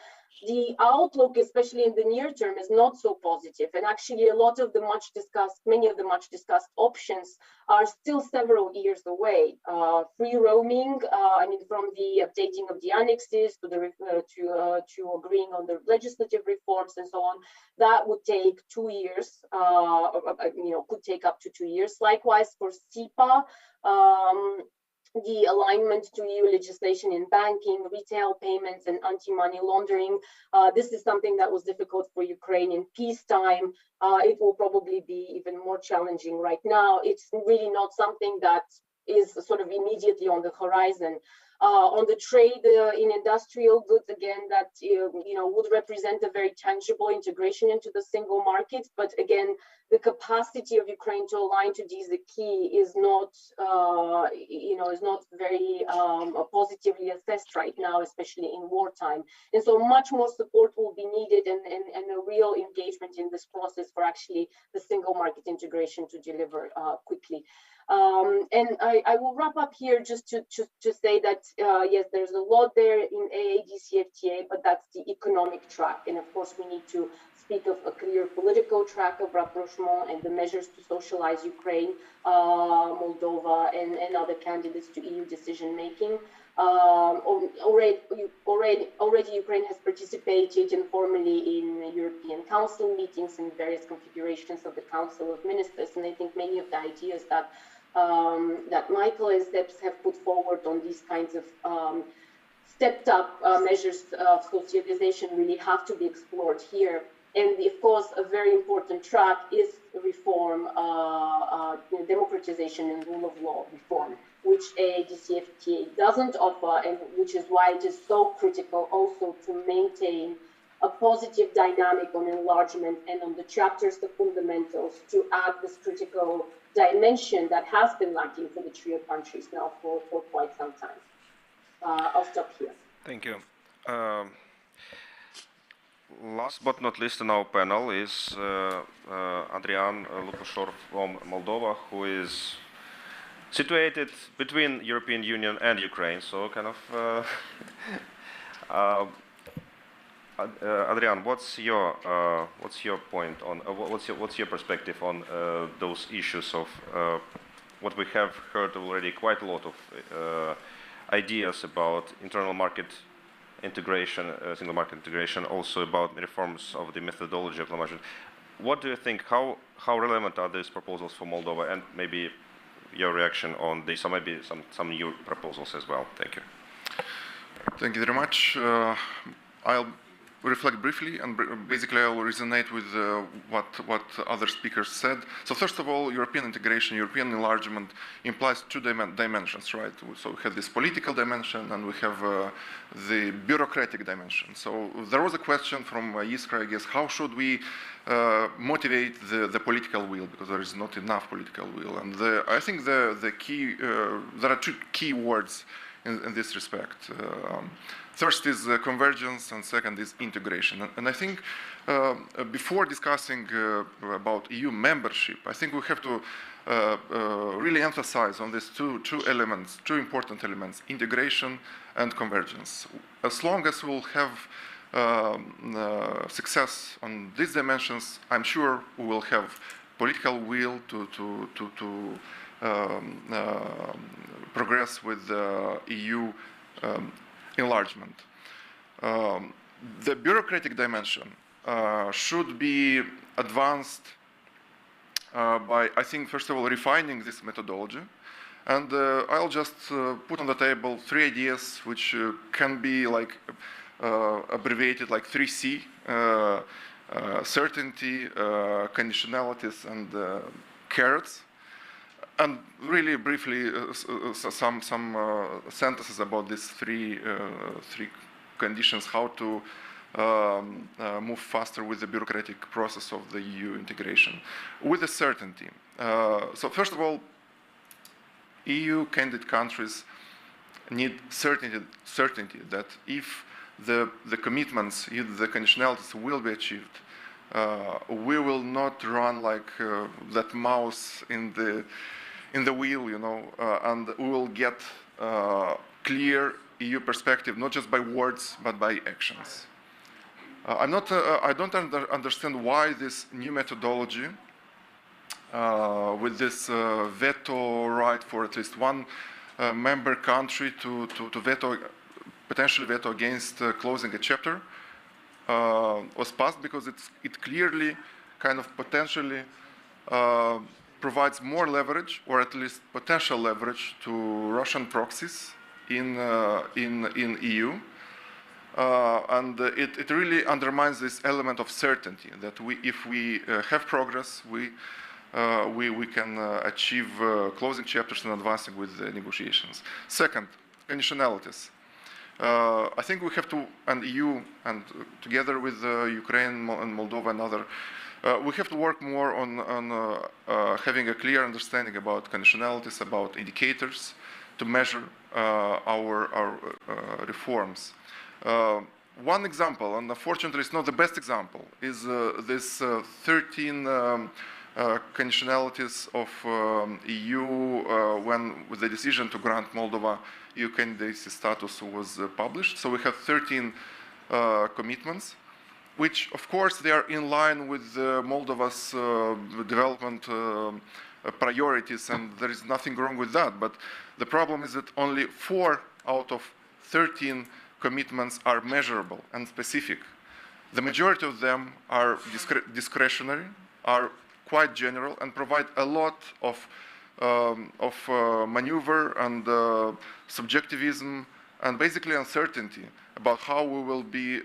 S19: The outlook, especially in the near term, is not so positive. And actually, many of the much discussed options are still several years away. Free roaming, from the updating of the annexes to agreeing on the legislative reforms and so on, that would take 2 years, could take up to 2 years. Likewise for SIPA, the alignment to EU legislation in banking, retail payments, and anti-money laundering. This is something that was difficult for Ukraine in peacetime. It will probably be even more challenging right now. It's really not something that is sort of immediately on the horizon. On the trade in industrial goods, again, that would represent a very tangible integration into the single market. But again, the capacity of Ukraine to align to these key is not, is not very positively assessed right now, especially in wartime. And so much more support will be needed and a real engagement in this process for actually the single market integration to deliver quickly. And I will wrap up here just to say that, yes, there's a lot there in AA-DCFTA, but that's the economic track. And of course, we need to speak of a clear political track of rapprochement and the measures to socialize Ukraine, Moldova, and other candidates to EU decision-making. Already Ukraine has participated informally in European Council meetings and various configurations of the Council of Ministers. And I think many of the ideas that Michael and Steps have put forward on these kinds of stepped up measures of socialization really have to be explored here. And of course, a very important track is reform, democratization and rule of law reform, which a DCFTA doesn't offer, and which is why it is so critical also to maintain a positive dynamic on enlargement and on the chapters, the fundamentals, to add this critical dimension that has been lacking for the trio countries now for quite some time. I'll stop here.
S18: Thank you. Last but not least in our panel is Adrian Lupushor from Moldova, who is situated between European Union and Ukraine. So kind of, Adrian, what's your point on what's your perspective on those issues of what we have heard already quite a lot of ideas about internal market integration, single market integration, also about reforms of the methodology of enlargement. What do you think? How relevant are these proposals for Moldova, and maybe your reaction on these, or maybe some new proposals as well? Thank you.
S20: Thank you very much. I'll reflect briefly, and basically I will resonate with what other speakers said. So first of all, European integration, European enlargement implies two dimensions, right? So we have this political dimension and we have the bureaucratic dimension. So there was a question from Iskra, I guess, how should we motivate the political will, because there is not enough political will. And I think the key, there are two key words in this respect. First is convergence, and second is integration. And I think before discussing about EU membership, I think we have to really emphasize on these two elements, two important elements, integration and convergence. As long as we'll have success on these dimensions, I'm sure we will have political will to progress with the EU enlargement. The bureaucratic dimension should be advanced by, I think, first of all, refining this methodology. And I'll just put on the table 3 ideas which can be like abbreviated like 3C, certainty, conditionalities, and carrots. And really briefly, some sentences about these three conditions, how to move faster with the bureaucratic process of the EU integration. With a certainty. So first of all, EU candidate countries need certainty that if the commitments, if the conditionalities will be achieved, we will not run like that mouse in the wheel, you know, and we will get clear EU perspective, not just by words, but by actions. I don't understand why this new methodology with this veto right for at least one member country to veto, potentially veto against closing a chapter was passed, because it clearly kind of potentially provides more leverage, or at least potential leverage, to Russian proxies in EU. And it really undermines this element of certainty that if we have progress, we can achieve closing chapters and advancing with the negotiations. Second, conditionalities. I think we have to, and EU, and together with Ukraine and Moldova and other, we have to work more on having a clear understanding about conditionalities, about indicators to measure our reforms. One example, and unfortunately it's not the best example, is this 13 conditionalities of EU when with the decision to grant Moldova EU candidacy status was published. So we have 13 commitments, which of course they are in line with Moldova's development priorities, and there is nothing wrong with that. But the problem is that only 4 out of 13 commitments are measurable and specific. The majority of them are discretionary, are quite general, and provide a lot of maneuver and subjectivism and basically uncertainty about how we will be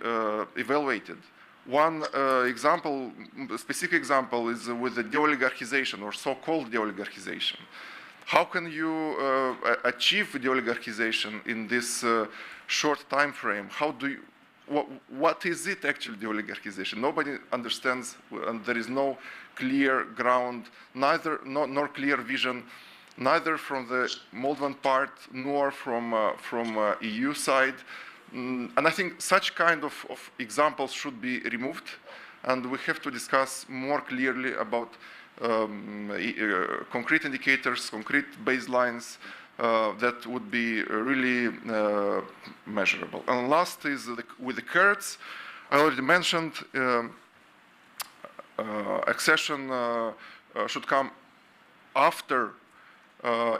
S20: evaluated. One example, a specific example, is with the de-oligarchization or so-called de-oligarchization. How can you achieve de-oligarchization in this short time frame? How do you, what is it actually, de-oligarchization? Nobody understands, and there is no clear ground, nor clear vision, neither from the Moldovan part nor from EU side. And I think such kind of examples should be removed, and we have to discuss more clearly about concrete indicators, concrete baselines that would be really measurable. And last is with the carrots. I already mentioned accession should come after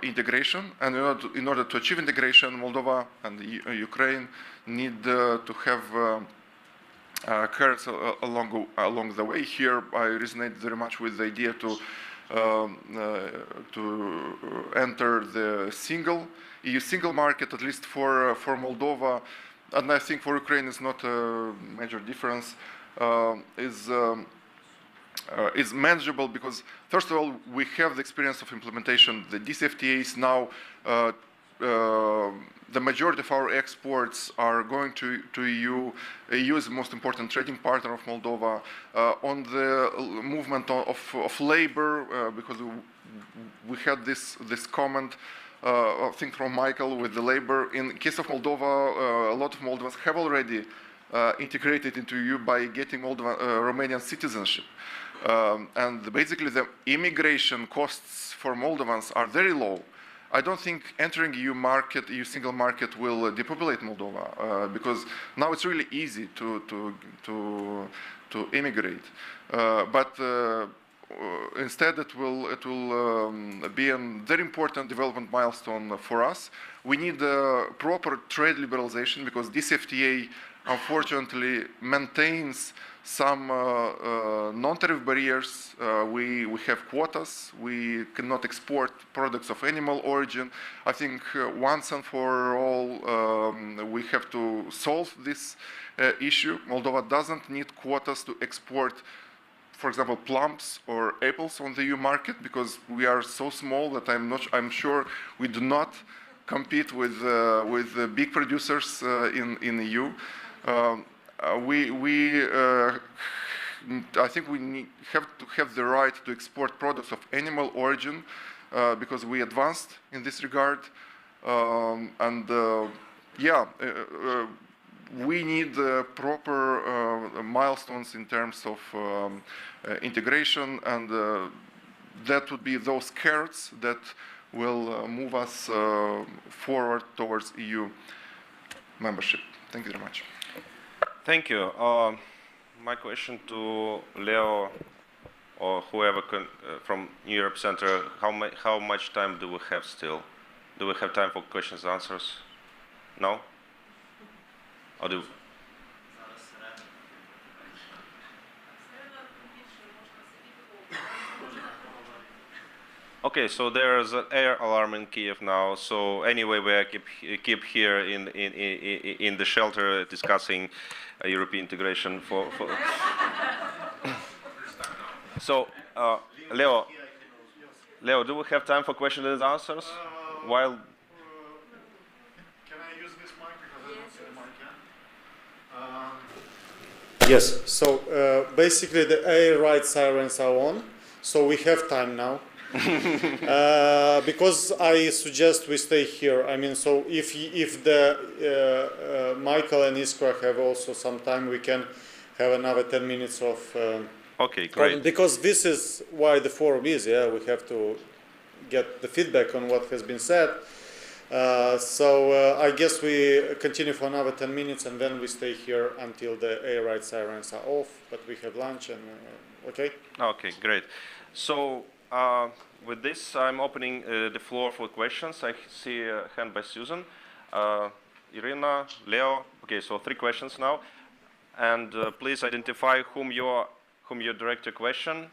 S20: integration, and in order to achieve integration, Moldova and Ukraine need to have carrots along the way. Here, I resonate very much with the idea to enter the EU single market, at least for Moldova, and I think for Ukraine is not a major difference. Is manageable because, first of all, we have the experience of implementation. The DCFTAs now, the majority of our exports are going to EU. EU is the most important trading partner of Moldova. On the movement of labor, because we had this comment, I think from Michael with the labor. In case of Moldova, a lot of Moldovans have already integrated into EU by getting Romanian citizenship. And basically the immigration costs for Moldovans are very low. I don't think entering EU single market will depopulate Moldova because now it's really easy to immigrate. But instead it will be a very important development milestone for us. We need proper trade liberalization because this FTA unfortunately maintains some non-tariff barriers. We have quotas. We cannot export products of animal origin. I think once and for all we have to solve this issue. Moldova doesn't need quotas to export, for example, plums or apples on the EU market because we are so small that I'm sure we do not compete with big producers in EU. I think we have to have the right to export products of animal origin because we advanced in this regard. We need proper milestones in terms of integration, and that would be those carrots that will move us forward towards EU membership. Thank you very much.
S18: Thank you. My question to Leo or whoever from New Europe Center, how much time do we have still? Do we have time for questions and answers? No? Or do? Okay, so there's an air alarm in Kiev now. So anyway, we keep here in the shelter discussing European integration for So, Leo, do we have time for questions and answers? While
S7: can I use this mic because I don't see the mic? Yes. So basically, the air raid sirens are on, so we have time now. Because I suggest we stay here. I mean, so if the Michael and Iskra have also some time, we can have another 10 minutes of.
S18: Okay, great.
S7: Because this is why the forum is. Yeah, we have to get the feedback on what has been said. So I guess we continue for another 10 minutes, and then we stay here until the air raid sirens are off. But we have lunch, and okay.
S18: Okay, great. So. With this, I'm opening the floor for questions. I see a hand by Susan, Irina, Leo. Okay, so 3 questions now, and please identify whom you direct your question.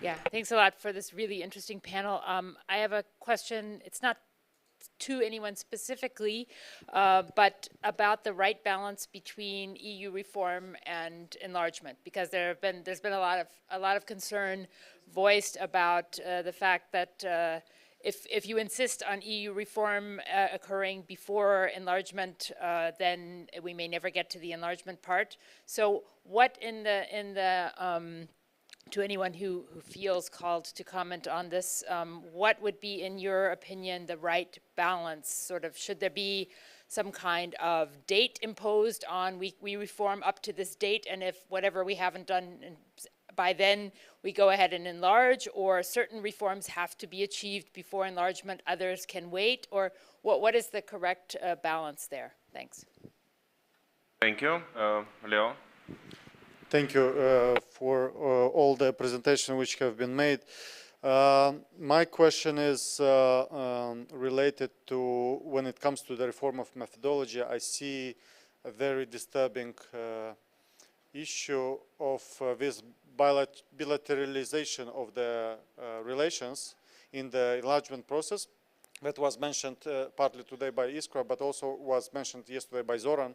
S21: Yeah, thanks a lot for this really interesting panel. I have a question. It's not to anyone specifically, but about the right balance between EU reform and enlargement, because there's been a lot of concern voiced about the fact that if you insist on EU reform occurring before enlargement, then we may never get to the enlargement part. So, what to anyone who feels called to comment on this, what would be, in your opinion, the right balance? Sort of, should there be some kind of date imposed on we reform up to this date, and if whatever we haven't done by then, we go ahead and enlarge, or certain reforms have to be achieved before enlargement, others can wait, or what is the correct balance there? Thanks.
S13: Thank you. Leo?
S7: Thank you for all the presentations which have been made. My question is related to when it comes to the reform of methodology. I see a very disturbing issue of this bilateralization of the relations in the enlargement process that was mentioned partly today by Iskra, but also was mentioned yesterday by Zoran,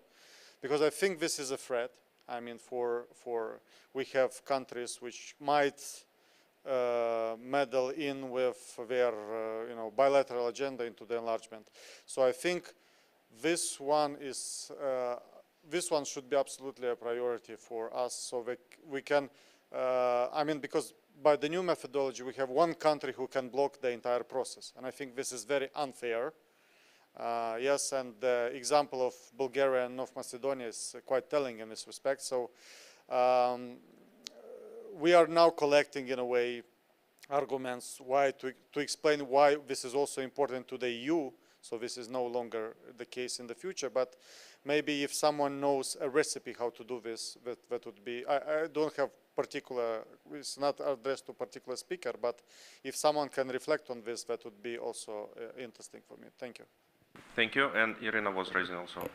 S7: because I think this is a threat. I mean, we have countries which might meddle in with their bilateral agenda into the enlargement. So I think this one should be absolutely a priority for us, so that we can. I mean, because by the new methodology, we have one country who can block the entire process, and I think this is very unfair. Yes, and the example of Bulgaria and North Macedonia is quite telling in this respect. So we are now collecting, in a way, arguments to explain why this is also important to the EU. So this is no longer the case in the future. But maybe if someone knows a recipe how to do this, that would be. I don't have particular. It's not addressed to a particular speaker, but if someone can reflect on this, that would be also interesting for me. Thank you.
S13: Thank you, and Irina was raising also.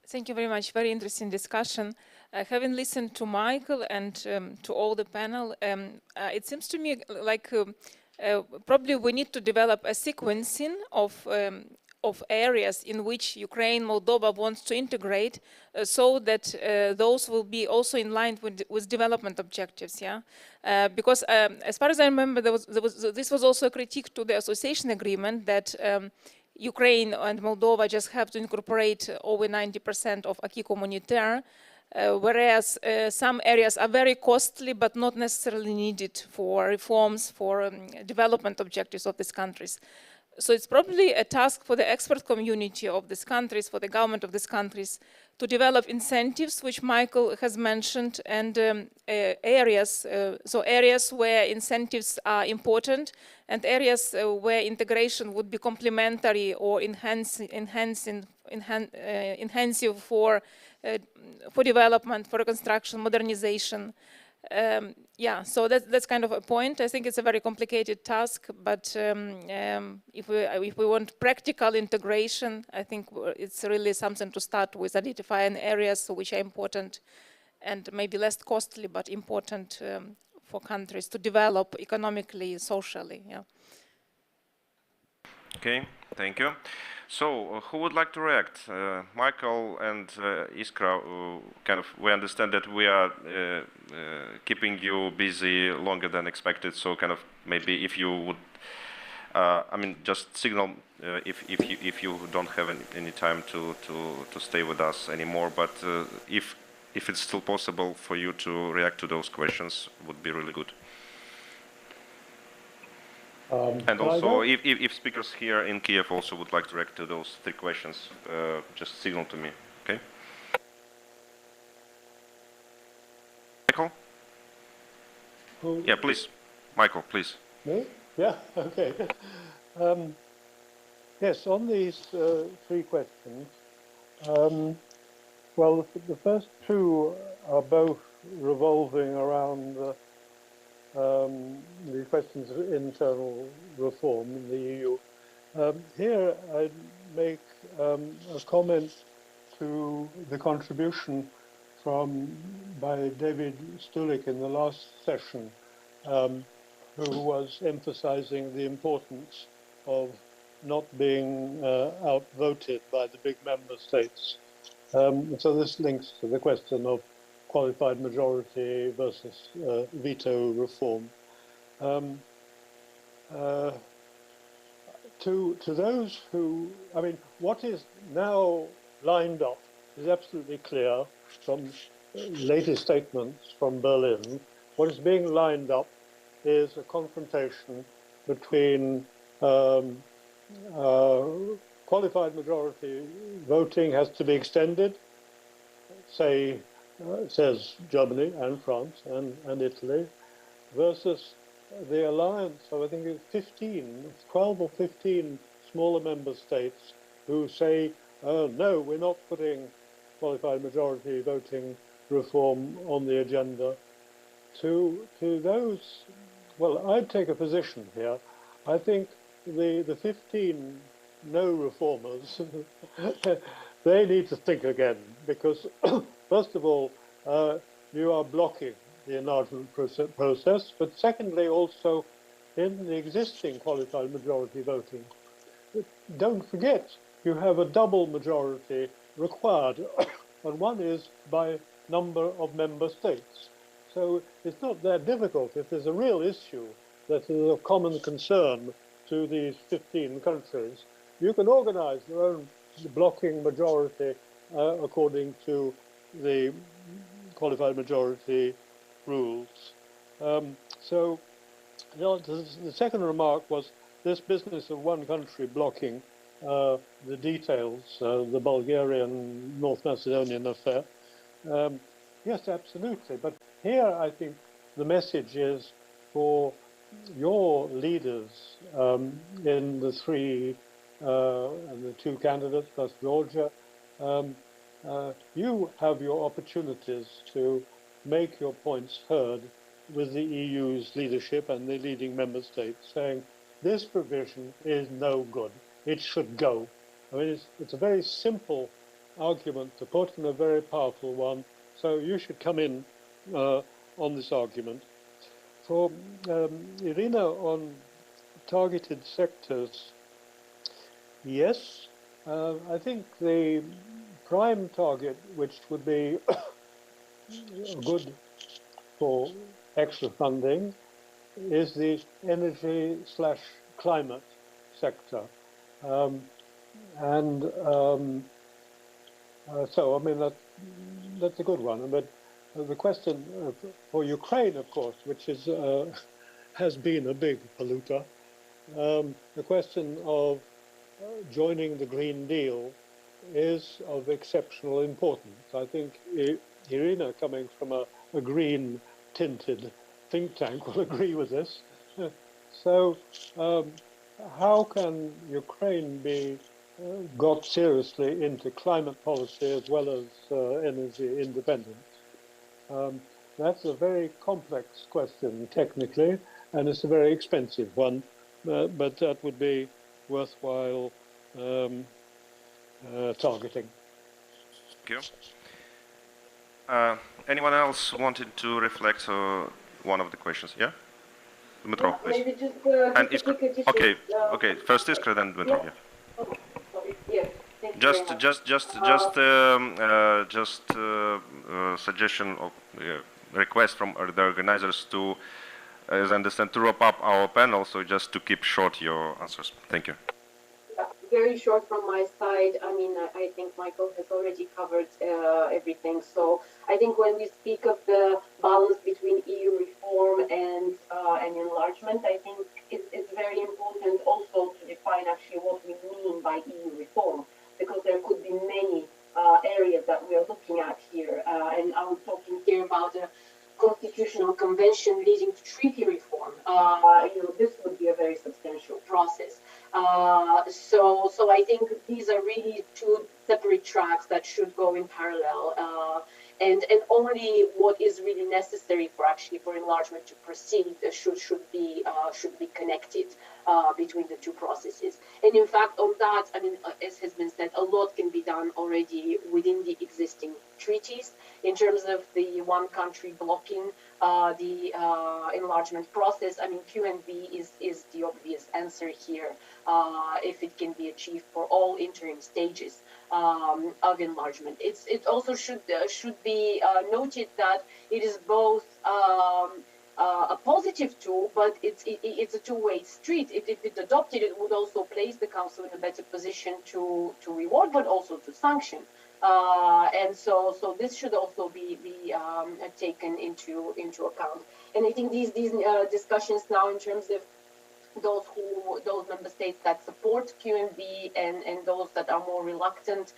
S2: Thank you very much. Very interesting discussion. Having listened to Michael and to all the panel, it seems to me like probably we need to develop a sequencing of areas in which Ukraine, Moldova wants to integrate, so that those will be also in line with development objectives. Yeah, because as far as I remember, this was also a critique to the association agreement that Ukraine and Moldova just have to incorporate over 90% of acquis communautaire, whereas some areas are very costly but not necessarily needed for reforms, for development objectives of these countries. So it's probably a task for the expert community of these countries, for the government of these countries, to develop incentives, which Michael has mentioned, and areas where incentives are important, and areas where integration would be complementary or enhancing for development, for reconstruction, modernization. Yeah, so that's kind of a point. I think it's a very complicated task, but if we want practical integration, I think it's really something to start with, identifying areas which are important and maybe less costly, but important for countries to develop economically, socially. Yeah.
S13: Okay, thank you. So, who would like to react? Michael and Iskra, we understand that we are keeping you busy longer than expected, so maybe if you would, just signal if you don't have any time to stay with us anymore, but if it's still possible for you to react to those questions, would be really good. And also, if speakers here in Kiev also would like to react to those 3 questions, just signal to me, okay? Michael? Yeah, please. Michael, please.
S16: Me? Yeah, okay. Yes, on these 3 questions, well, the first 2 are both revolving around the questions of internal reform in the EU. Here I'd make a comment to the contribution by David Stulik in the last session, who was emphasizing the importance of not being outvoted by the big member states. So this links to the question of qualified majority versus veto reform. To those who, I mean, what is now lined up is absolutely clear from latest statements from Berlin. What is being lined up is a confrontation between qualified majority voting has to be extended, says Germany and France and Italy, versus the alliance of, I think it's 12 or 15 smaller member states who say, no, we're not putting qualified majority voting reform on the agenda. To those, well, I'd take a position here. I think the 15 no reformers, they need to think again, because first of all, you are blocking the enlargement process, but secondly, also in the existing qualified majority voting, don't forget you have a double majority required, and one is by number of member states. So it's not that difficult. If there's a real issue that is of common concern to these 15 countries, you can organize your own blocking majority according to the qualified majority rules. So the second remark was this business of one country blocking the details, the Bulgarian, North Macedonian affair. Yes, absolutely. But here I think the message is for your leaders in the three and the two candidates plus Georgia. You have your opportunities to make your points heard with the EU's leadership and the leading member states, saying this provision is no good. It should go. I mean, it's a very simple argument to put and a very powerful one. So you should come in on this argument. For Irina, on targeted sectors, yes, I think the prime target, which would be good for extra funding, is the energy/climate sector. So, I mean, that's a good one. But the question for Ukraine, of course, which is has been a big polluter, the question of joining the Green Deal is of exceptional importance. I think Irina, coming from a green-tinted think tank, will agree with this. So, how can Ukraine be got seriously into climate policy as well as energy independence? That's a very complex question technically, and it's a very expensive one, but that would be worthwhile targeting.
S18: Thank you. Anyone else wanted to reflect on one of the questions? Yeah? Dmitro, please.
S19: Maybe just
S18: and
S19: a quick addition.
S18: Okay. First Iskra, then Dmitro. Yeah.
S19: Okay. Sorry. Yes. Thank you
S18: just suggestion of request from the organizers to, as I understand, to wrap up our panel. So just to keep short your answers. Thank you.
S19: Very short from my side. I mean, I think Michael has already covered everything. So I think when we speak of the balance between EU reform and enlargement, I think it's very important also to define actually what we mean by EU reform, because there could be many areas that we are looking at here. And I'm talking here about a constitutional convention leading to treaty reform. This would be a very substantial process. So I think these are really two separate tracks that should go in parallel. and only what is really necessary for enlargement to proceed should be connected between the two processes. And in fact, on that, I mean, as has been said, a lot can be done already within the existing treaties in terms of the one country blocking the enlargement process. I mean, QNB is the obvious answer here, if it can be achieved for all interim stages of enlargement. It also should be noted that it is both a positive tool, but it's a two-way street. If it adopted, it would also place the Council in a better position to reward, but also to sanction. And so this should also be taken into account. And I think these discussions now in terms of those member states that support QNB and those that are more reluctant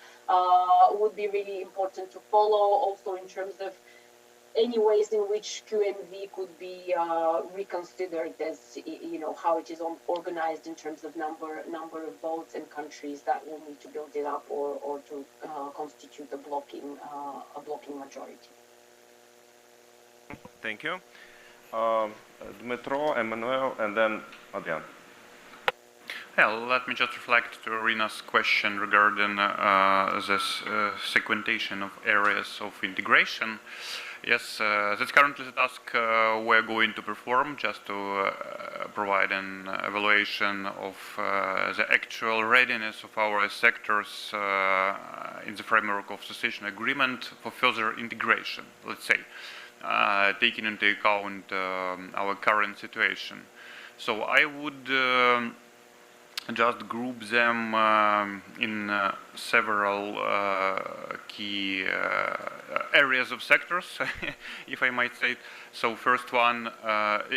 S19: would be really important to follow. Also in terms of any ways in which QNB could be reconsidered, as how it is organized in terms of number of votes and countries that will need to build it up or to constitute a blocking majority.
S18: Thank you. Dmitro, Emmanuel, and then Adrian.
S17: Yeah, let me just reflect to Irina's question regarding this segmentation of areas of integration. Yes, that's currently the task we're going to perform, just to provide an evaluation of the actual readiness of our sectors in the framework of association agreement for further integration, let's say, taking into account our current situation. So I would just group them in several key areas of sectors, if I might say it. So first one,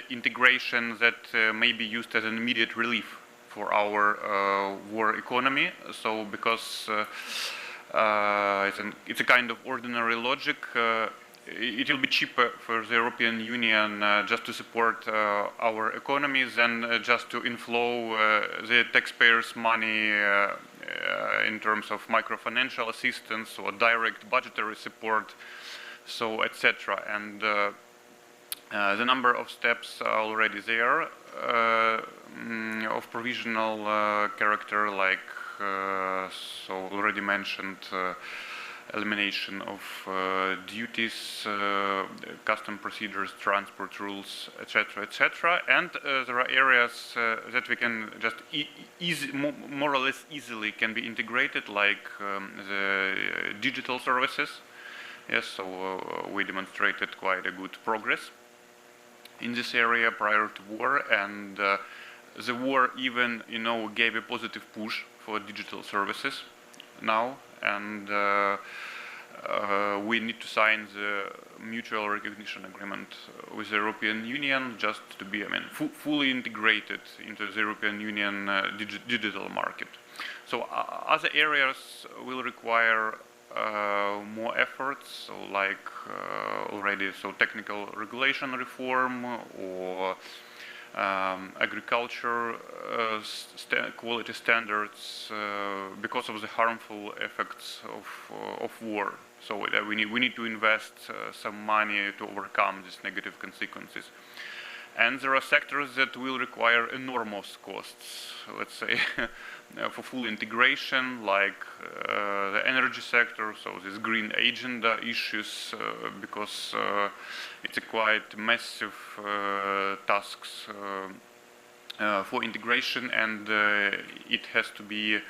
S17: integration that may be used as an immediate relief for our war economy. So because it's a kind of ordinary logic, it will be cheaper for the European Union just to support our economies than just to inflow the taxpayers' money in terms of microfinancial assistance or direct budgetary support, so etc. And the number of steps are already there of provisional character, like so already mentioned. Elimination of duties, custom procedures, transport rules, etc., etc. And there are areas that we can just more or less easily can be integrated, like the digital services. Yes, so we demonstrated quite a good progress in this area prior to war, and the war even, gave a positive push for digital services now. And we need to sign the mutual recognition agreement with the European Union just to be, fully integrated into the European Union digital market. So other areas will require more efforts, so like already, so technical regulation reform or agriculture quality standards because of the harmful effects of war. So we need to invest some money to overcome these negative consequences. And there are sectors that will require enormous costs, let's say, for full integration, like the energy sector, so this green agenda issues, because it's a quite massive tasks for integration, and it has to be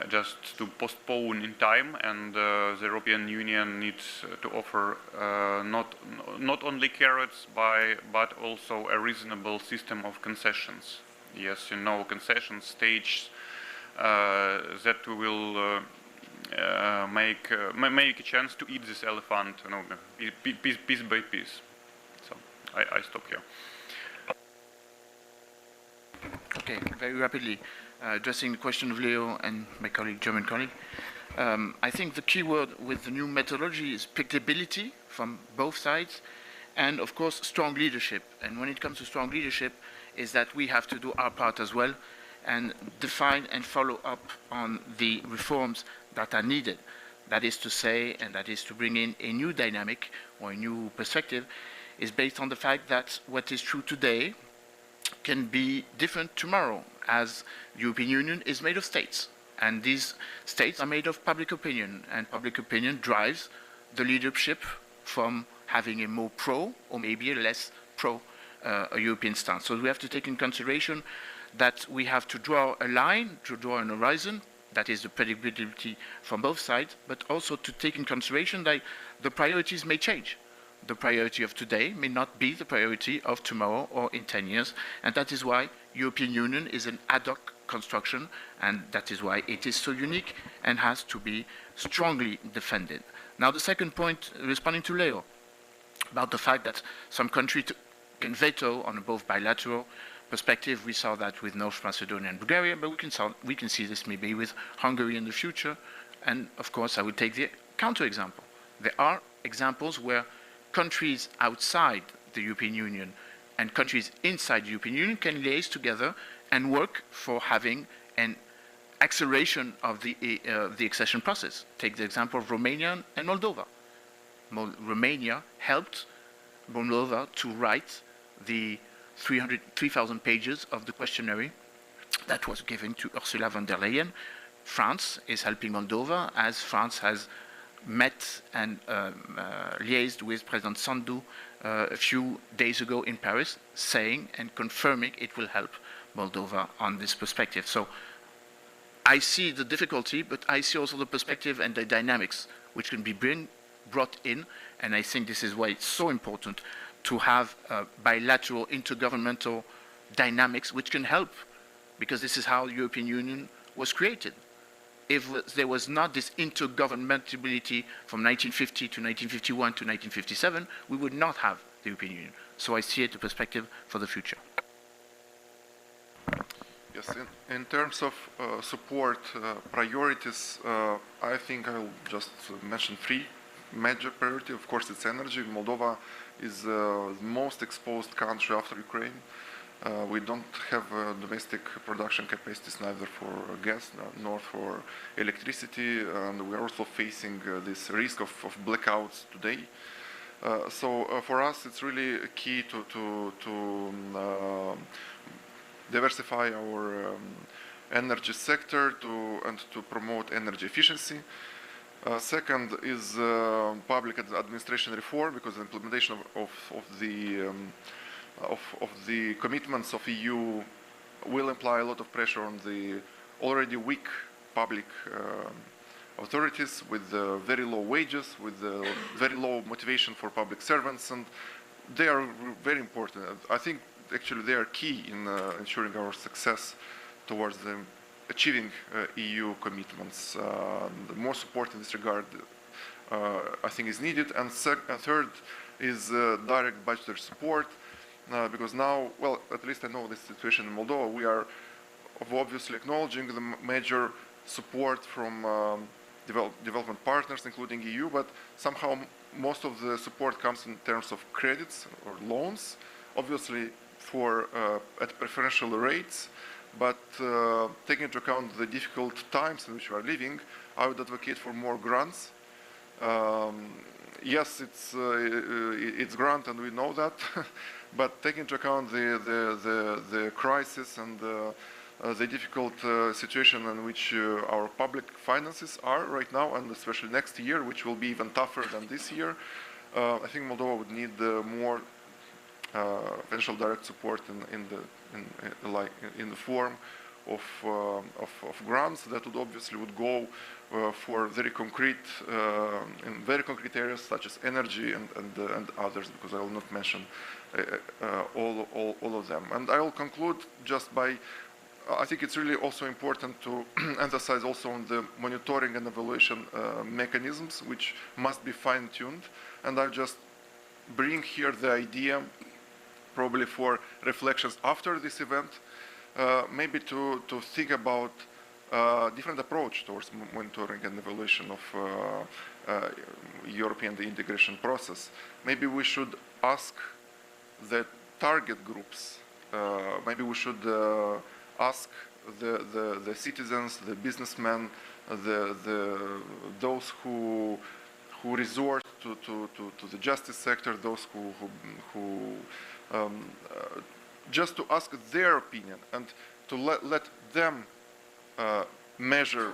S17: just to postpone in time, and the European Union needs to offer not only carrots but also a reasonable system of concessions. Yes, concession stage that we will make a chance to eat this elephant, piece by piece. So I stop here.
S15: Okay, very rapidly, addressing the question of Leo and my German colleague. I think the key word with the new methodology is predictability from both sides, and of course strong leadership. And when it comes to strong leadership, is that we have to do our part as well and define and follow up on the reforms that are needed. that is to say, and that is to bring in a new dynamic or a new perspective, is based on the fact that what is true today can be different tomorrow, as the European Union is made of states. And these states are made of public opinion, and public opinion drives the leadership from having a more pro or maybe a less pro European stance. So we have to take in consideration that we have to draw a line, to draw an horizon, that is the predictability from both sides, but also to take in consideration that the priorities may change. The priority of today may not be the priority of tomorrow or in 10 years, and that is why European Union is an ad hoc construction, and that is why it is so unique and has to be strongly defended. Now the second point, responding to Leo, about the fact that some countries can veto on both bilateral perspective. We saw that with North Macedonia and Bulgaria, but we can see this maybe with Hungary in the future. And of course, I would take the counterexample. There are examples where countries outside the European Union and countries inside the European Union can liaise together and work for having an acceleration of the accession process. Take the example of Romania and Moldova. Romania helped Moldova to write the 3,000 pages of the questionnaire that was given to Ursula von der Leyen. France is helping Moldova, as France has met and liaised with President Sandu a few days ago in Paris, saying and confirming it will help Moldova on this perspective. So I see the difficulty, but I see also the perspective and the dynamics which can be brought in, and I think this is why it's so important to have bilateral intergovernmental dynamics which can help, because this is how the European Union was created. If there was not this intergovernmentability from 1950 to 1951 to 1957, we would not have the European Union. So I see it a perspective for the future.
S20: Yes, in terms of support priorities, I think I'll just mention three major priorities. Of course, it's energy. Moldova is the most exposed country after Ukraine. We don't have domestic production capacities neither for gas nor for electricity, and we're also facing this risk of blackouts today. So for us, it's really key to diversify our energy sector and to promote energy efficiency. Second is public administration reform, because the implementation of the commitments of EU will imply a lot of pressure on the already weak public authorities with very low wages, with very low motivation for public servants, and they are very important. I think actually they are key in ensuring our success towards achieving EU commitments. More support in this regard, I think, is needed. And third is direct budgetary support, because now, well, at least I know the situation in Moldova, we are obviously acknowledging the major support from development partners, including EU, but somehow most of the support comes in terms of credits or loans, obviously at preferential rates. But taking into account the difficult times in which we are living, I would advocate for more grants. Yes, it's grant, and we know that. But taking into account the crisis and the difficult situation in which our public finances are right now, and especially next year, which will be even tougher than this year, I think Moldova would need more financial direct support in the form of grants that would obviously go for very concrete in very concrete areas such as energy and others, because I will not mention all of them. And I will conclude just by I think it's really also important to emphasize also on the monitoring and evaluation mechanisms, which must be fine-tuned. And I'll just bring here the idea, probably for reflections after this event, maybe to think about different approach towards monitoring and evaluation of European integration process. Maybe we should ask the target groups, maybe we should ask the citizens, the businessmen, those who resort to the justice sector, those who just to ask their opinion and to let them measure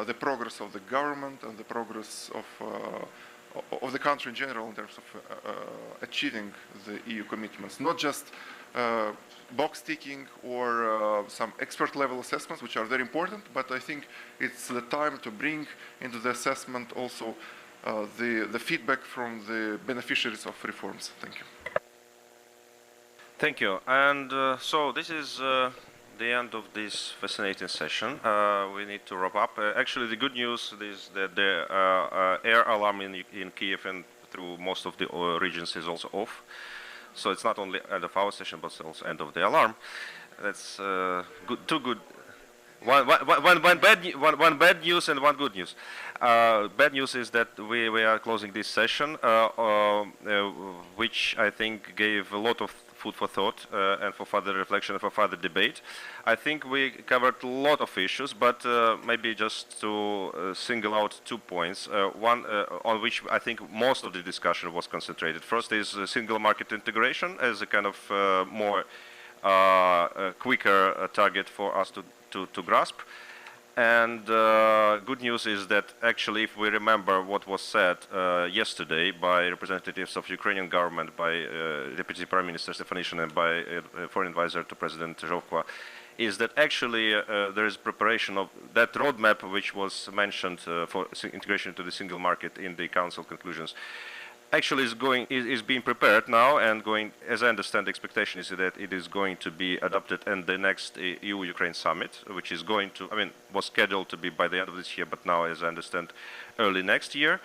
S20: the progress of the government and the progress of the country in general in terms of achieving the EU commitments, not just box ticking or some expert level assessments, which are very important, but I think it's the time to bring into the assessment also the feedback from the beneficiaries of reforms. Thank you.
S18: Thank you. And so this is the end of this fascinating session. We need to wrap up. Actually, the good news is that the air alarm in Kiev and through most of the regions is also off. So it's not only end of our session, but also end of the alarm. That's good. Two good. One bad news and one good news. Bad news is that we are closing this session, which I think gave a lot of food for thought and for further reflection and for further debate. I think we covered a lot of issues, but maybe just to single out 2 points. One on which I think most of the discussion was concentrated. First is single market integration as a kind of more quicker target for us to grasp. And good news is that actually, if we remember what was said yesterday by representatives of Ukrainian government, by Deputy Prime Minister Stefanishin and by Foreign Advisor to President Zhovkva, is that actually there is preparation of that roadmap which was mentioned for integration into the single market in the Council conclusions. Actually is being prepared now and going, as I understand, the expectation is that it is going to be adopted in the next EU-Ukraine summit, which is going to, was scheduled to be by the end of this year, but now, as I understand, early next year.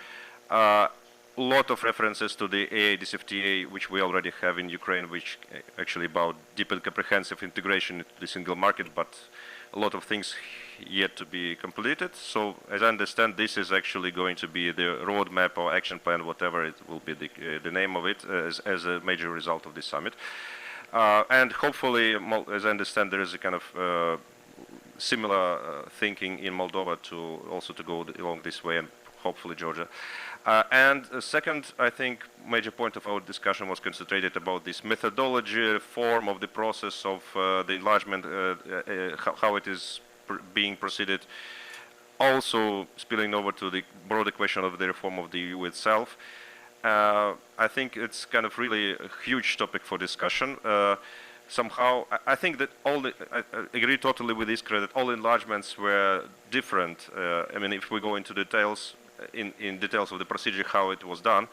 S18: A lot of references to the AA-DCFTA, which we already have in Ukraine, which actually about deep and comprehensive integration into the single market, but a lot of things yet to be completed. So, as I understand, this is actually going to be the roadmap or action plan, whatever it will be the name of it, as a major result of this summit. And hopefully, as I understand, there is a kind of similar thinking in Moldova to also to go along this way, and hopefully Georgia. And second, I think, major point of our discussion was concentrated about this methodology, form of the process of the enlargement, how it is being proceeded, also spilling over to the broader question of the reform of the EU itself. I think it's kind of really a huge topic for discussion. Somehow, I think that I agree totally with Iskra that all enlargements were different. If we go into details, in details of the procedure, how it was done,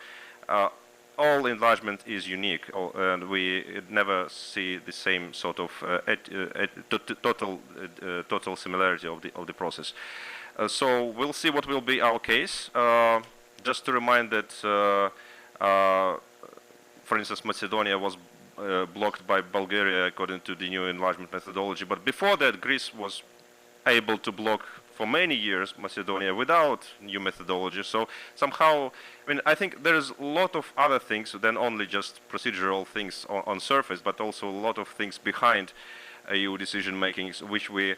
S18: all enlargement is unique, and we never see the same sort of total similarity of the process. So we'll see what will be our case. Just to remind that, for instance, Macedonia was blocked by Bulgaria according to the new enlargement methodology, but before that, Greece was able to block for many years Macedonia without new methodology. So somehow, I think there's a lot of other things than only just procedural things on surface, but also a lot of things behind EU decision making, which we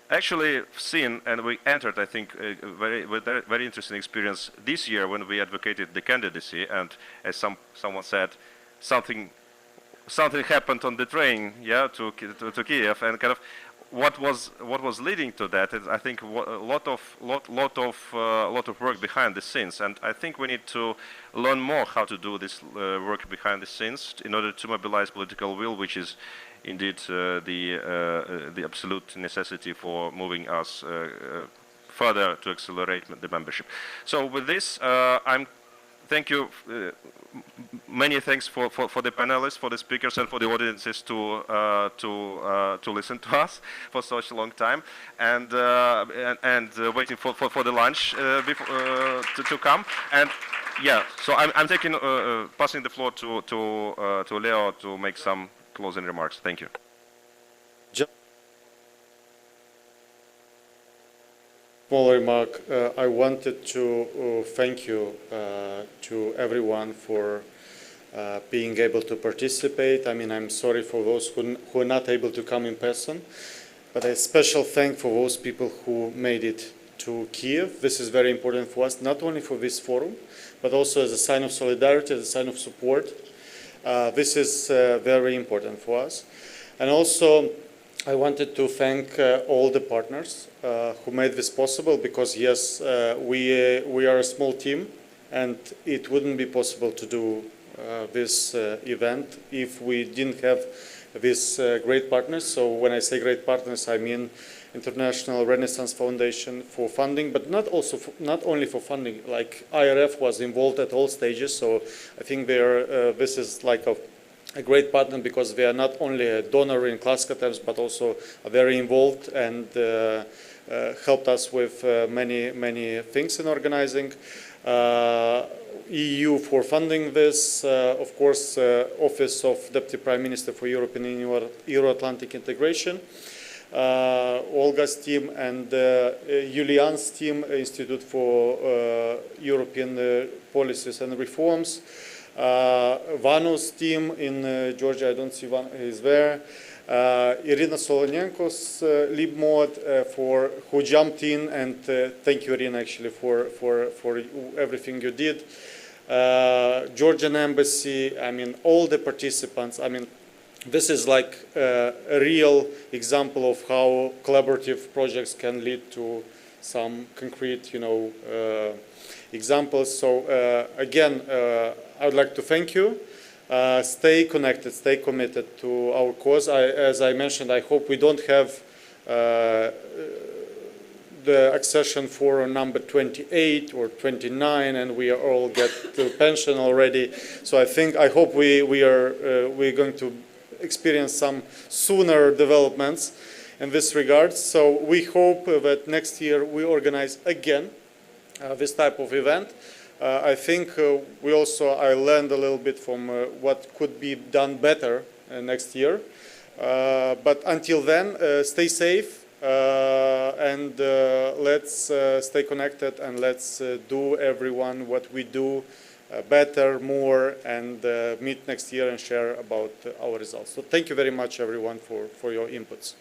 S18: actually seen and we entered, I think, very interesting experience this year when we advocated the candidacy, and as someone said, something happened on the train, to Kiev, and kind of what was leading to that is, I think, a lot of work behind the scenes, and I think we need to learn more how to do this work behind the scenes in order to mobilize political will, which is indeed the absolute necessity for moving us further to accelerate the membership. So with this, thank you. Many thanks for the panelists, for the speakers, and for the audiences to listen to us for such a long time, and waiting for the lunch to come. And so I'm passing the floor to Leo to make some closing remarks. Thank you.
S7: Small remark. I wanted to thank you to everyone for being able to participate. I'm sorry for those who are not able to come in person. but a special thank for those people who made it to Kiev. This is very important for us, not only for this forum, but also as a sign of solidarity, as a sign of support. This is very important for us. And also, I wanted to thank all the partners who made this possible, because yes, we are a small team, and it wouldn't be possible to do this event if we didn't have these great partners. So when I say great partners, I mean International Renaissance Foundation for funding, but not only for funding. Like IRF was involved at all stages, so I think this is like a great partner, because they are not only a donor in classical terms, but also very involved and helped us with many things in organizing. EU for funding this, of course, Office of Deputy Prime Minister for European and Euro-Atlantic Integration, Olga's team, and Julian's team, Institute for European Policies and Reforms, Vanu's team in Georgia, I don't see one, is there, Irina Solonenko's LibMod who jumped in, and thank you, Irina, actually, for everything you did. Georgian Embassy, I mean, all the participants, I mean, this is like a real example of how collaborative projects can lead to some concrete, examples. So again, I would like to thank you. Stay connected, stay committed to our cause. As I mentioned, I hope we don't have the Accession Forum number 28 or 29, and we all get to pension already. So I hope we're going to experience some sooner developments in this regard. So we hope that next year we organize again this type of event. I think I learned a little bit from what could be done better next year. But until then, stay safe, and let's stay connected, and let's do everyone what we do better, more, and meet next year and share about our results. So thank you very much, everyone, for your inputs.